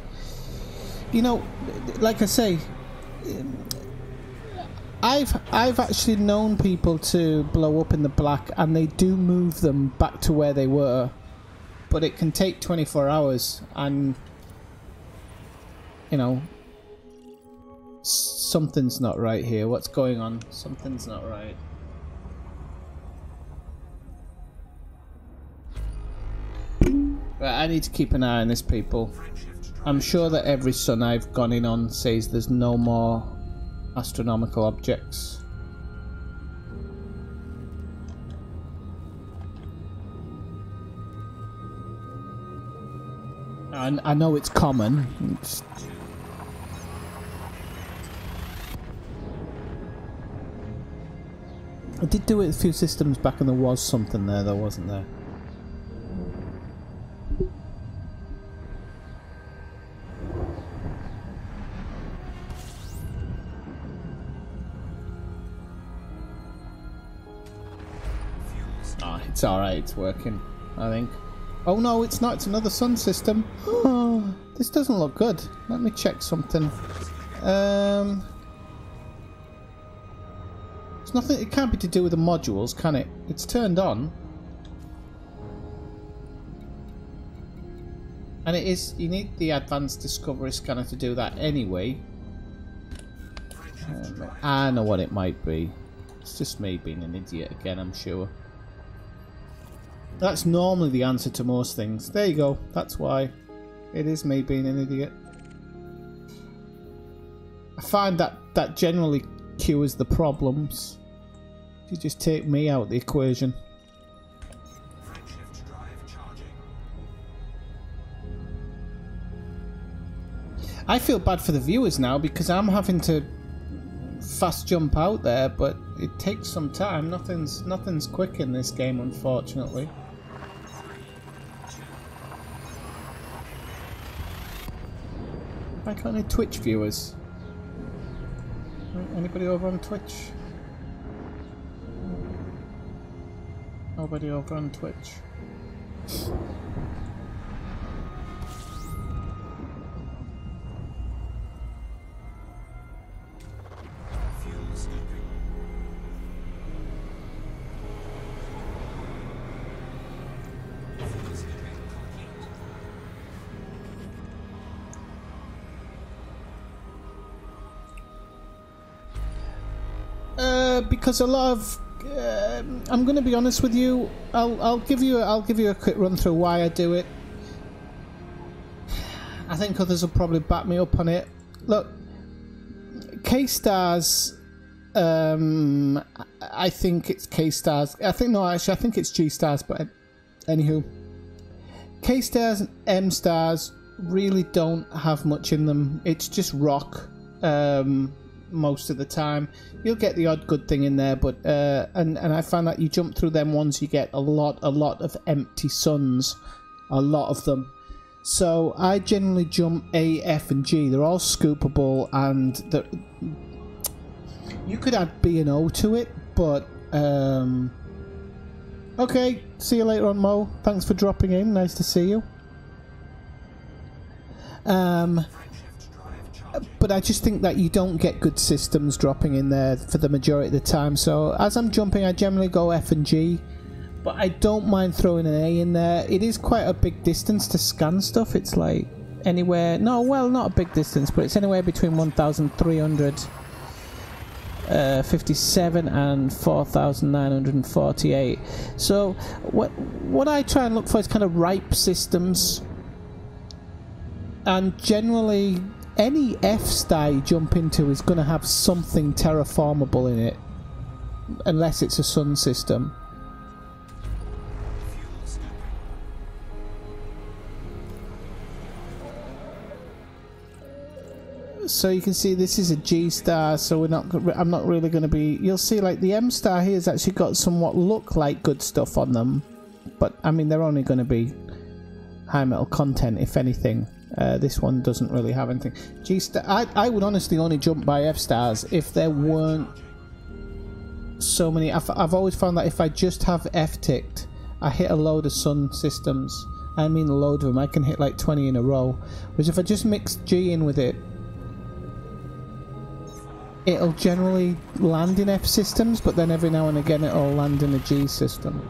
you know, like I say, I've actually known people to blow up in the black, and they do move them back to where they were, but it can take 24 hours, and, you know, something's not right here. What's going on? Something's not right. But I need to keep an eye on this, people. I'm sure that every sun I've gone in on says there's no more astronomical objects. I know it's common. I did do it a few systems back and there was something there, though, wasn't there? It's alright, it's working, I think. Oh no, it's not, it's another sun system. Oh, this doesn't look good. Let me check something. It's nothing, it can't be to do with the modules, can it? It's turned on. And it is, you need the advanced discovery scanner to do that anyway. I know what it might be. It's just me being an idiot again, I'm sure. That's normally the answer to most things. There you go. That's why. It is me being an idiot. I find that generally cures the problems. You just take me out of the equation. I feel bad for the viewers now because I'm having to fast jump out there, but it takes some time. Nothing's quick in this game, unfortunately. Why can't I Twitch viewers? Anybody over on Twitch? Nobody over on Twitch. Because a lot of, I'm going to be honest with you. I'll give you a quick run through why I do it. I think others will probably back me up on it. Look, K-Stars. I think it's K-Stars. I think it's G-Stars. But anywho, K-Stars and M-Stars really don't have much in them. It's just rock. most of the time. You'll get the odd good thing in there, but and I find that you jump through them ones, you get a lot of empty suns, a lot of them. So I generally jump A, F, and G. They're all scoopable, and you could add B and O to it, but okay. See you later on, Mo. Thanks for dropping in. Nice to see you. But I just think that you don't get good systems dropping in there for the majority of the time. So as I'm jumping, I generally go F and G. But I don't mind throwing an A in there. It is quite a big distance to scan stuff. It's like anywhere... No, well, not a big distance, but it's anywhere between 1,357 and 4,948. So what I try and look for is kind of ripe systems. And generally, any F star you jump into is going to have something terraformable in it. Unless it's a sun system. So you can see this is a G star, so I'm not really going to be... You'll see like the M star here has actually got somewhat look like good stuff on them. But I mean, they're only going to be high metal content, if anything. This one doesn't really have anything. G star, I would honestly only jump by F stars if there weren't so many. I've always found that if I just have F ticked, I hit a load of sun systems. I mean a load of them. I can hit like 20 in a row. Whereas if I just mix G in with it, it'll generally land in F systems, but then every now and again it'll land in a G system.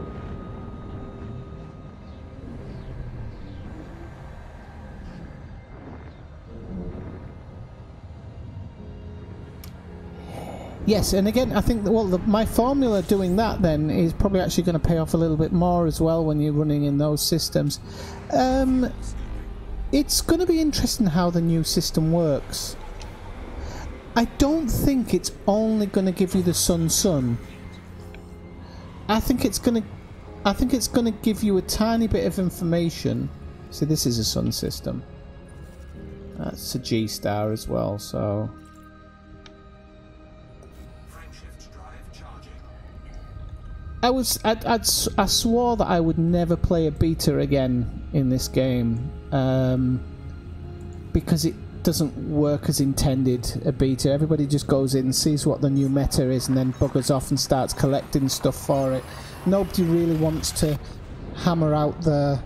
Yes, and again, I think that, well, my formula doing that then is probably actually going to pay off a little bit more as well when you're running in those systems. It's going to be interesting how the new system works. I don't think it's only going to give you the sun. I think it's going to give you a tiny bit of information. So this is a sun system. That's a G star as well, so... I swore that I would never play a beta again in this game, because it doesn't work as intended, a beta. Everybody just goes in, sees what the new meta is, and then buggers off and starts collecting stuff for it. Nobody really wants to hammer out the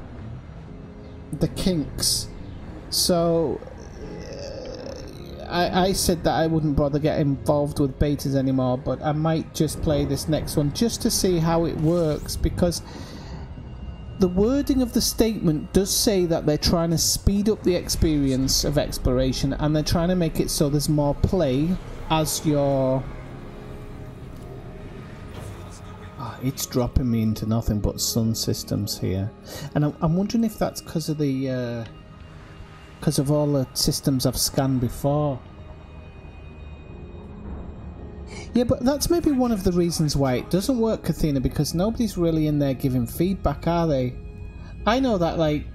kinks. So I said that I wouldn't bother getting involved with betas anymore, but I might just play this next one just to see how it works, because the wording of the statement does say that they're trying to speed up the experience of exploration, and they're trying to make it so there's more play as you're... Oh, it's dropping me into nothing but sun systems here, and I'm wondering if that's because of the because of all the systems I've scanned before. Yeah, but that's maybe one of the reasons why it doesn't work, Kathina, because nobody's really in there giving feedback, are they? I know that, like,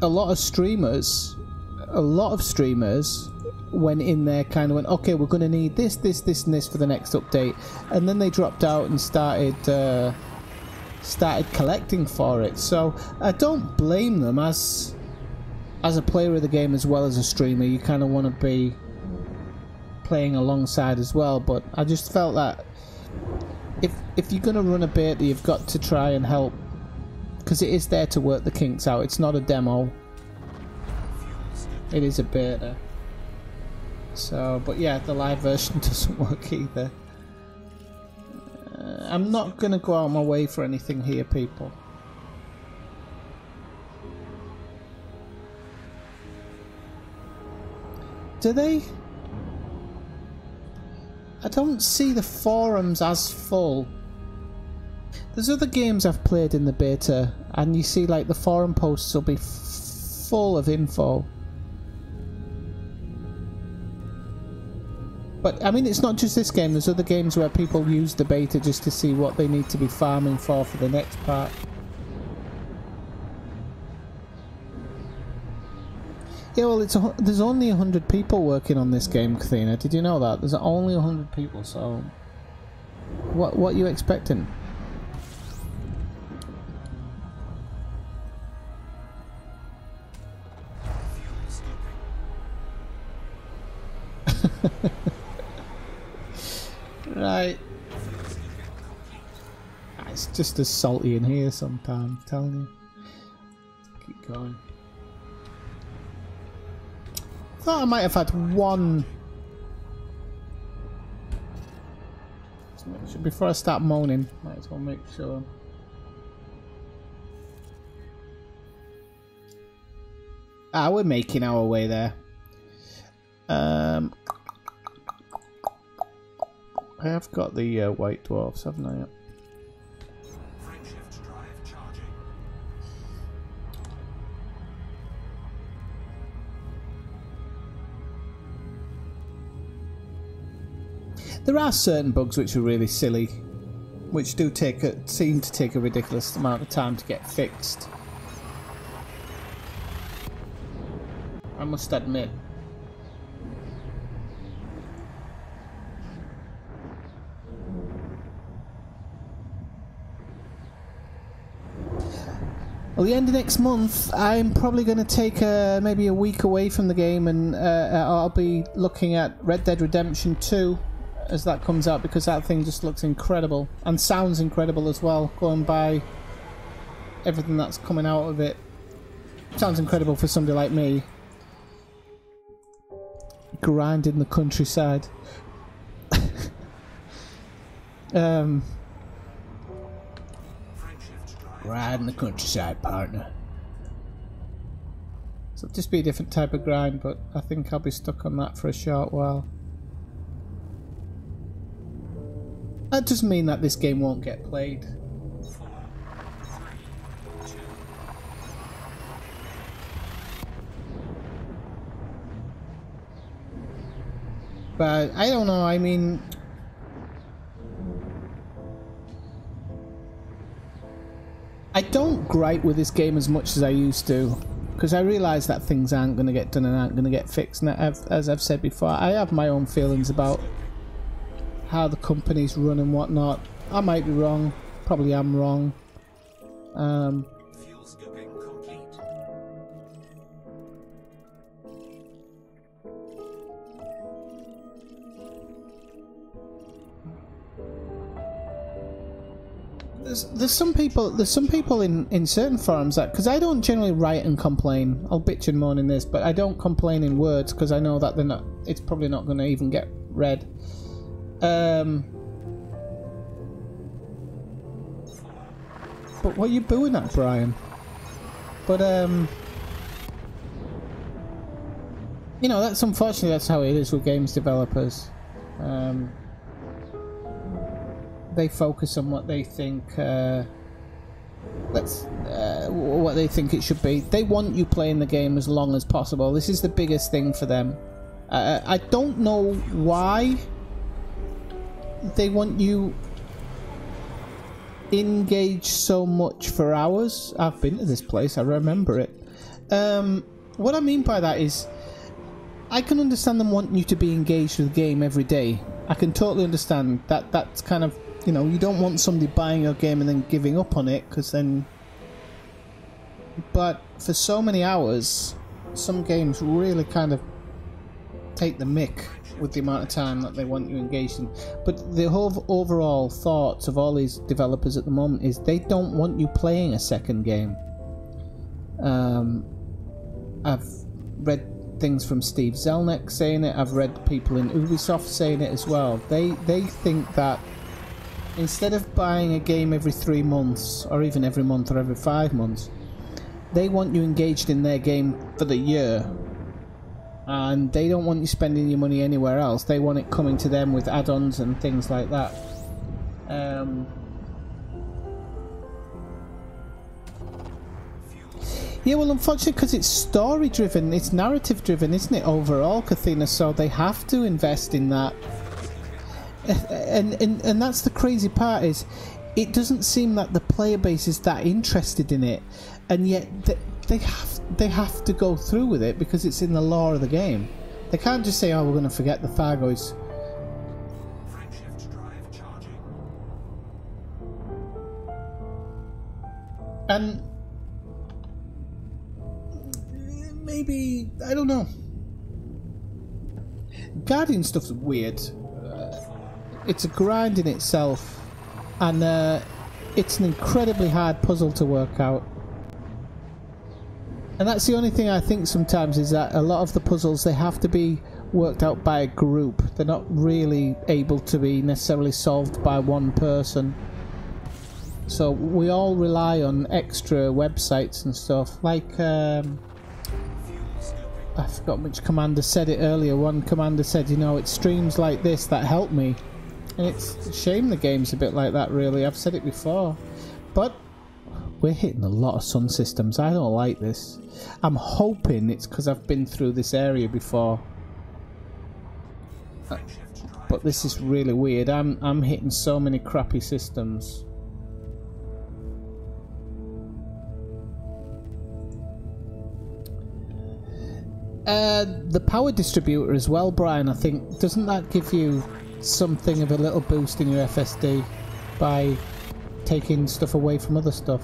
a lot of streamers, went in there, kind of went, okay, we're going to need this, this, this, and this for the next update, and then they dropped out and started collecting for it. So I don't blame them. As a player of the game as well as a streamer, you kind of want to be playing alongside as well, but I just felt that if you're going to run a beta, you've got to try and help, because it is there to work the kinks out. It's not a demo, it is a beta. So, but yeah, the live version doesn't work either. I'm not going to go out of my way for anything here, people. Do they? I don't see the forums as full. There's other games I've played in the beta, and you see like the forum posts will be full of info. But I mean, it's not just this game. There's other games where people use the beta just to see what they need to be farming for the next part. Yeah, well, there's only 100 people working on this game, Kathina. Did you know that? There's only 100 people, so... What are you expecting? Right. It's just as salty in here sometimes, I'm telling you. Keep going. Thought I might have had one. Before I start moaning, might as well make sure. We're making our way there. I have got the white dwarfs, haven't I? Frameshift drive charging. There are certain bugs which are really silly, which do seem to take a ridiculous amount of time to get fixed. I must admit. Well, the end of next month, I'm probably going to take maybe a week away from the game, and I'll be looking at Red Dead Redemption 2 as that comes out, because that thing just looks incredible and sounds incredible as well, going by everything that's coming out of it. Sounds incredible for somebody like me. Grind in the countryside. Ride in the countryside, partner. So it'll just be a different type of grind, but I think I'll be stuck on that for a short while. That doesn't mean that this game won't get played. 4, 3, 2. But I don't know, I mean... I don't gripe with this game as much as I used to, because I realise that things aren't going to get done and aren't going to get fixed, and as I've said before, I have my own feelings about how the companies run and whatnot. I might be wrong, probably am wrong. Fuel scooping complete. There's some people in certain forums that, because I don't generally write and complain, I'll bitch and moan in this, but I don't complain in words because I know that it's probably not going to even get read. But what are you booing at, Brian? But you know, that's unfortunately that's how it is with games developers. They focus on what they think what they think it should be. They want you playing the game as long as possible. This is the biggest thing for them. I don't know why they want you engaged so much for hours. I've been to this place, I remember it. What I mean by that is, I can understand them wanting you to be engaged with the game every day. I can totally understand that. That's kind of, you know, you don't want somebody buying your game and then giving up on it, because then... But for so many hours, some games really kind of take the mick with the amount of time that they want you engaged in. But the whole overall thoughts of all these developers at the moment is they don't want you playing a second game. I've read things from Steve Zelnick saying it, I've read people in Ubisoft saying it as well. They think that instead of buying a game every 3 months, or even every month or every 5 months, they want you engaged in their game for the year. And they don't want you spending your money anywhere else. They want it coming to them with add-ons and things like that. Yeah, well, unfortunately, because it's story-driven, it's narrative-driven, isn't it, overall, Kathina? So they have to invest in that. And that's the crazy part, is it doesn't seem that the player base is that interested in it, and yet they have to go through with it because it's in the lore of the game. They can't just say, "Oh, we're going to forget the Thargoids." Frameshift drive charging. And maybe, I don't know. Guardian stuff's weird. It's a grind in itself, and it's an incredibly hard puzzle to work out. And that's the only thing I think sometimes, is that a lot of the puzzles, they have to be worked out by a group. They're not really able to be necessarily solved by one person. So we all rely on extra websites and stuff, like I forgot which commander said it earlier. One commander said, you know, it's streams like this that help me. And it's a shame the game's a bit like that, really. I've said it before. But we're hitting a lot of sun systems. I don't like this. I'm hoping it's because I've been through this area before. But this is really weird. I'm hitting so many crappy systems. The power distributor as well, Brian, I think, doesn't that give you something of a little boost in your FSD by taking stuff away from other stuff?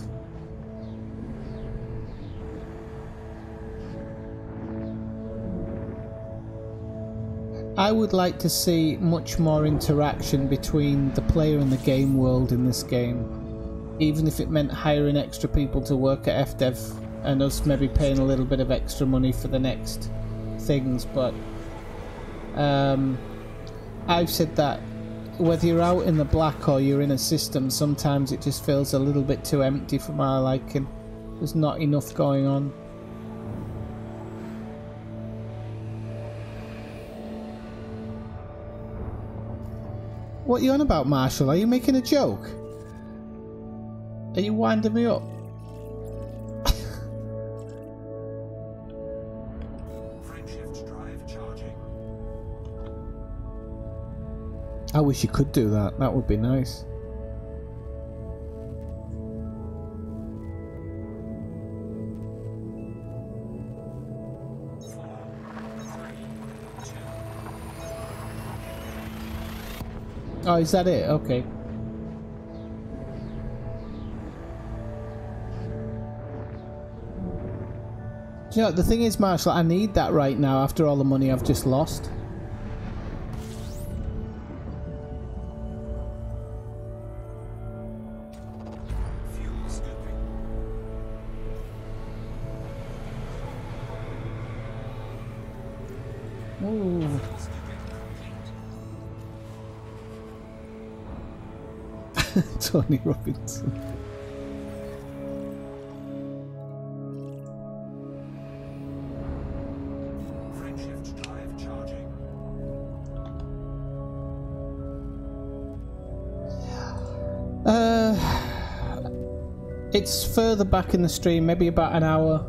I would like to see much more interaction between the player and the game world in this game, even if it meant hiring extra people to work at FDev and us maybe paying a little bit of extra money for the next things. But I've said that whether you're out in the black or you're in a system, sometimes it just feels a little bit too empty for my liking. There's not enough going on. What are you on about, Marshall? Are you making a joke? Are you winding me up? Frameshift drive charging. I wish you could do that. That would be nice. Oh, is that it? Okay. Do you know, the thing is, Marshall, I need that right now after all the money I've just lost. Fuel scooping. Ooh. Fuel scooping complete. Tony Robinson. Frameshift drive charging. It's further back in the stream, maybe about an hour.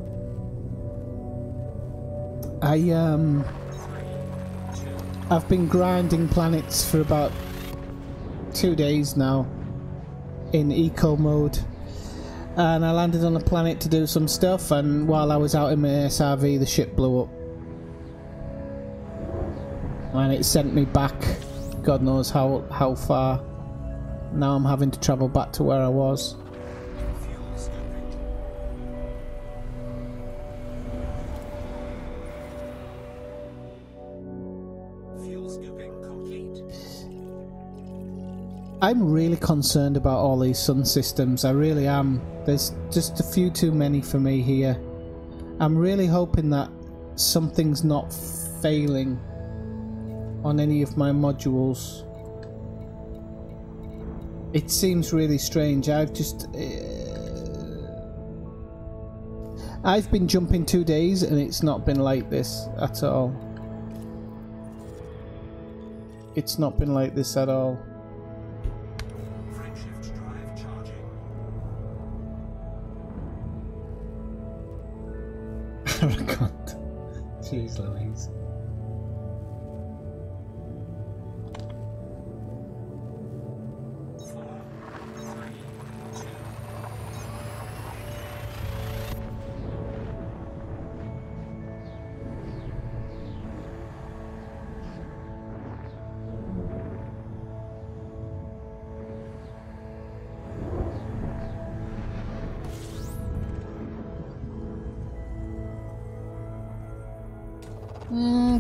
I've been grinding planets for about 2 days now in eco mode, and I landed on a planet to do some stuff, and while I was out in my SRV the ship blew up and it sent me back God knows how far. Now I'm having to travel back to where I was. Fuel scooping. Fuel scooping complete. I'm really concerned about all these sun systems. I really am. There's just a few too many for me here. I'm really hoping that something's not failing on any of my modules. It seems really strange. I've been jumping 2 days and it's not been like this at all. It's not been like this at all. Frameshift drive charging. Arrogant. Jeez Louise.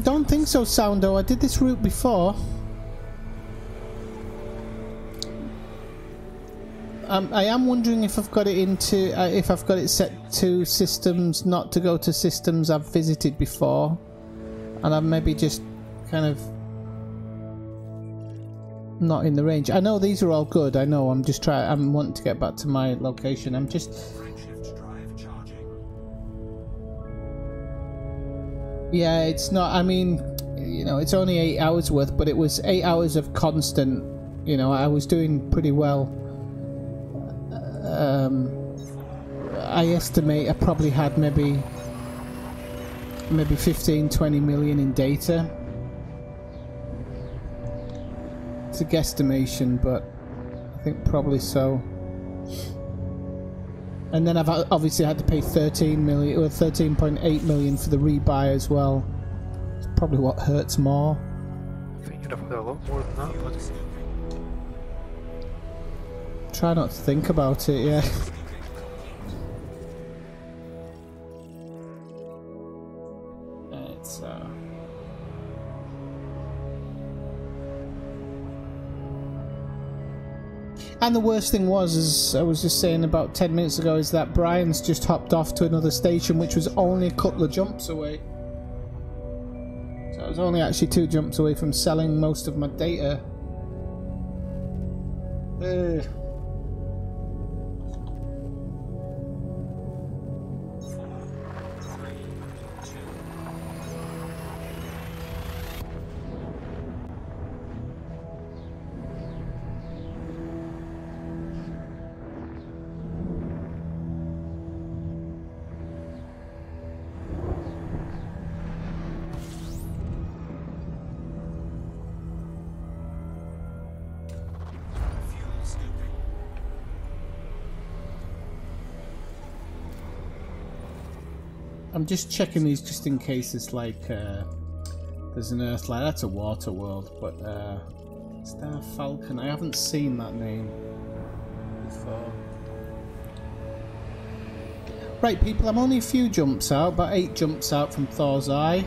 don't think so, Soundo. I did this route before. I am wondering if I've got it into if I've got it set to systems not to go to systems I've visited before, and I'm maybe just kind of not in the range. I know these are all good. I know. I'm just trying. I'm wanting to get back to my location. I'm just. Frameshift drive charging. Yeah, it's not. I mean, you know, it's only 8 hours worth, but it was 8 hours of constant. You know, I was doing pretty well. I estimate I probably had maybe 15-20 million in data. It's a guesstimation, but I think probably so. And then I've obviously had to pay 13 million or 13.8 million for the rebuy as well. It's probably what hurts more. I think you'd have had a lot more than that, buddy. Try not to think about it, yeah. It's and the worst thing was, as I was just saying about 10 minutes ago, is that Brian's just hopped off to another station which was only a couple of jumps away. So I was only actually 2 jumps away from selling most of my data. Fuel scooping. I'm just checking these just in case it's like there's an Earthlight. That's a water world, but Star Falcon. I haven't seen that name before. Right, people. I'm only a few jumps out, about 8 jumps out from Thor's Eye.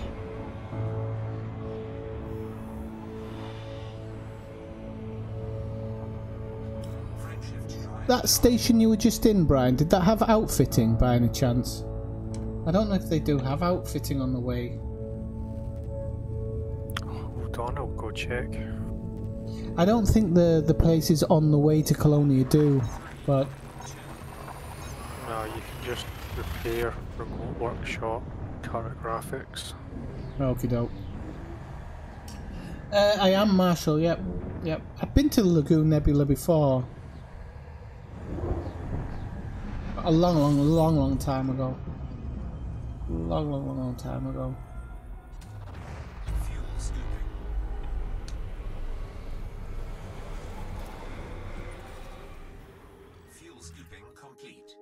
Frameshift drive. That station you were just in, Brian, did that have outfitting by any chance? I don't know if they do have outfitting on the way. Hold on, I'll go check. I don't think the places on the way to Colonia do, but No, you can just repair remote workshop, cartographics. okie doke. I am Marshall. Yep. I've been to the Lagoon Nebula before. A long time ago. Long time ago. Fuel scooping. Fuel scooping complete.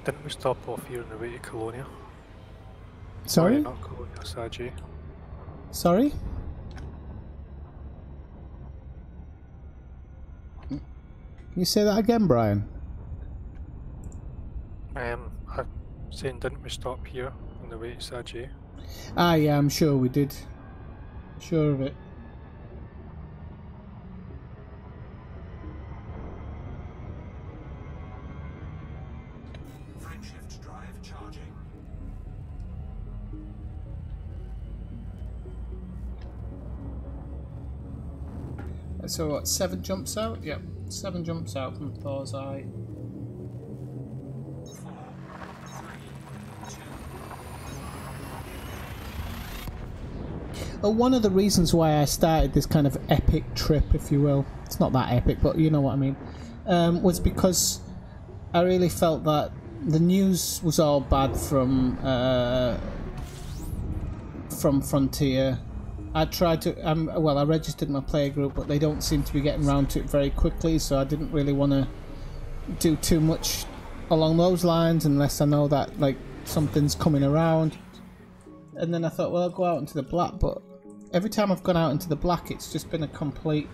Didn't we stop off here on the way to Colonia? Sorry? Not Colonia, Saji. Sorry? Can you say that again, Brian? I'm saying, didn't we stop here on the way to Saji? Ah, yeah, I'm sure we did. Sure of it. Frameshift drive charging. So what, 7 jumps out? Yep, 7 jumps out from Thor's Eye. 4, 3, 2. One of the reasons why I started this kind of epic trip, if you will, it's not that epic, but you know what I mean, was because I really felt that the news was all bad from Frontier. I tried to, well, I registered my player group, but they don't seem to be getting around to it very quickly, so I didn't really want to do too much along those lines unless I know that, like, something's coming around. And then I thought, well, I'll go out into the black, but every time I've gone out into the black, it's just been a complete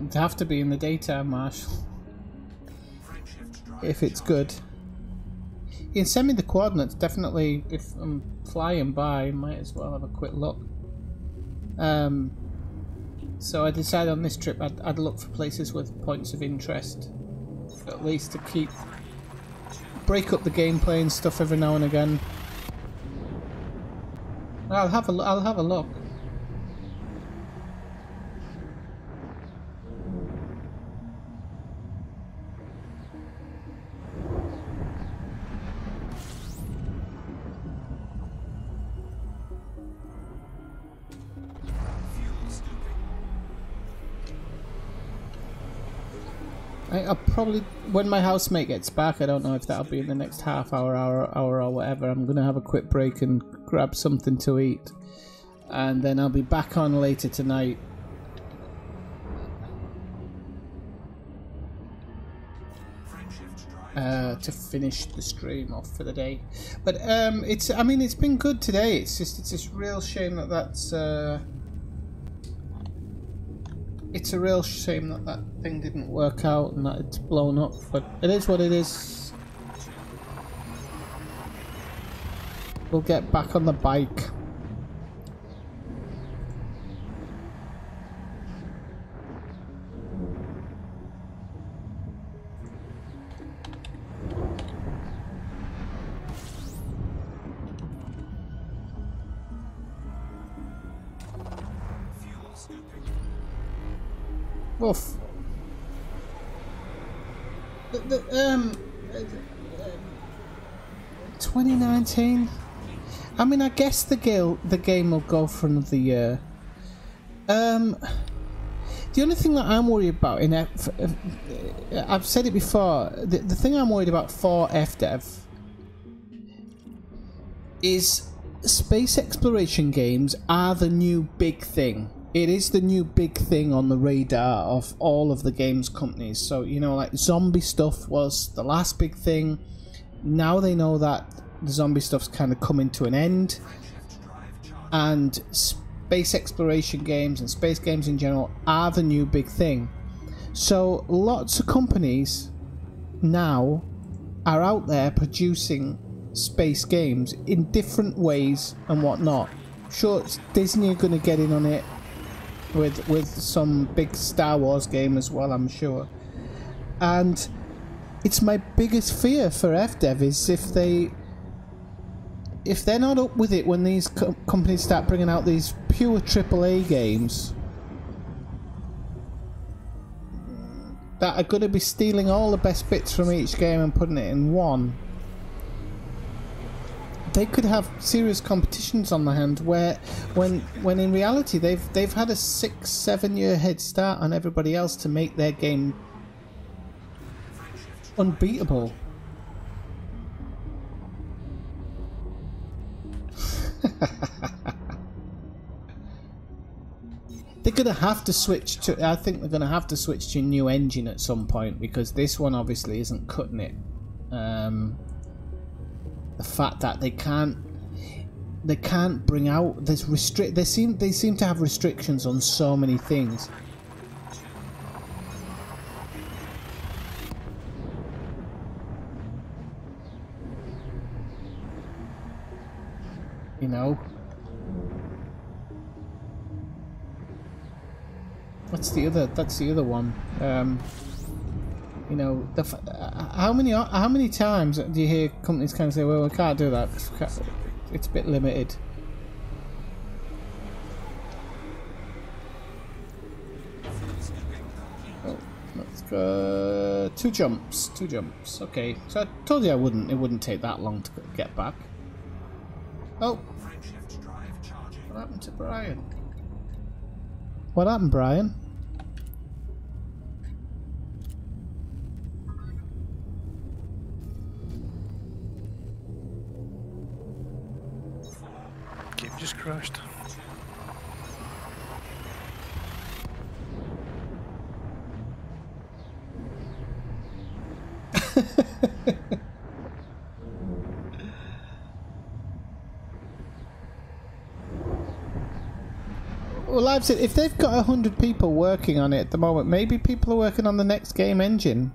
It'd have to be in the daytime, Marshall. If it's good. You can send me the coordinates, definitely. If I'm flying by, might as well have a quick look. So I decided on this trip I'd look for places with points of interest, at least to break up the gameplay and stuff every now and again. I'll have a look. I'll probably, when my housemate gets back, I don't know if that'll be in the next half hour or whatever, I'm going to have a quick break and grab something to eat. And then I'll be back on later tonight. To finish the stream off for the day. But I mean, it's been good today. It's just real shame that that's... It's a real shame that that thing didn't work out and that it's blown up, but it is what it is. We'll get back on the bike. Oof. 2019. I mean, I guess the game will go for another year. The only thing that I'm worried about I've said it before. The thing I'm worried about for FDev is space exploration games are the new big thing. It is the new big thing on the radar of all of the games companies. So, you know, like zombie stuff was the last big thing. Now they know that the zombie stuff's kind of coming to an end. And space exploration games and space games in general are the new big thing. So lots of companies now are out there producing space games in different ways and whatnot. Sure, Disney are going to get in on it with some big Star Wars game as well, I'm sure. And it's my biggest fear for FDev is if they're not up with it when these companies start bringing out these pure AAA games that are going to be stealing all the best bits from each game and putting it in one. They could have serious competitions on the hand where when in reality they've had a 6-7 year head start on everybody else to make their game unbeatable. They're gonna have to switch to, I think they're gonna have to switch to a new engine at some point, because this one obviously isn't cutting it. The fact that they can't bring out this they seem to have restrictions on so many things. You know, that's the other one. You know, how many times do you hear companies kind of say, "Well, we can't do that. It's a bit limited." Oh, let's go. Two jumps. Okay, so I told you it wouldn't take that long to get back. Oh, what happened to Brian? What happened, Brian? Game just crashed. Well, Well, I've said if they've got 100 people working on it at the moment, maybe people are working on the next game engine.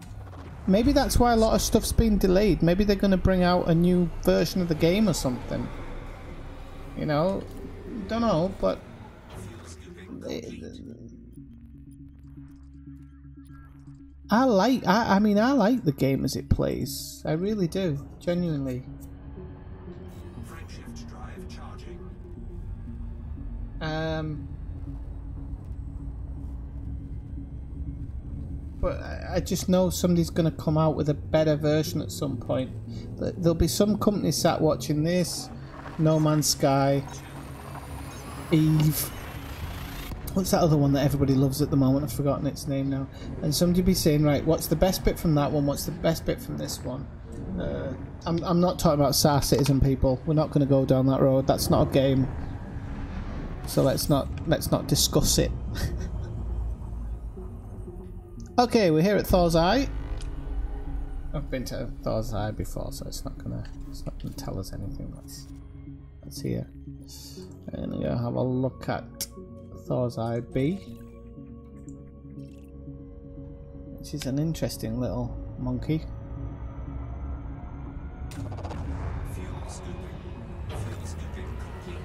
Maybe that's why a lot of stuff's been delayed. Maybe they're going to bring out a new version of the game or something. You know, don't know, but I mean, I like the game as it plays. I really do, genuinely. Frameshift drive charging. But I just know somebody's going to come out with a better version at some point. There'll be some company sat watching this. No Man's Sky. Eve. What's that other one that everybody loves at the moment? I've forgotten its name now. And somebody be saying, right, what's the best bit from that one? What's the best bit from this one? I'm not talking about Star Citizen, people. We're not going to go down that road. That's not a game. So let's not discuss it. Okay, we're here at Thor's Eye. I've been to Thor's Eye before, so it's not gonna tell us anything. That's here. And we're gonna have a look at Thor's Eye B, which is an interesting little monkey. Fuel scooping complete.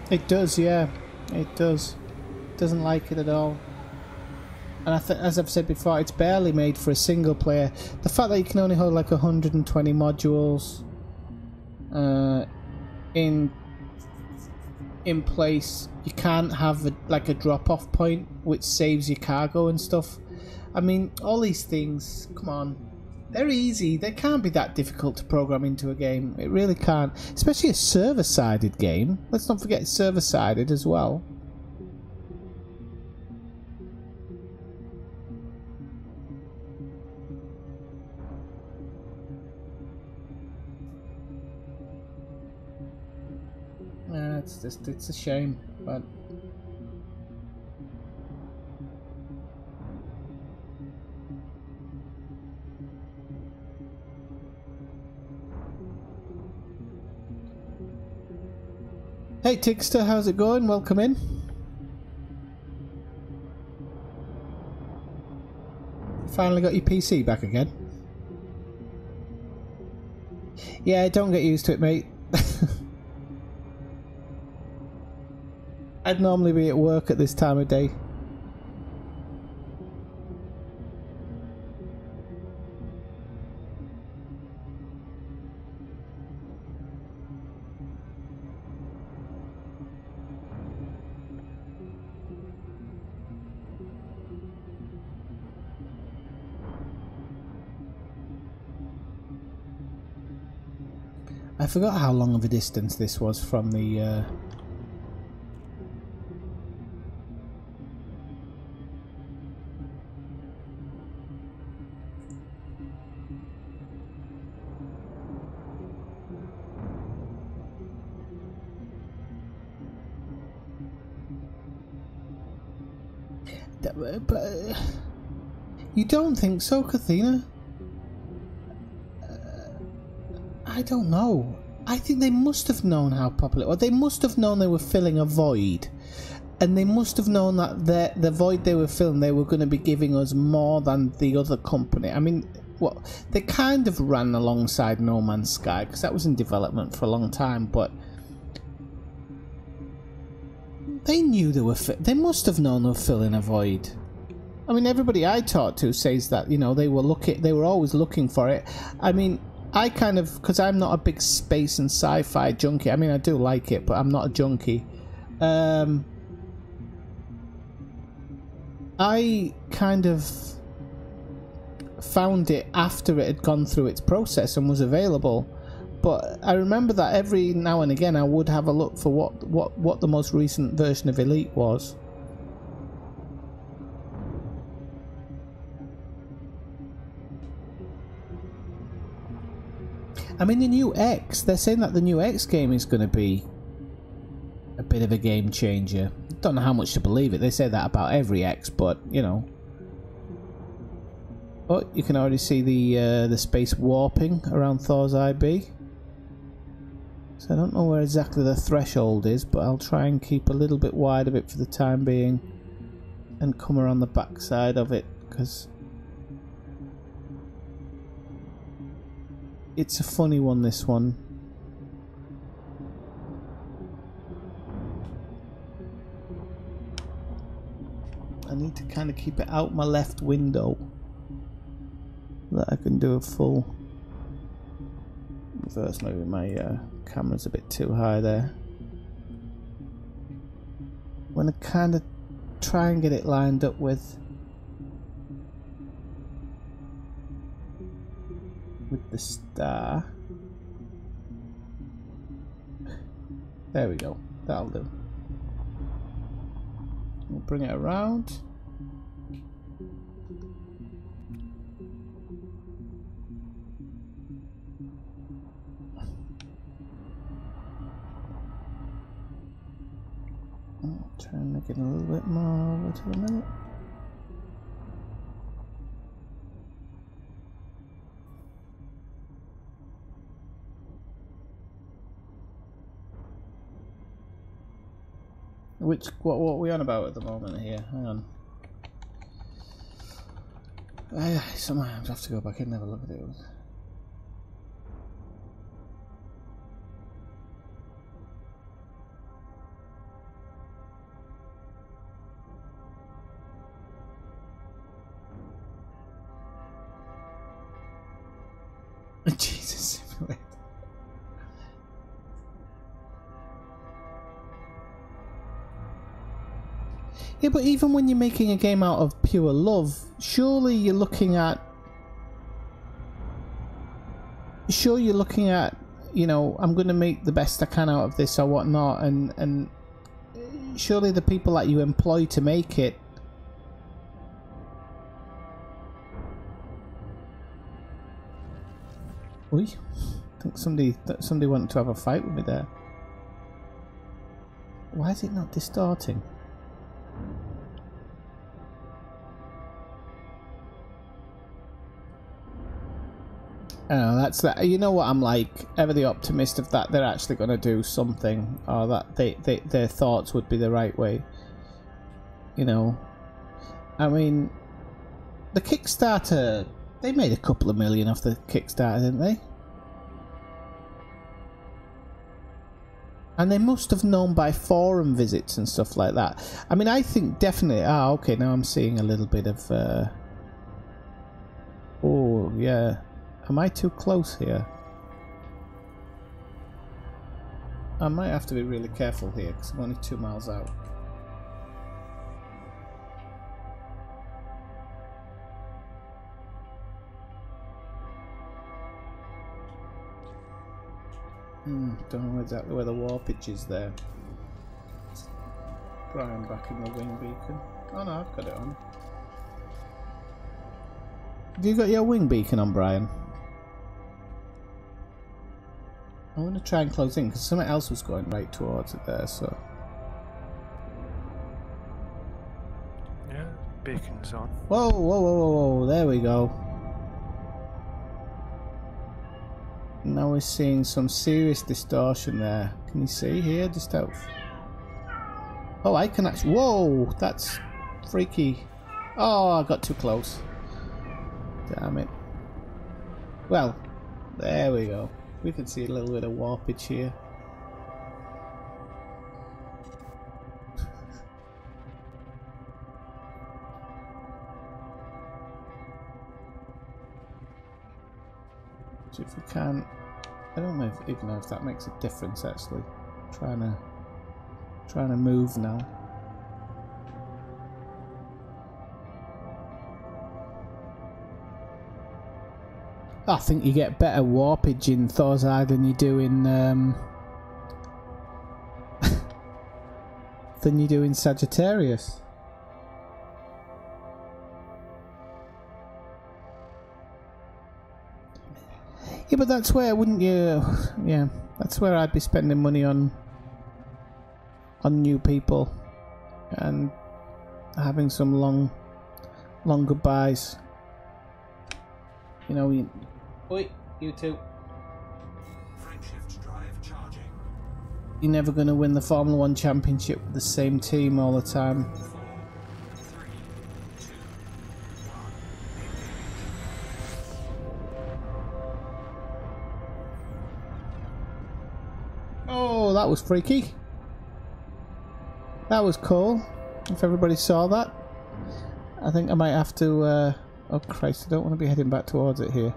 It does, yeah, it does. Doesn't like it at all. And I think, as I've said before, it's barely made for a single player. The fact that you can only hold like 120 modules in place, you can't have like a drop-off point which saves your cargo and stuff. I mean, all these things, come on, they're easy. They can't be that difficult to program into a game. It really can't, especially a server-sided game. Let's not forget it's server-sided as well. It's a shame, but hey Tigster, how's it going? Welcome in. Finally got your PC back again. Yeah, don't get used to it, mate. I'd normally be at work at this time of day. I forgot how long of a distance this was from the but you don't think so, Kathina? I don't know. I think they must have known how popular, or they must have known they were filling a void, and they must have known that the void they were filling, they were going to be giving us more than the other company. I mean, what they kind of ran alongside No Man's Sky because that was in development for a long time, but they knew they were. They must have known they were filling a void. I mean, everybody I talked to says that, you know, they were always looking for it. I mean, I kind of, because I'm not a big space and sci-fi junkie. I mean, I do like it, but I'm not a junkie. I kind of found it after it had gone through its process and was available. But I remember that every now and again I would have a look for what the most recent version of Elite was. I mean, the new X, they're saying that the new X game is going to be a bit of a game changer. Don't know how much to believe it. They say that about every X, but, you know. Oh, you can already see the space warping around Thor's Eye B. So I don't know where exactly the threshold is, but I'll try and keep a little bit wide of it for the time being and come around the back side of it, because it's a funny one, this one. I need to kind of keep it out my left window so that I can do a full reverse. Maybe my camera's a bit too high there. I'm going to kind of try and get it lined up with the star. There we go, that'll do. We'll bring it around. I'll try and make it a little bit more over to the middle. What are we on about at the moment here? Hang on. Sometimes I have to go back and have a look at it. Jesus. Yeah, but even when you're making a game out of pure love, surely you're looking at... you know, I'm going to make the best I can out of this or whatnot, and surely the people that you employ to make it... Oi, I think somebody wanted to have a fight with me there. Why is it not distorting? I don't know, that's that. You know what I'm like, ever the optimist of that they're actually going to do something, or that their thoughts would be the right way. You know, I mean, the Kickstarter, they made a couple of million off the Kickstarter, didn't they? And they must have known by forum visits and stuff like that. I mean, I think definitely... Ah, okay, now I'm seeing a little bit of... Oh, yeah. Am I too close here? I might have to be really careful here, because I'm only 2 miles out. Don't know exactly where the warpage is there. Brian back in the wing beacon. Oh no, I've got it on. Have you got your wing beacon on, Brian? I'm going to try and close in because something else was going right towards it there, so... Yeah, beacon's on. Whoa, whoa, whoa, whoa, whoa, there we go. Now we're seeing some serious distortion there. Can you see here? Just out. Oh, I can actually... Whoa! That's freaky. Oh, I got too close. Damn it. Well, there we go. We can see a little bit of warpage here. So if we can... I don't know even know if that makes a difference actually. Trying to move now. I think you get better warpage in Thor's Eye than you do in Sagittarius. Yeah, but that's where, wouldn't you? Yeah, that's where I'd be spending money on new people and having some long goodbyes. You know, Oi, you two. Frameshift drive charging. You're never going to win the Formula 1 championship with the same team all the time. 4, 3, 2, 1. Oh, that was freaky. That was cool. If everybody saw that. I think I might have to... oh Christ, I don't want to be heading back towards it here.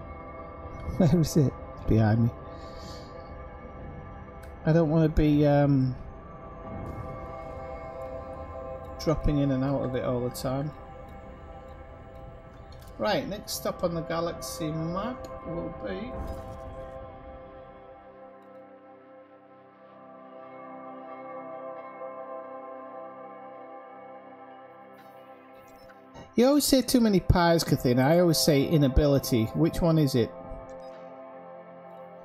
Where is it? It's behind me. I don't want to be dropping in and out of it all the time. Right, next stop on the galaxy map will be... You always say too many pies, Kathina. I always say inability. Which one is it?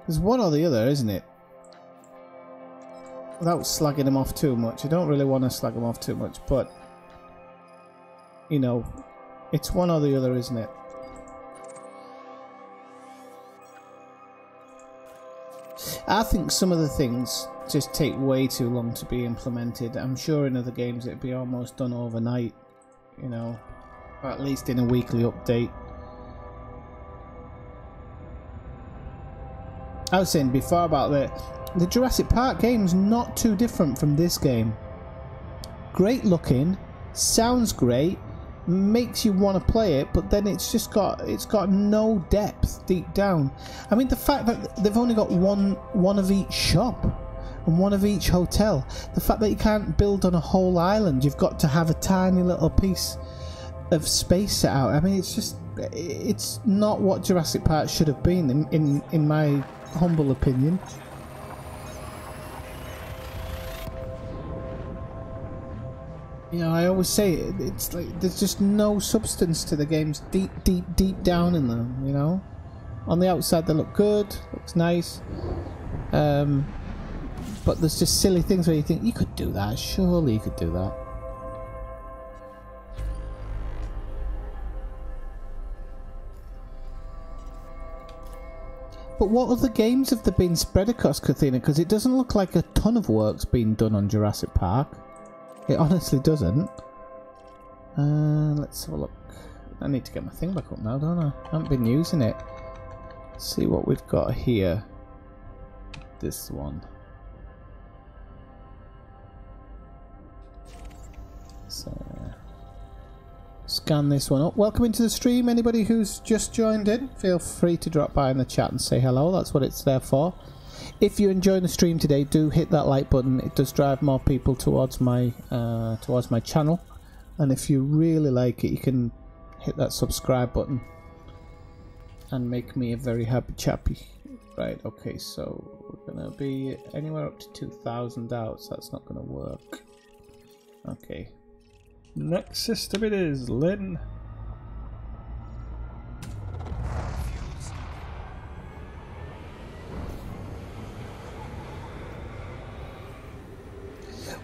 There's one or the other, isn't it? Without slagging him off too much. I don't really want to slag him off too much, but... You know, it's one or the other, isn't it? I think some of the things just take way too long to be implemented. I'm sure in other games it'd be almost done overnight, you know. Or at least in a weekly update. I was saying before about the Jurassic Park game's not too different from this game. Great looking, sounds great, makes you want to play it, but then it's got no depth deep down. I mean, the fact that they've only got one of each shop and one of each hotel, the fact that you can't build on a whole island, you've got to have a tiny little piece of space set out. I mean, it's not what Jurassic Park should have been in my humble opinion. You know, I always say it's like there's just no substance to the games deep down in them, you know. On the outside they look good, looks nice, but there's just silly things where you think you could do that, surely you could do that. But what other games have there been spread across, Kathina? Because it doesn't look like a ton of work's been done on Jurassic Park. It honestly doesn't. Let's have a look. I need to get my thing back up now, don't I? I haven't been using it. Let's see what we've got here. This one. So, scan this one up. Welcome into the stream. Anybody who's just joined in, feel free to drop by in the chat and say hello. That's what it's there for. If you're enjoying the stream today, do hit that like button. It does drive more people towards my channel. And if you really like it, you can hit that subscribe button and make me a very happy chappy. Right, okay, so we're gonna be anywhere up to 2,000 out, so that's not gonna work. Okay. Next system it is, Lynn.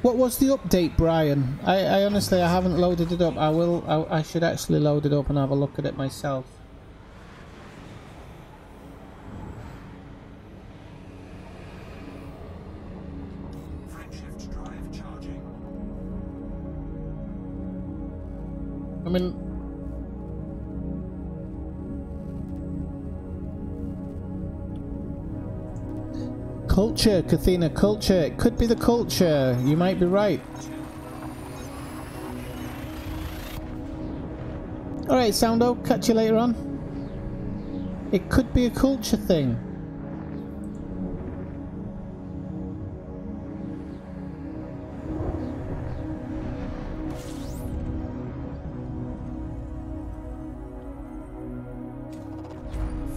What was the update, Brian? I honestly, I haven't loaded it up. I should actually load it up and have a look at it myself. Frameshift drive charging. I mean, culture, Kathina, culture. It could be the culture. You might be right. Alright, Soundo, catch you later on. It could be a culture thing.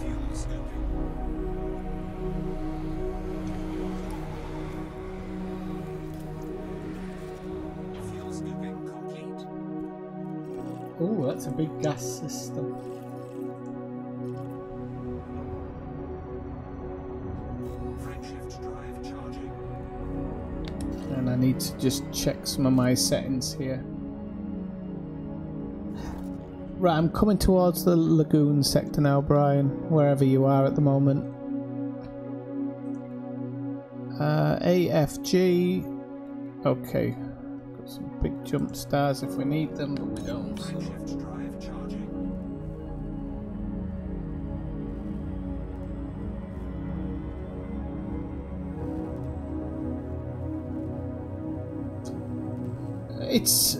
Fuel scoping. Fuel scoping complete. Oh, that's a big gas system. Frameshift drive charging. And I need to just check some of my settings here. Right, I'm coming towards the lagoon sector now, Brian, wherever you are at the moment. AFG. Okay. Got some big jump stars if we need them, but we don't. Redshift drive charging. It's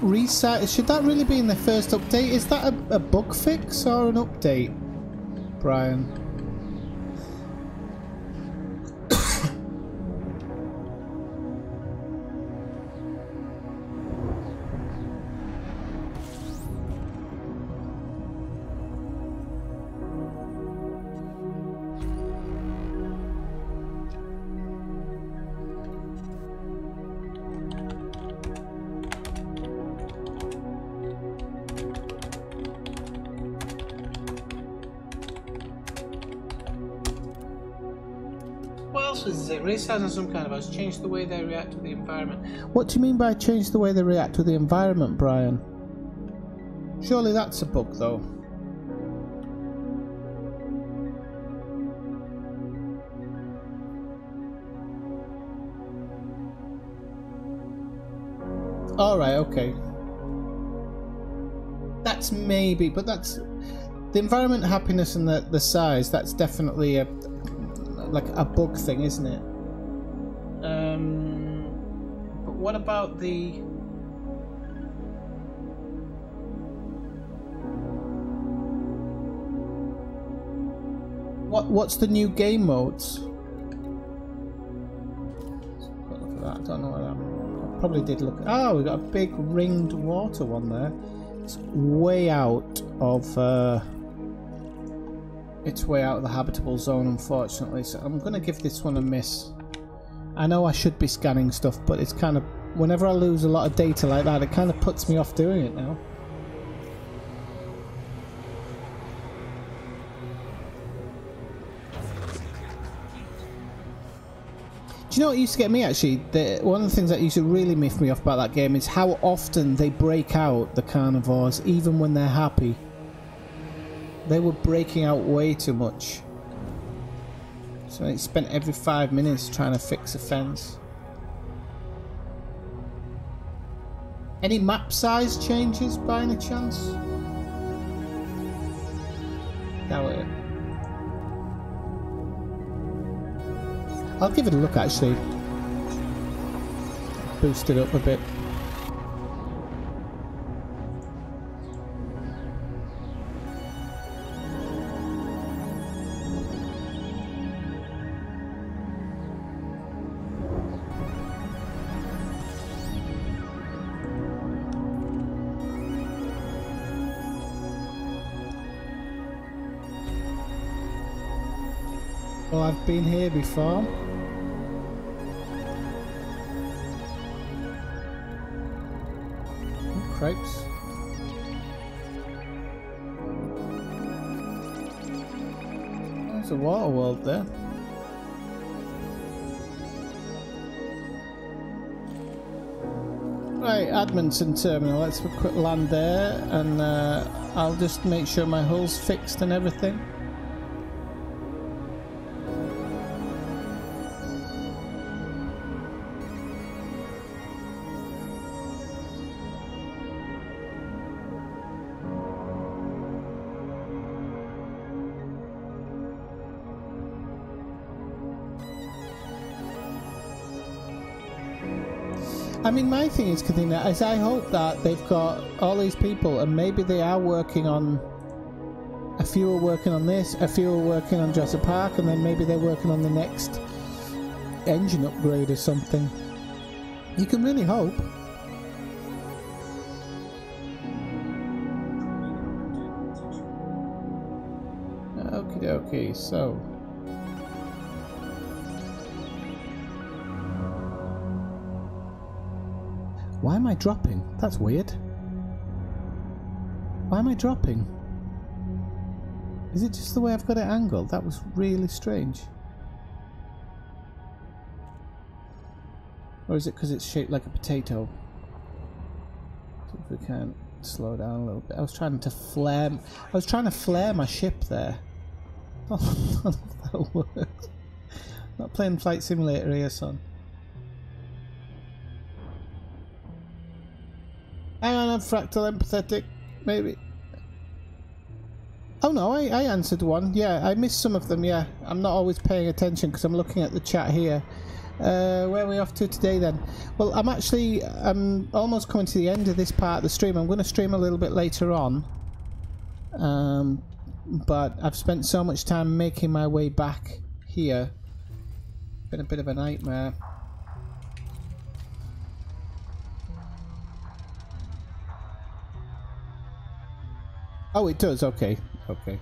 resize. Should that really be in the first update? Is that a bug fix or an update, Brian? What else is it? Resizing some kind of house. Change the way they react to the environment. What do you mean by change the way they react to the environment, Brian? Surely that's a bug, though. Alright, okay. That's maybe, but that's... The environment, happiness, and the size, that's definitely a... like a bug thing, isn't it? But what about the... What's the new game modes? Quick look at that. I don't know where I probably did look. Oh, we got a big ringed water one there. It's way out of. It's way out of the habitable zone, unfortunately. So I'm gonna give this one a miss. I know I should be scanning stuff, but it's kind of whenever I lose a lot of data like that, it kind of puts me off doing it now. Do you know what used to get me actually? One of the things that used to really miff me off about that game is how often they break out, the carnivores, even when they're happy. They were breaking out way too much. So I spent every 5 minutes trying to fix a fence. Any map size changes by any chance? Doubt it. I'll give it a look actually. Boost it up a bit. Well, I've been here before. Crepes. There's a water world there. Right, Admonton Terminal. Let's have a quick land there, and I'll just make sure my hull's fixed and everything. I mean, my thing is, Kathina, is I hope that they've got all these people, and maybe they are working on... A few are working on this, a few are working on Jurassic Park, and then maybe they're working on the next engine upgrade or something. You can really hope. Okie dokie, so... Why am I dropping? That's weird. Why am I dropping? Is it just the way I've got it angled? That was really strange. Or is it because it's shaped like a potato? See if we can slow down a little bit. I was trying to flare my ship there. Oh, none of that works. Not playing Flight Simulator here, son. Hang on, I'm fractal empathetic. Maybe. Oh no, I answered one. Yeah, I missed some of them, yeah. I'm not always paying attention because I'm looking at the chat here. Where are we off to today then? Well, I'm almost coming to the end of this part of the stream. I'm going to stream a little bit later on. But I've spent so much time making my way back here. Been a bit of a nightmare. Oh, it does. Okay. Okay.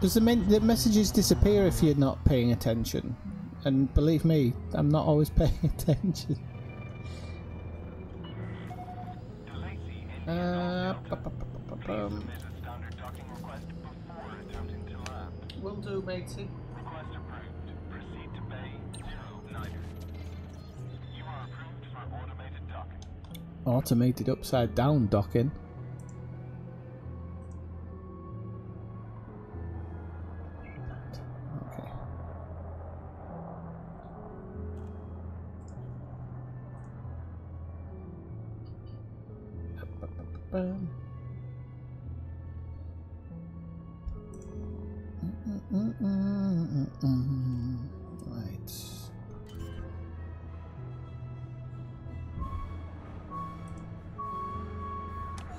Does the messages disappear if you're not paying attention? And believe me, I'm not always paying attention. Will do, matey. Automated upside down docking. Okay. Right.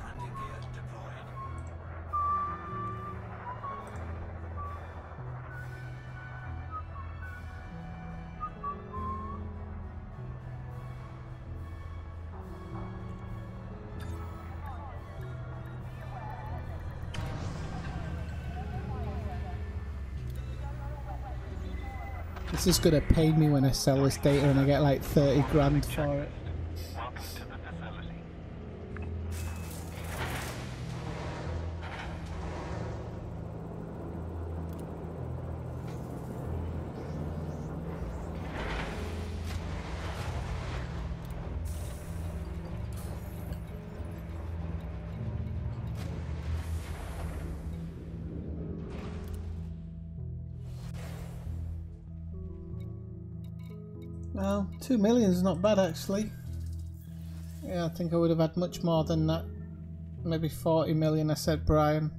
Landing gear deployed. This is gonna pain me when I sell this data and I get like 30 grand for it. Welcome to the facility. Well, 2 million is not bad actually. Yeah, I think I would have had much more than that. Maybe 40 million, I said, Brian.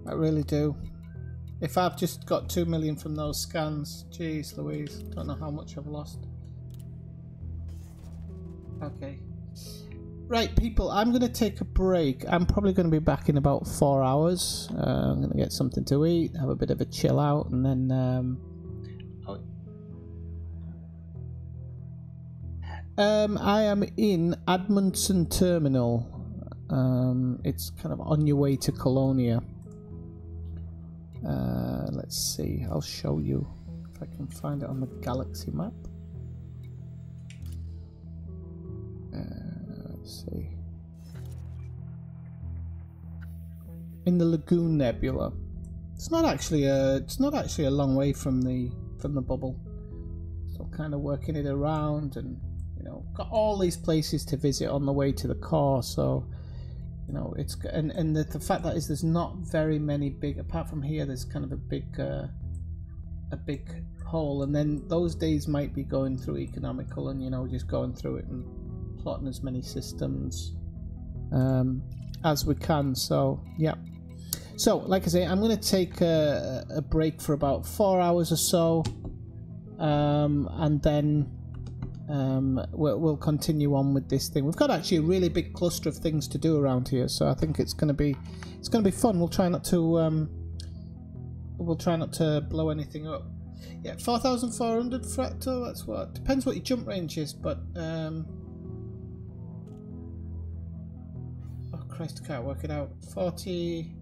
I really do. If I've just got 2 million from those scans, jeez Louise, don't know how much I've lost. Okay. Right, people, I'm going to take a break. I'm probably going to be back in about 4 hours. I'm going to get something to eat, have a bit of a chill out, and then... I am in Admonton Terminal. It's kind of on your way to Colonia. Let's see, I'll show you if I can find it on the galaxy map. Let's see. In the Lagoon Nebula. It's not actually a long way from the bubble. So kind of working it around, and you know, got all these places to visit on the way to the core. So you know, it's and the fact that is there's not very many big, apart from here. There's kind of a big hole, and then those days might be going through economical and, you know, just going through it and plotting as many systems as we can. So yeah. So like I say, I'm going to take a break for about 4 hours or so, and then we'll continue on with this thing. We've got actually a really big cluster of things to do around here, so I think it's going to be fun. We'll try not to blow anything up. Yeah, 4,400 fractal. That's what depends what your jump range is, but oh Christ, I can't work it out. 48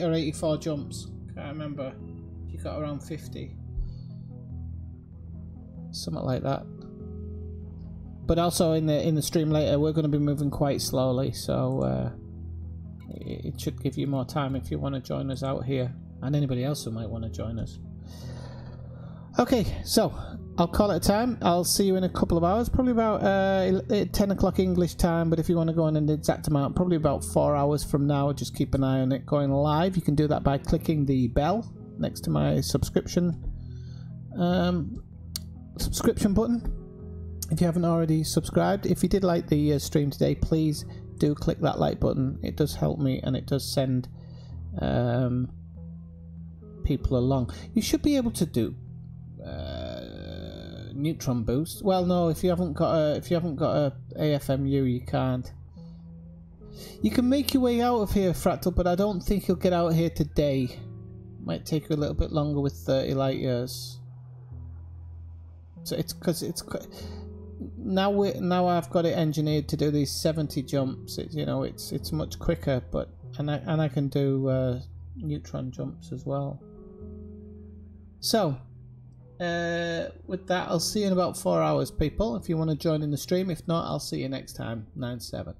or 84 jumps. Can't remember. You got around 50. Something like that. But also in the stream later, we're going to be moving quite slowly, so it should give you more time if you want to join us out here, and anybody else who might want to join us. Okay, so I'll call it a time. I'll see you in a couple of hours, probably about 10 o'clock English time, but if you want to go on an exact amount, probably about 4 hours from now. Just keep an eye on it going live. You can do that by clicking the bell next to my subscription button if you haven't already subscribed. If you did like the stream today, please do click that like button. It does help me and it does send people along. You should be able to do neutron boost. Well, no, if you haven't got a AFMU, you can't. You can make your way out of here, Fractal, but I don't think you'll get out here today. Might take you a little bit longer with 30 light years. So it's because it's now I've got it engineered to do these 70 jumps. It's much quicker, but and I can do neutron jumps as well. So with that, I'll see you in about 4 hours, people, if you want to join in the stream. If not, I'll see you next time. 9/7.